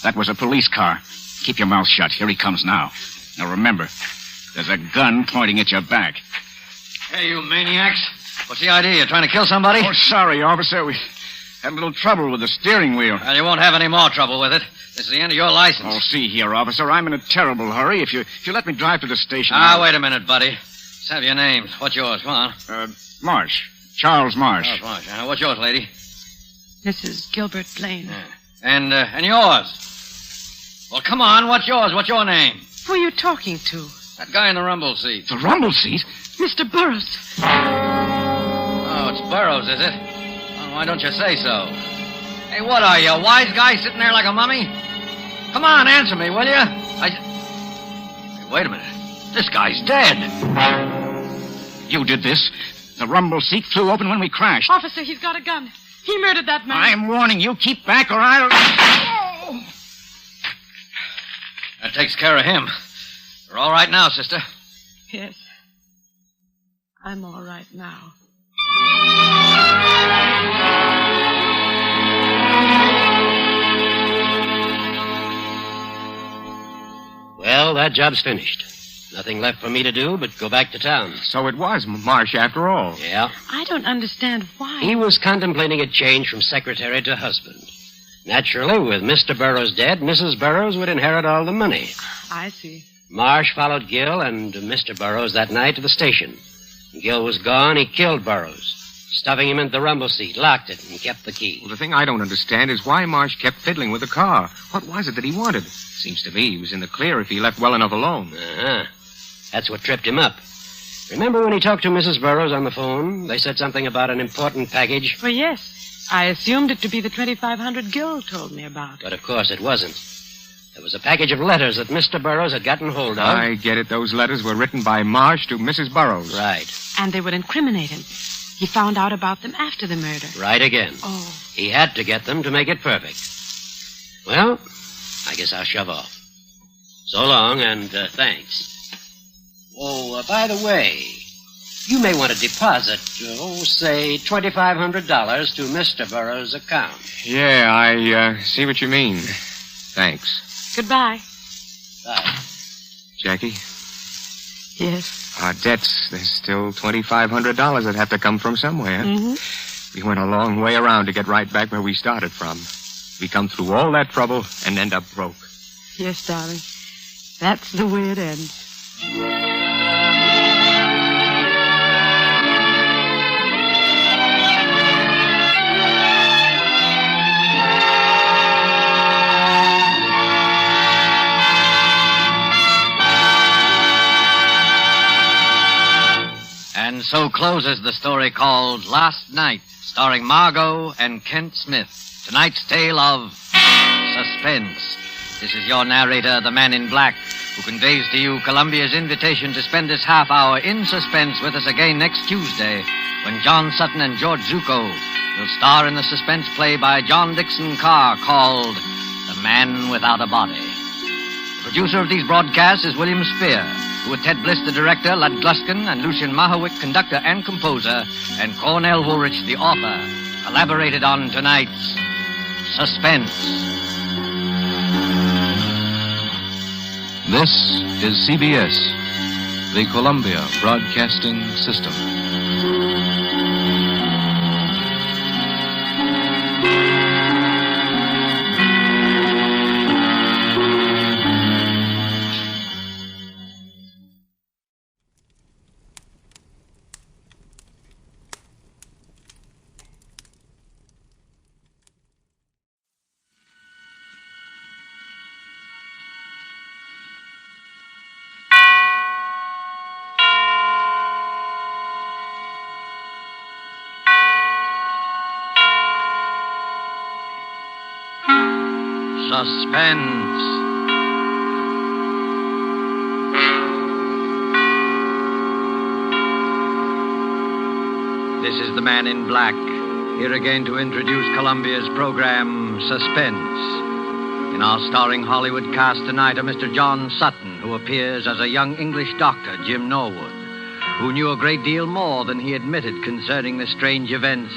That was a police car. Keep your mouth shut. Here he comes now. Now remember, there's a gun pointing at your back. Hey, you maniacs. What's the idea? You trying to kill somebody? Oh, sorry, officer. We had a little trouble with the steering wheel. Well, you won't have any more trouble with it. This is the end of your license. Oh, see here, officer. I'm in a terrible hurry. If you let me drive to the station... Wait a minute, buddy. Let's have your names. What's yours? Come on. Marsh. Charles Marsh. Charles Marsh. What's yours, lady? Mrs. Gilbert Blaine. Yeah. And yours? Well, come on. What's yours? What's your name? Who are you talking to? That guy in the rumble seat. The rumble seat? Mr. Burroughs. Oh, it's Burroughs, is it? Well, why don't you say so? Hey, what are you, a wise guy sitting there like a mummy? Come on, answer me, will you? Hey, wait a minute. This guy's dead. You did this. The rumble seat flew open when we crashed. Officer, he's got a gun. He murdered that man. I'm warning you. Keep back or I'll... Oh. That takes care of him. You're all right now, sister. Yes. I'm all right now. Well, that job's finished. Nothing left for me to do but go back to town. So it was Marsh after all. Yeah. I don't understand why. He was contemplating a change from secretary to husband. Naturally, with Mr. Burroughs dead, Mrs. Burroughs would inherit all the money. I see. Marsh followed Gil and Mr. Burroughs that night to the station. When Gil was gone, he killed Burroughs. stuffing him into the rumble seat, locked it, and kept the key. Well, the thing I don't understand is why Marsh kept fiddling with the car. What was it that he wanted? Seems to me he was in the clear if he left well enough alone. Uh-huh. That's what tripped him up. Remember when he talked to Mrs. Burroughs on the phone? They said something about an important package. Well, yes. I assumed it to be the 2,500 Gil told me about. But of course it wasn't. There was a package of letters that Mr. Burroughs had gotten hold of. I get it. Those letters were written by Marsh to Mrs. Burroughs. Right. And they would incriminate him. He found out about them after the murder. Right again. Oh. He had to get them to make it perfect. Well, I guess I'll shove off. So long, and thanks. Oh, by the way, you may want to deposit, say $2,500 to Mr. Burroughs' account. Yeah, I see what you mean. Thanks. Goodbye. Bye. Jackie? Yes? Our debts, there's still $2,500 that have to come from somewhere. Mm-hmm. We went a long way around to get right back where we started from. We come through all that trouble and end up broke. Yes, darling. That's the way it ends. And so closes the story called Last Night, starring Margo and Kent Smith. Tonight's tale of Suspense. This is your narrator, the Man in Black, who conveys to you Columbia's invitation to spend this half hour in suspense with us again next Tuesday, when John Sutton and George Zuko will star in the suspense play by John Dickson Carr called The Man Without a Body. The producer of these broadcasts is William Spear, who with Ted Bliss, the director, Lud Gluskin, and Lucien Mahowick, conductor and composer, and Cornell Woolrich, the author, collaborated on tonight's Suspense. This is CBS, the Columbia Broadcasting System. Suspense. This is the Man in Black, here again to introduce Columbia's program, Suspense. In our starring Hollywood cast tonight are Mr. John Sutton, who appears as a young English doctor, Jim Norwood, who knew a great deal more than he admitted concerning the strange events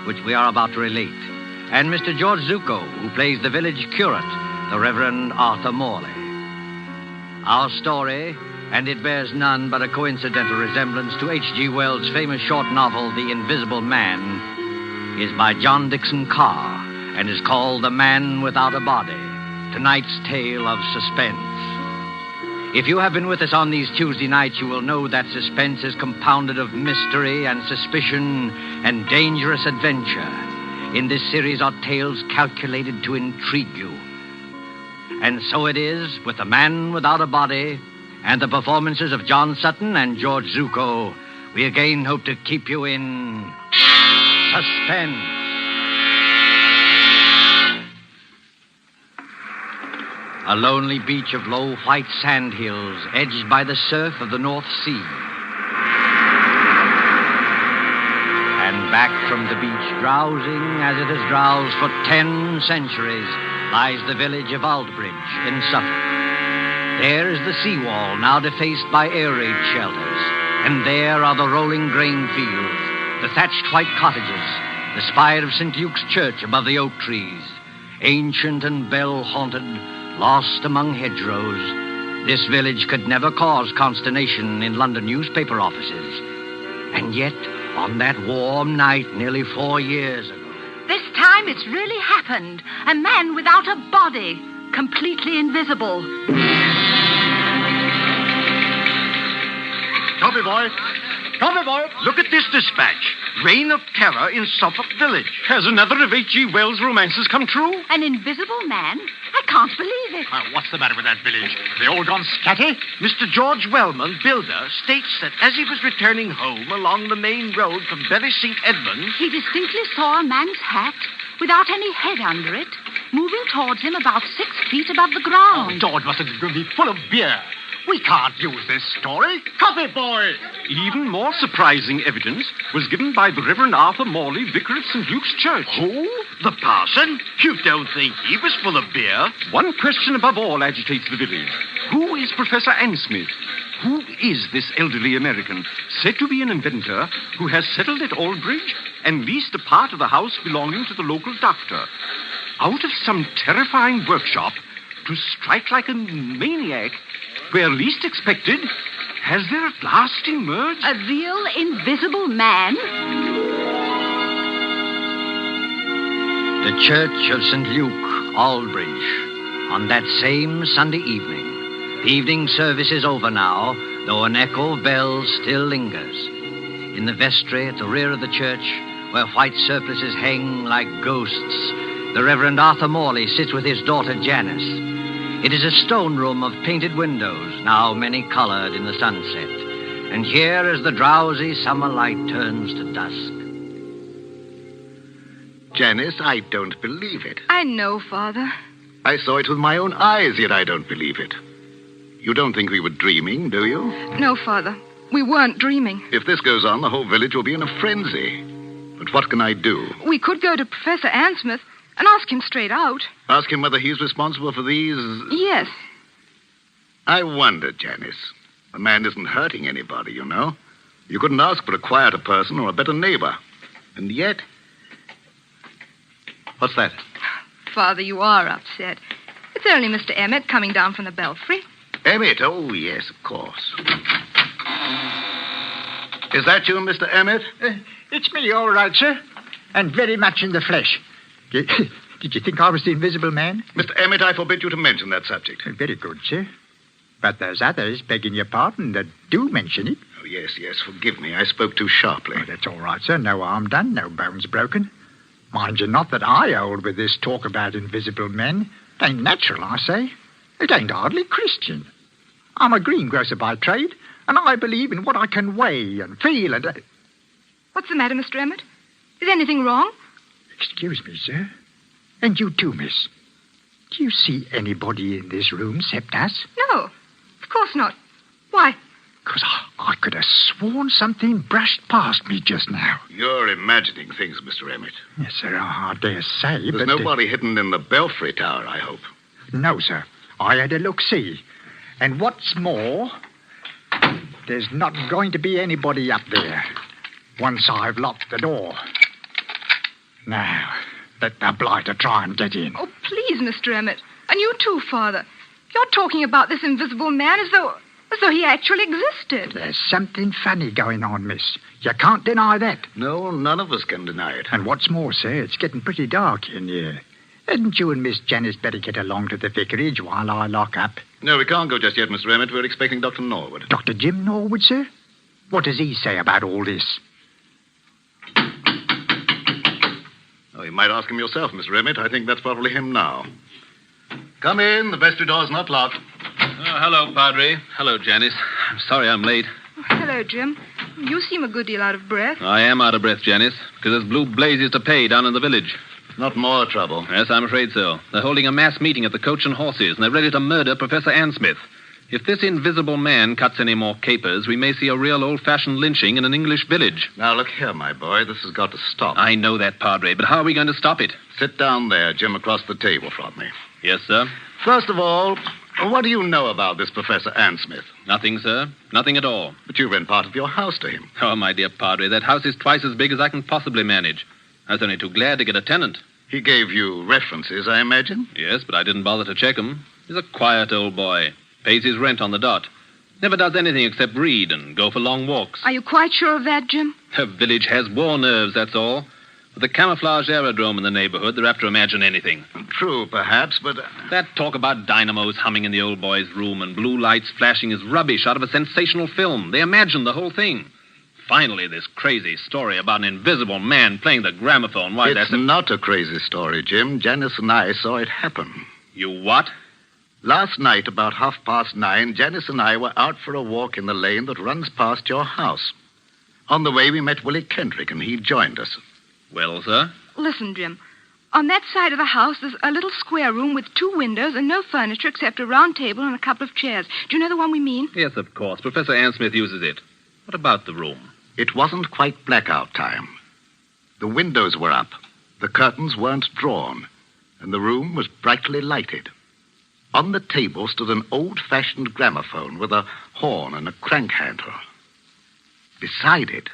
which we are about to relate. And Mr. George Zuko, who plays the village curate, the Reverend Arthur Morley. Our story, and it bears none but a coincidental resemblance to H.G. Wells' famous short novel, The Invisible Man, is by John Dickson Carr and is called The Man Without a Body, tonight's tale of suspense. If you have been with us on these Tuesday nights, you will know that suspense is compounded of mystery and suspicion and dangerous adventure. In this series are tales calculated to intrigue you. And so it is with The Man Without a Body and the performances of John Sutton and George Zuko. We again hope to keep you in suspense. A lonely beach of low white sand hills edged by the surf of the North Sea. And back from the beach, drowsing as it has drowsed for 10 centuries, lies the village of Aldbridge in Suffolk. There is the seawall, now defaced by air raid shelters. And there are the rolling grain fields, the thatched white cottages, the spire of St. Luke's Church above the oak trees. Ancient and bell-haunted, lost among hedgerows, this village could never cause consternation in London newspaper offices. And yet, on that warm night nearly 4 years ago... This time it's really happened. A man without a body, completely invisible. Copy, boy. Copy, boy. Look at this dispatch. Reign of Terror in Suffolk Village. Has another of H.G. Wells' romances come true? An invisible man? I can't believe it. What's the matter with that village? They all gone scatty? Mr. George Wellman, builder, states that as he was returning home along the main road from Bury St. Edmunds... He distinctly saw a man's hat, without any head under it, moving towards him about 6 feet above the ground. George must have been full of beer. We can't use this story. Coffee, boy! Even more surprising evidence was given by the Reverend Arthur Morley, vicar of St. Luke's Church. Who? The parson? You don't think he was full of beer? One question above all agitates the village. Who is Professor Ansmith? Who is this elderly American, said to be an inventor, who has settled at Aldridge and leased a part of the house belonging to the local doctor? Out of some terrifying workshop, to strike like a maniac, where least expected, has there at last emerged... A real invisible man? The Church of St. Luke, Aldridge, on that same Sunday evening. The evening service is over now, though an echo of bells still lingers. In the vestry at the rear of the church, where white surplices hang like ghosts, the Reverend Arthur Morley sits with his daughter Janice. It is a stone room of painted windows, now many-colored in the sunset. And here, as the drowsy summer light turns to dusk... Janice, I don't believe it. I know, Father. I saw it with my own eyes, yet I don't believe it. You don't think we were dreaming, do you? No, Father. We weren't dreaming. If this goes on, the whole village will be in a frenzy. But what can I do? We could go to Professor Ansmith and ask him straight out. Ask him whether he's responsible for these... Yes. I wonder, Janice. The man isn't hurting anybody, you know. You couldn't ask for a quieter person or a better neighbor. And yet... What's that? Father, you are upset. It's only Mr. Emmett coming down from the belfry. Emmett? Oh, yes, of course. Is that you, Mr. Emmett? It's me, all right, sir. And very much in the flesh. Did you think I was the invisible man? Mr. Emmett, I forbid you to mention that subject. Very good, sir. But there's others, begging your pardon, that do mention it. Oh, yes, forgive me. I spoke too sharply. Oh, that's all right, sir. No harm done, no bones broken. Mind you not that I hold with this talk about invisible men. It ain't natural, I say. It ain't hardly Christian. I'm a greengrocer by trade, and I believe in what I can weigh and feel and... What's the matter, Mr. Emmett? Is anything wrong? Excuse me, sir. And you too, miss. Do you see anybody in this room except us? No, of course not. Why? Because I could have sworn something brushed past me just now. You're imagining things, Mr. Emmett. Yes, sir, I dare say, There's nobody hidden in the belfry tower, I hope. No, sir. I had a look-see. And what's more, there's not going to be anybody up there once I've locked the door. Now, let the blighter try and get in. Oh, please, Mr. Emmett. And you too, Father. You're talking about this invisible man as though he actually existed. There's something funny going on, miss. You can't deny that. No, none of us can deny it. And what's more, sir, it's getting pretty dark in here. Hadn't you and Miss Janice better get along to the vicarage while I lock up? No, we can't go just yet, Mr. Emmett. We're expecting Dr. Norwood. Dr. Jim Norwood, sir? What does he say about all this? Oh, you might ask him yourself, Mr. Emmett. I think that's probably him now. Come in. The vestry door's not locked. Oh, hello, Padre. Hello, Janice. I'm sorry I'm late. Hello, Jim. You seem a good deal out of breath. I am out of breath, Janice, because there's blue blazes to pay down in the village. Not more trouble. Yes, I'm afraid so. They're holding a mass meeting at the Coach and Horses, and they're ready to murder Professor Ansmith. If this invisible man cuts any more capers, we may see a real old-fashioned lynching in an English village. Now, look here, my boy. This has got to stop. I know that, Padre, but how are we going to stop it? Sit down there, Jim, across the table from me. Yes, sir. First of all, what do you know about this Professor Ansmith? Nothing, sir. Nothing at all. But you rent part of your house to him. Oh, my dear Padre, that house is twice as big as I can possibly manage. I was only too glad to get a tenant. He gave you references, I imagine? Yes, but I didn't bother to check him. He's a quiet old boy. Pays his rent on the dot. Never does anything except read and go for long walks. Are you quite sure of that, Jim? The village has war nerves, that's all. With the camouflage aerodrome in the neighborhood, they're apt to imagine anything. True, perhaps, but... That talk about dynamos humming in the old boy's room and blue lights flashing is rubbish out of a sensational film. They imagine the whole thing. Finally, this crazy story about an invisible man playing the gramophone. Why, It's not a crazy story, Jim. Janice and I saw it happen. You what? Last night, about 9:30, Janice and I were out for a walk in the lane that runs past your house. On the way, we met Willie Kendrick, and he joined us. Well, sir? Listen, Jim. On that side of the house, there's a little square room with 2 windows and no furniture except a round table and a couple of chairs. Do you know the one we mean? Yes, of course. Professor Ansmith uses it. What about the room? It wasn't quite blackout time. The windows were up, the curtains weren't drawn, and the room was brightly lighted. On the table stood an old-fashioned gramophone with a horn and a crank handle. Beside it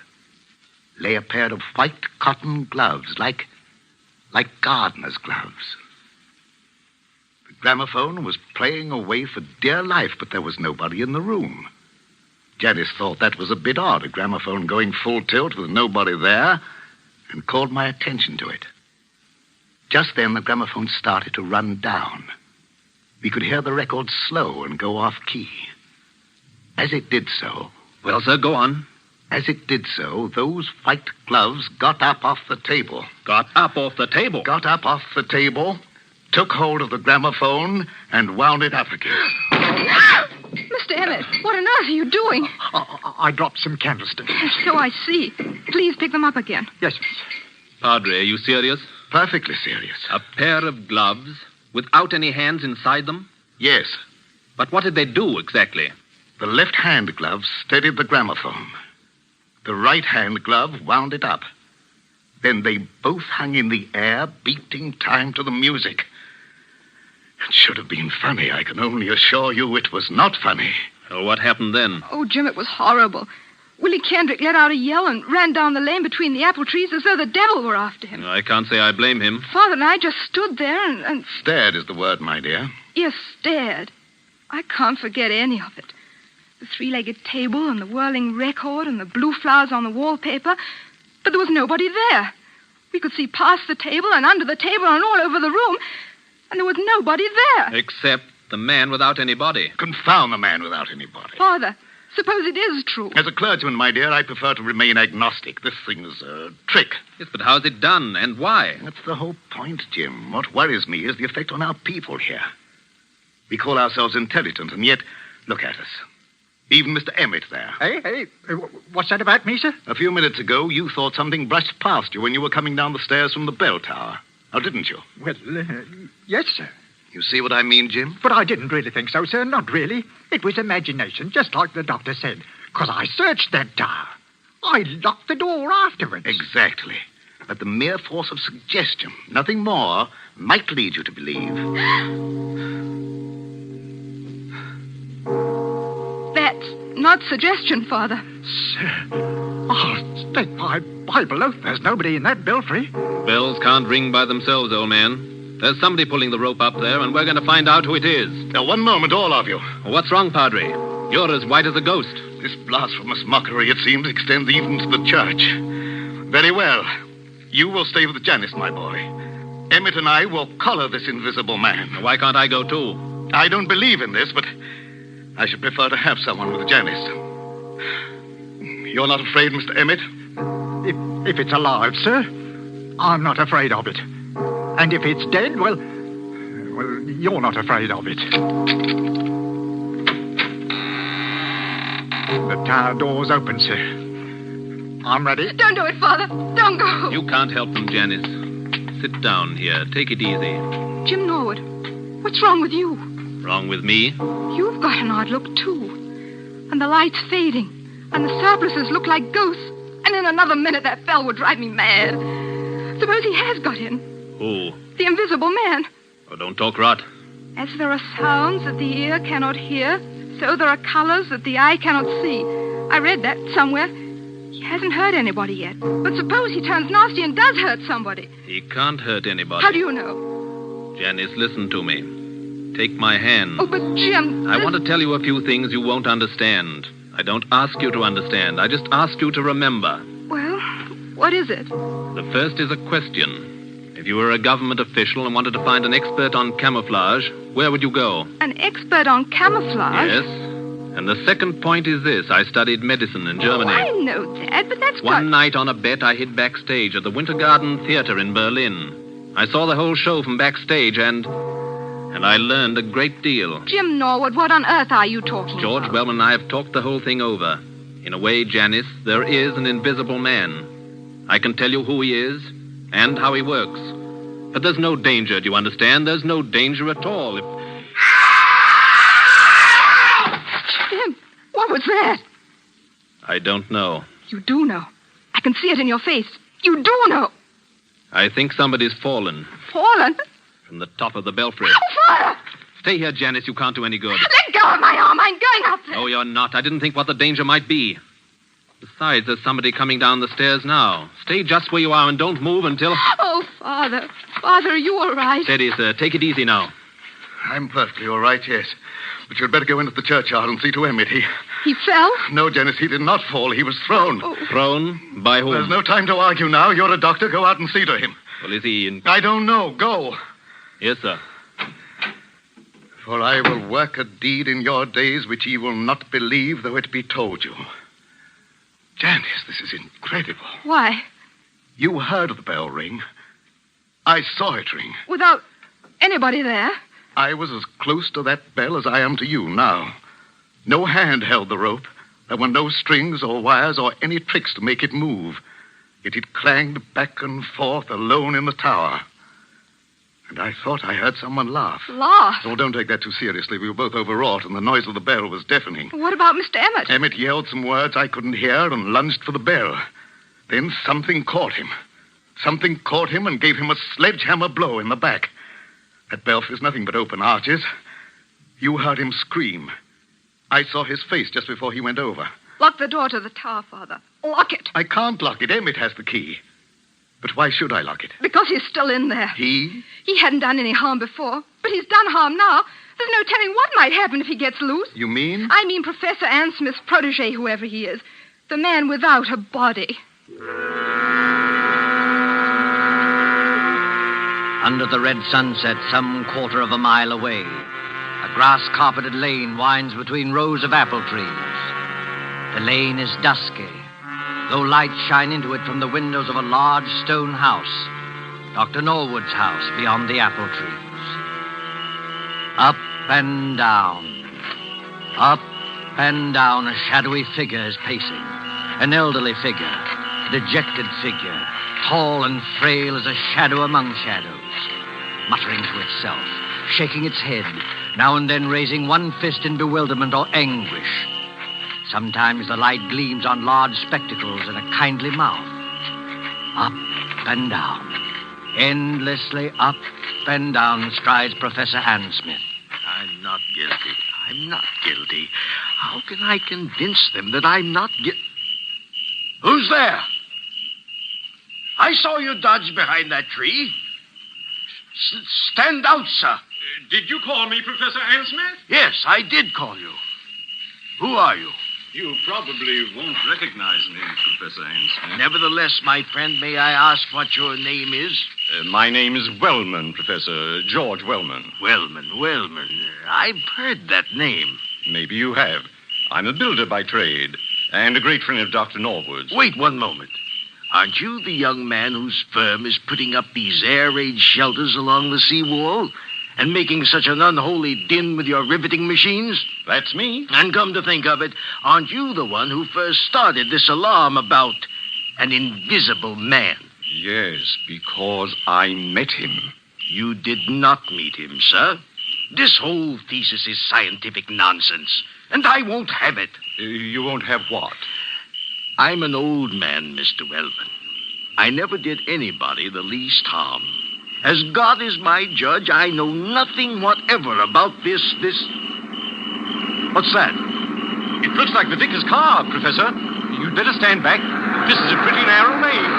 lay a pair of white cotton gloves, like gardener's gloves. The gramophone was playing away for dear life, but there was nobody in the room. Janice thought that was a bit odd, a gramophone going full tilt with nobody there, and called my attention to it. Just then, the gramophone started to run down. We could hear the record slow and go off key. As it did so... Well, sir, go on. As it did so, those white gloves got up off the table. Got up off the table? Got up off the table, took hold of the gramophone, and wound it up again. Mr. Emmett, what on earth are you doing? I dropped some candlesticks. So I see. Please pick them up again. Yes. Padre, are you serious? Perfectly serious. A pair of gloves without any hands inside them? Yes. But what did they do exactly? The left-hand glove steadied the gramophone. The right-hand glove wound it up. Then they both hung in the air, beating time to the music. It should have been funny. I can only assure you it was not funny. So what happened then? Oh, Jim, it was horrible. Willie Kendrick let out a yell and ran down the lane between the apple trees as though the devil were after him. I can't say I blame him. Father and I just stood there and... Stared is the word, my dear. Yes, stared. I can't forget any of it. The 3-legged table and the whirling record and the blue flowers on the wallpaper. But there was nobody there. We could see past the table and under the table and all over the room. And there was nobody there. Except the man without any body. Confound the man without any body. Father, suppose it is true. As a clergyman, my dear, I prefer to remain agnostic. This thing's a trick. Yes, but how's it done and why? That's the whole point, Jim. What worries me is the effect on our people here. We call ourselves intelligent, and yet, look at us. Even Mr. Emmett there. Hey, what's that about me, sir? A few minutes ago, you thought something brushed past you when you were coming down the stairs from the bell tower. Now, didn't you? Well, yes, sir. You see what I mean, Jim? But I didn't really think so, sir. Not really. It was imagination, just like the doctor said. Because I searched that tower. I locked the door afterwards. Exactly. But the mere force of suggestion, nothing more, might lead you to believe. That's not suggestion, Father. Sir, oh, stake my Bible oath, there's nobody in that belfry. Bells can't ring by themselves, old man. There's somebody pulling the rope up there, and we're going to find out who it is. Now, one moment, all of you. What's wrong, Padre? You're as white as a ghost. This blasphemous mockery, it seems, extends even to the church. Very well. You will stay with Janice, my boy. Emmett and I will collar this invisible man. Why can't I go, too? I don't believe in this, but I should prefer to have someone with Janice. You're not afraid, Mr. Emmett? If it's alive, sir, I'm not afraid of it. And if it's dead, well, you're not afraid of it. The tower door's open, sir. I'm ready. Don't do it, Father. Don't go. You can't help them, Janice. Sit down here. Take it easy. Jim Norwood, what's wrong with you? Wrong with me? You've got an odd look, too. And the light's fading. And the surplices look like ghosts. And in another minute, that fell would drive me mad. Suppose he has got in. Who? The invisible man. Oh, don't talk rot. As there are sounds that the ear cannot hear, so there are colors that the eye cannot see. I read that somewhere. He hasn't hurt anybody yet. But suppose he turns nasty and does hurt somebody. He can't hurt anybody. How do you know? Janice, listen to me. Take my hand. Oh, but Jim... I want to tell you a few things you won't understand. I don't ask you to understand. I just ask you to remember. Well, what is it? The first is a question. If you were a government official and wanted to find an expert on camouflage, where would you go? An expert on camouflage? Yes. And the second point is this. I studied medicine in Germany. Oh, I know that, but that's One night on a bet, I hid backstage at the Winter Garden Theater in Berlin. I saw the whole show from backstage, and I learned a great deal. Jim Norwood, what on earth are you talking George about? Wellman and I have talked the whole thing over. In a way, Janice, there is an invisible man. I can tell you who he is and how he works. But there's no danger, do you understand? There's no danger at all. Jim, what was that? I don't know. You do know. I can see it in your face. You do know. I think somebody's fallen Fallen? from the top of the belfry. Oh, Father! Stay here, Janice. You can't do any good. Let go of my arm. I'm going up there. No, you're not. I didn't think what the danger might be. Besides, there's somebody coming down the stairs now. Stay just where you are and don't move until... Oh, Father. Father, are you all right? Steady, sir. Take it easy now. I'm perfectly all right, yes. But you'd better go into the churchyard and see to Emmett. He fell? No, Janice, he did not fall. He was thrown. Oh. Thrown? By whom? There's no time to argue now. You're a doctor. Go out and see to him. Well, is he in... I don't know. Go. Yes, sir. For I will work a deed in your days which ye will not believe, though it be told you. Janice, this is incredible. Why? You heard the bell ring. I saw it ring. Without anybody there? I was as close to that bell as I am to you now. No hand held the rope. There were no strings or wires or any tricks to make it move. Yet it clanged back and forth alone in the tower. And I thought I heard someone laugh. Laugh? Oh, don't take that too seriously. We were both overwrought, and the noise of the bell was deafening. What about Mr. Emmett? Emmett yelled some words I couldn't hear and lunged for the bell. Then something caught him. Something caught him and gave him a sledgehammer blow in the back. That belfry's nothing but open arches. You heard him scream. I saw his face just before he went over. Lock the door to the tower, Father. Lock it. I can't lock it. Emmett has the key. But why should I lock it? Because he's still in there. He? He hadn't done any harm before, but he's done harm now. There's no telling what might happen if he gets loose. You mean? I mean Professor Ann Smith's protege, whoever he is. The man without a body. Under the red sunset, some quarter of a mile away, a grass-carpeted lane winds between rows of apple trees. The lane is dusky, though lights shine into it from the windows of a large stone house, Dr. Norwood's house beyond the apple trees. Up and down, a shadowy figure is pacing. An elderly figure, dejected figure, tall and frail as a shadow among shadows, muttering to itself, shaking its head, now and then raising one fist in bewilderment or anguish. Sometimes the light gleams on large spectacles and a kindly mouth. Up and down, endlessly up and down strides Professor Ann Smith. I'm not guilty. I'm not guilty. How can I convince them that I'm not guilty? Who's there? I saw you dodge behind that tree. Stand out, sir. Did you call me Professor Ann Smith? Yes, I did call you. Who are you? You probably won't recognize me, Professor Ann Smith. Nevertheless, my friend, may I ask what your name is? My name is Wellman, Professor George Wellman. Wellman. I've heard that name. Maybe you have. I'm a builder by trade, and a great friend of Dr. Norwood's. Wait one moment. Aren't you the young man whose firm is putting up these air raid shelters along the seawall and making such an unholy din with your riveting machines? That's me. And come to think of it, aren't you the one who first started this alarm about an invisible man? Yes, because I met him. You did not meet him, sir. This whole thesis is scientific nonsense, and I won't have it. You won't have what? I'm an old man, Mr. Wellman. I never did anybody the least harm. As God is my judge, I know nothing whatever about this... What's that? It looks like the Vicar's car, Professor. You'd better stand back. This is a pretty narrow lane.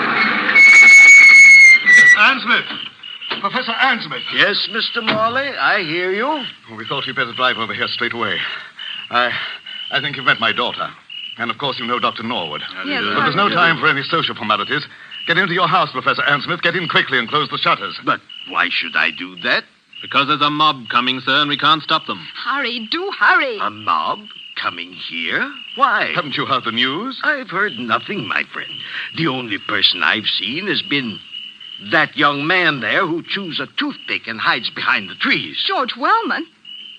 Ann Smith. Professor Ann Smith. Yes, Mr. Morley, I hear you. Well, we thought you'd better drive over here straight away. I think you've met my daughter. And, of course, you know Dr. Norwood. Yes, but there's no time for any social formalities. Get into your house, Professor Ann Smith. Get in quickly and close the shutters. But why should I do that? Because there's a mob coming, sir, and we can't stop them. Hurry, do hurry. A mob? coming here. Why? Haven't you heard the news? I've heard nothing, my friend. The only person I've seen has been that young man there who chews a toothpick and hides behind the trees. George Wellman?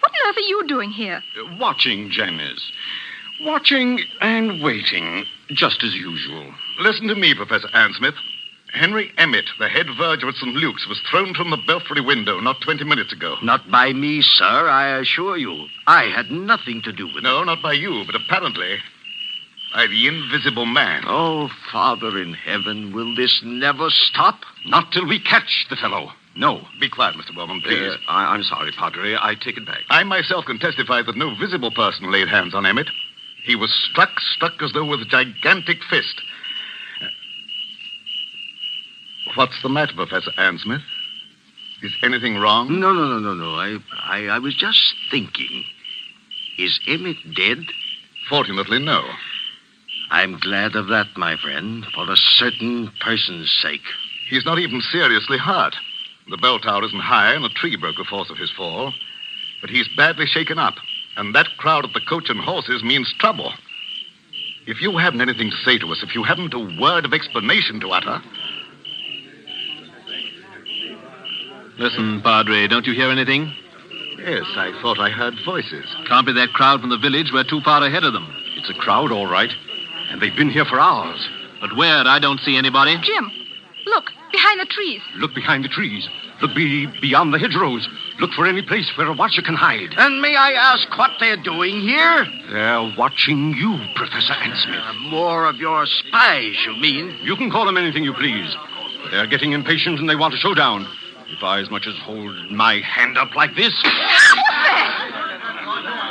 What on earth are you doing here? Watching, Janice. Watching and waiting, just as usual. Listen to me, Professor Ansmith. Henry Emmett, the head verger at St. Luke's, was thrown from the belfry window not 20 minutes ago. Not by me, sir, I assure you. I had nothing to do with it. No, not by you, but apparently by the invisible man. Oh, Father in heaven, will this never stop? Not till we catch the fellow. No. Be quiet, Mr. Bowman, please. I'm sorry, Padre. I take it back. I myself can testify that no visible person laid hands on Emmett. He was struck as though with a gigantic fist. What's the matter, Professor Ansmith? Is anything wrong? No. I was just thinking. Is Emmett dead? Fortunately, no. I'm glad of that, my friend, for a certain person's sake. He's not even seriously hurt. The bell tower isn't high, and a tree broke the force of his fall. But he's badly shaken up, and that crowd at the Coach and Horses means trouble. If you haven't anything to say to us, if you haven't a word of explanation to utter... Listen, Padre, don't you hear anything? Yes, I thought I heard voices. Can't be that crowd from the village. We're too far ahead of them. It's a crowd, all right. And they've been here for hours. But where? I don't see anybody. Jim, look, behind the trees. Look behind the trees. Look beyond the hedgerows. Look for any place where a watcher can hide. And may I ask what they're doing here? They're watching you, Professor Ansmith. More of your spies, you mean? You can call them anything you please. But they're getting impatient and they want a showdown. If I as much as hold my hand up like this...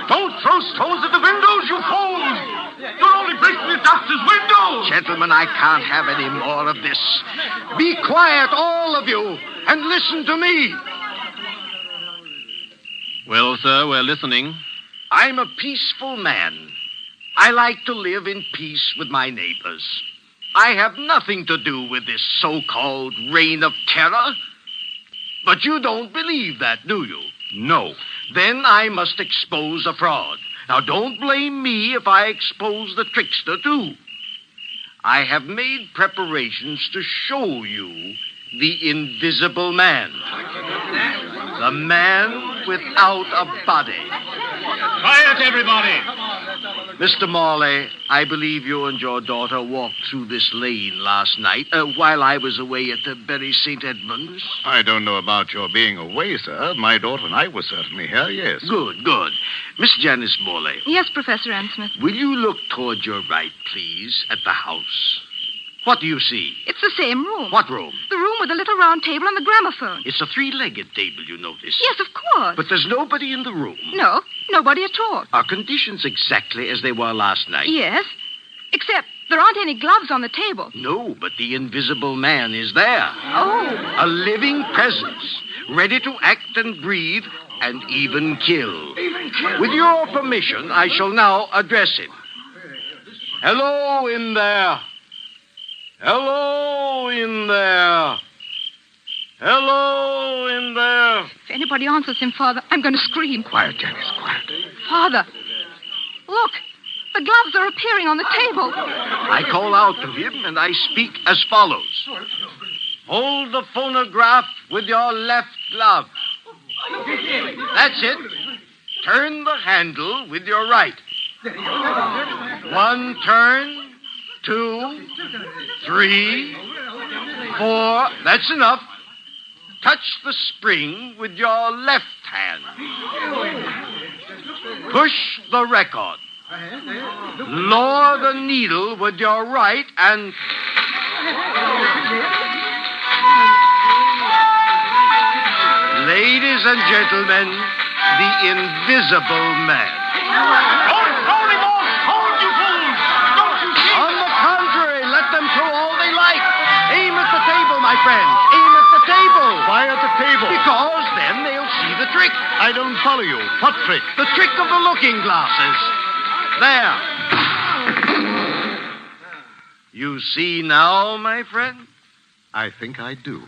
Don't throw stones at the windows, you fools! You're only breaking the doctor's window! Gentlemen, I can't have any more of this. Be quiet, all of you, and listen to me. Well, sir, we're listening. I'm a peaceful man. I like to live in peace with my neighbors. I have nothing to do with this so-called reign of terror. But you don't believe that, do you? No. Then I must expose a fraud. Now, don't blame me if I expose the trickster, too. I have made preparations to show you the invisible man. The man without a body. Quiet, everybody. Mr. Morley, I believe you and your daughter walked through this lane last night while I was away at the Bury St. Edmunds. I don't know about your being away, sir. My daughter and I were certainly here, yes. Good. Miss Janice Morley. Yes, Professor Ansmith. Will you look toward your right, please, at the house? What do you see? It's the same room. What room? The room with the little round table and the gramophone. It's a three-legged table, you notice. Yes, of course. But there's nobody in the room. No, nobody at all. Are conditions exactly as they were last night? Yes, except there aren't any gloves on the table. No, but the invisible man is there. Oh. A living presence, ready to act and breathe and even kill. With your permission, I shall now address him. Hello in there. Hello in there. Hello in there. If anybody answers him, Father, I'm going to scream. Quiet, Janice, quiet. Father, look. The gloves are appearing on the table. I call out to him, and I speak as follows. Hold the phonograph with your left glove. That's it. Turn the handle with your right. One turn, 2, 3, 4. That's enough. Touch the spring with your left hand. Push the record. Lower the needle with your right and... Ladies and gentlemen, the invisible man. Don't throw him off! Hold, you fools! Don't you see? On the contrary, let them throw all they like. Aim at the table, my friend. Aim at the table. Why at the table? Because then they'll see the trick. I don't follow you. What trick? The trick of the looking glasses. There. You see now, my friend? I think I do.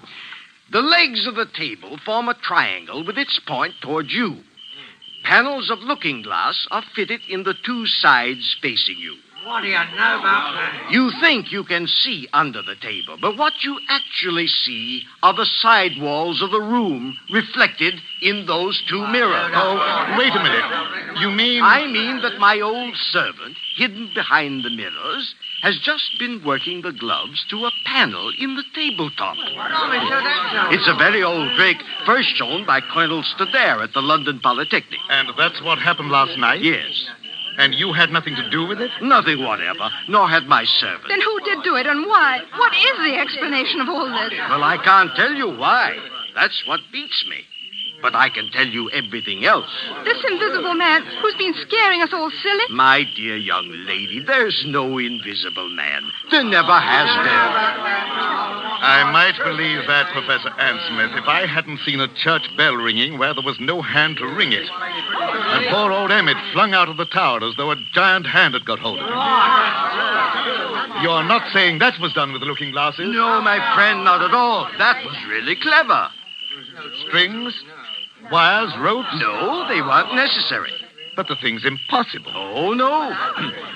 The legs of the table form a triangle with its point toward you. Panels of looking glass are fitted in the two sides facing you. What do you know about that? You think you can see under the table, but what you actually see are the side walls of the room reflected in those two mirrors. Oh, wait a minute. You mean... I mean that my old servant, hidden behind the mirrors, has just been working the gloves to a panel in the tabletop. It's a very old trick, first shown by Colonel Stoddare at the London Polytechnic. And that's what happened last night? Yes. And you had nothing to do with it? Nothing whatever, nor had my servant. Then who did do it and why? What is the explanation of all this? Well, I can't tell you why. That's what beats me. But I can tell you everything else. This invisible man who's been scaring us all silly? My dear young lady, there's no invisible man. There never has been. I might believe that, Professor Ansmith, if I hadn't seen a church bell ringing where there was no hand to ring it. And poor old Emmett flung out of the tower as though a giant hand had got hold of him. You're not saying that was done with the looking glasses? No, my friend, not at all. That was really clever. Strings? Wires? Ropes? No, they weren't necessary. But the thing's impossible. Oh, no.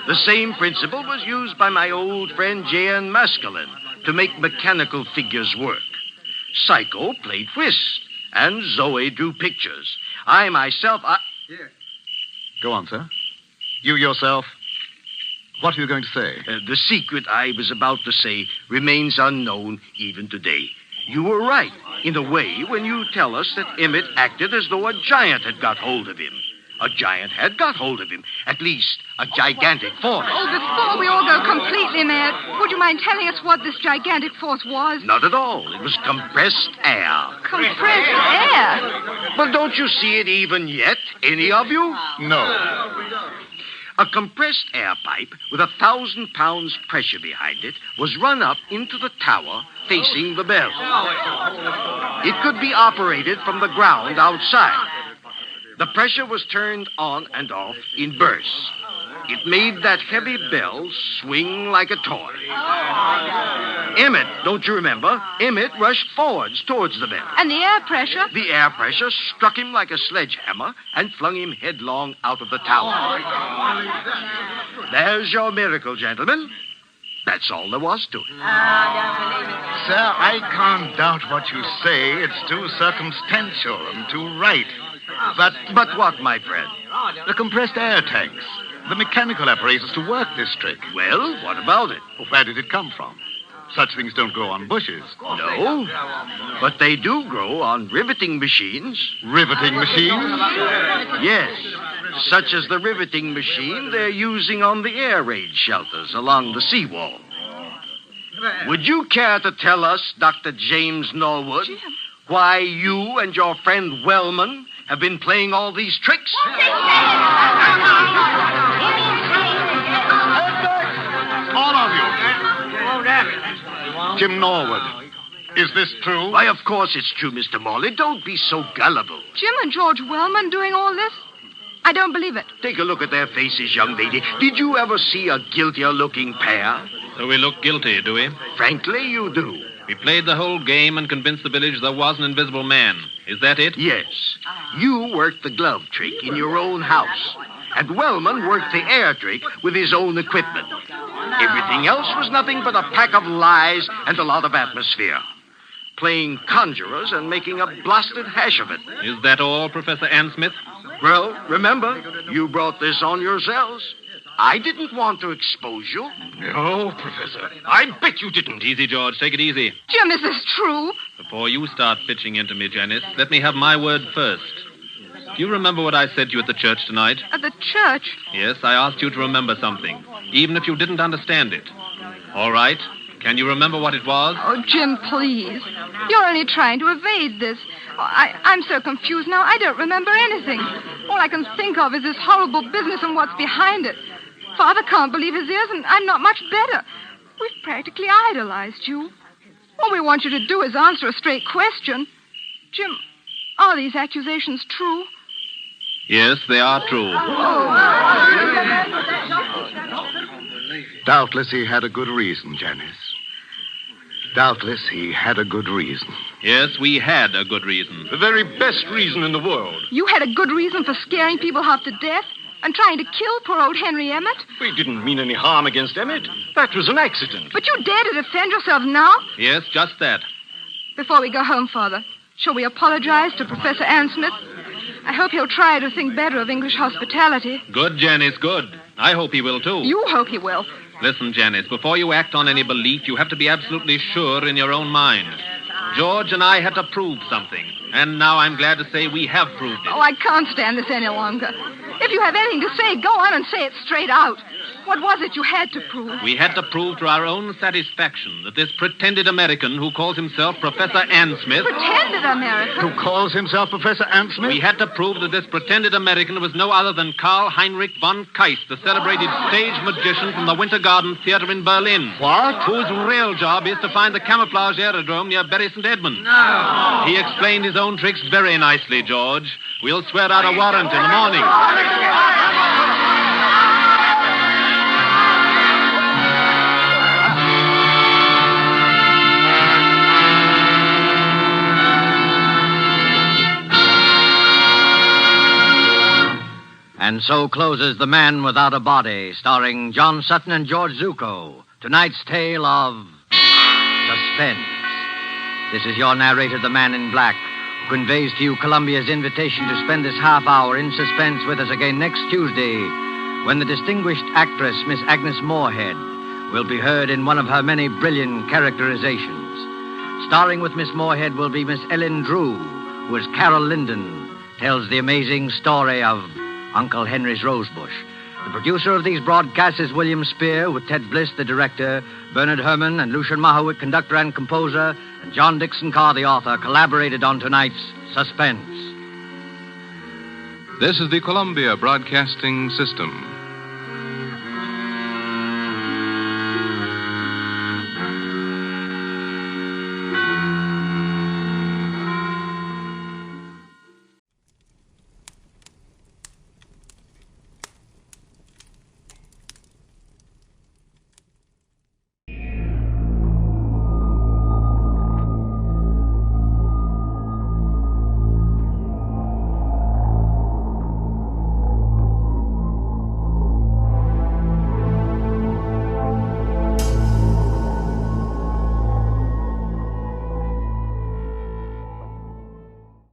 The same principle was used by my old friend J.N. Maskelyne to make mechanical figures work. Psycho played whist, and Zoe drew pictures. I myself, Go on, sir. You yourself, what are you going to say? The secret I was about to say remains unknown even today. You were right, in a way, when you tell us that Emmett acted as though a giant had got hold of him. A giant had got hold of him. At least, a gigantic force. Oh, before we all go completely mad, would you mind telling us what this gigantic force was? Not at all. It was compressed air. Compressed air? But don't you see it even yet, any of you? No. A compressed air pipe with 1,000 pounds pressure behind it was run up into the tower facing the bell. It could be operated from the ground outside. The pressure was turned on and off in bursts. It made that heavy bell swing like a toy. Emmett, don't you remember? Emmett rushed forwards towards the bell. And the air pressure? The air pressure struck him like a sledgehammer and flung him headlong out of the tower. There's your miracle, gentlemen. That's all there was to it. Sir, I can't doubt what you say. It's too circumstantial and too right. But what, my friend? The compressed air tanks. The mechanical apparatus to work this trick. Well, what about it? Where did it come from? Such things don't grow on bushes. No, but they do grow on riveting machines. Riveting machines? Yes, such as the riveting machine they're using on the air raid shelters along the seawall. Would you care to tell us, Dr. James Norwood, why you and your friend Wellman have been playing all these tricks? All of you. Jim Norwood, is this true? Why, of course it's true, Mr. Morley. Don't be so gullible. Jim and George Wellman doing all this? I don't believe it. Take a look at their faces, young lady. Did you ever see a guiltier-looking pair? So we look guilty, do we? Frankly, you do. We played the whole game and convinced the village there was an invisible man. Is that it? Yes. You worked the glove trick in your own house. And Wellman worked the air trick with his own equipment. Everything else was nothing but a pack of lies and a lot of atmosphere. Playing conjurers and making a blasted hash of it. Is that all, Professor Ansmith? Well, remember, you brought this on yourselves. I didn't want to expose you. No, Professor. I bet you didn't. Easy, George. Take it easy. Jim, is this true? Before you start pitching into me, Janice, let me have my word first. Do you remember what I said to you at the church tonight? At the church? Yes, I asked you to remember something, even if you didn't understand it. All right. Can you remember what it was? Oh, Jim, please. You're only trying to evade this. Oh, I'm so confused now, I don't remember anything. All I can think of is this horrible business and what's behind it. Father can't believe his ears, and I'm not much better. We've practically idolized you. All we want you to do is answer a straight question. Jim, are these accusations true? Yes, they are true. Doubtless he had a good reason, Janice. Doubtless he had a good reason. Yes, we had a good reason. The very best reason in the world. You had a good reason for scaring people half to death and trying to kill poor old Henry Emmett? We didn't mean any harm against Emmett. That was an accident. But you dare to defend yourself now? Yes, just that. Before we go home, Father, shall we apologize to Professor Smith? I hope he'll try to think better of English hospitality. Good, Janice, good. I hope he will, too. You hope he will. Listen, Janice, before you act on any belief, you have to be absolutely sure in your own mind. George and I had to prove something, and now I'm glad to say we have proved it. Oh, I can't stand this any longer. If you have anything to say, go on and say it straight out. What was it you had to prove? We had to prove to our own satisfaction that this pretended American who calls himself Professor Smith... Pretended American? Who calls himself Professor Smith? We had to prove that this pretended American was no other than Karl Heinrich von Keist, the celebrated stage magician from the Winter Garden Theater in Berlin. What? Whose real job is to find the camouflage aerodrome near Bury St. Edmunds. No. He explained his own tricks very nicely, George. We'll swear out a warrant in the morning. And so closes The Man Without a Body, starring John Sutton and George Zuko. Tonight's tale of Suspense. This is your narrator, the Man in Black, who conveys to you Columbia's invitation to spend this half hour in suspense with us again next Tuesday, when the distinguished actress, Miss Agnes Moorehead, will be heard in one of her many brilliant characterizations. Starring with Miss Moorehead will be Miss Ellen Drew, who as Carol Linden tells the amazing story of Uncle Henry's Rosebush. The producer of these broadcasts is William Spear, with Ted Bliss, the director, Bernard Herrmann and Lucien Mohowick, conductor and composer, and John Dickson Carr, the author, collaborated on tonight's Suspense. This is the Columbia Broadcasting System.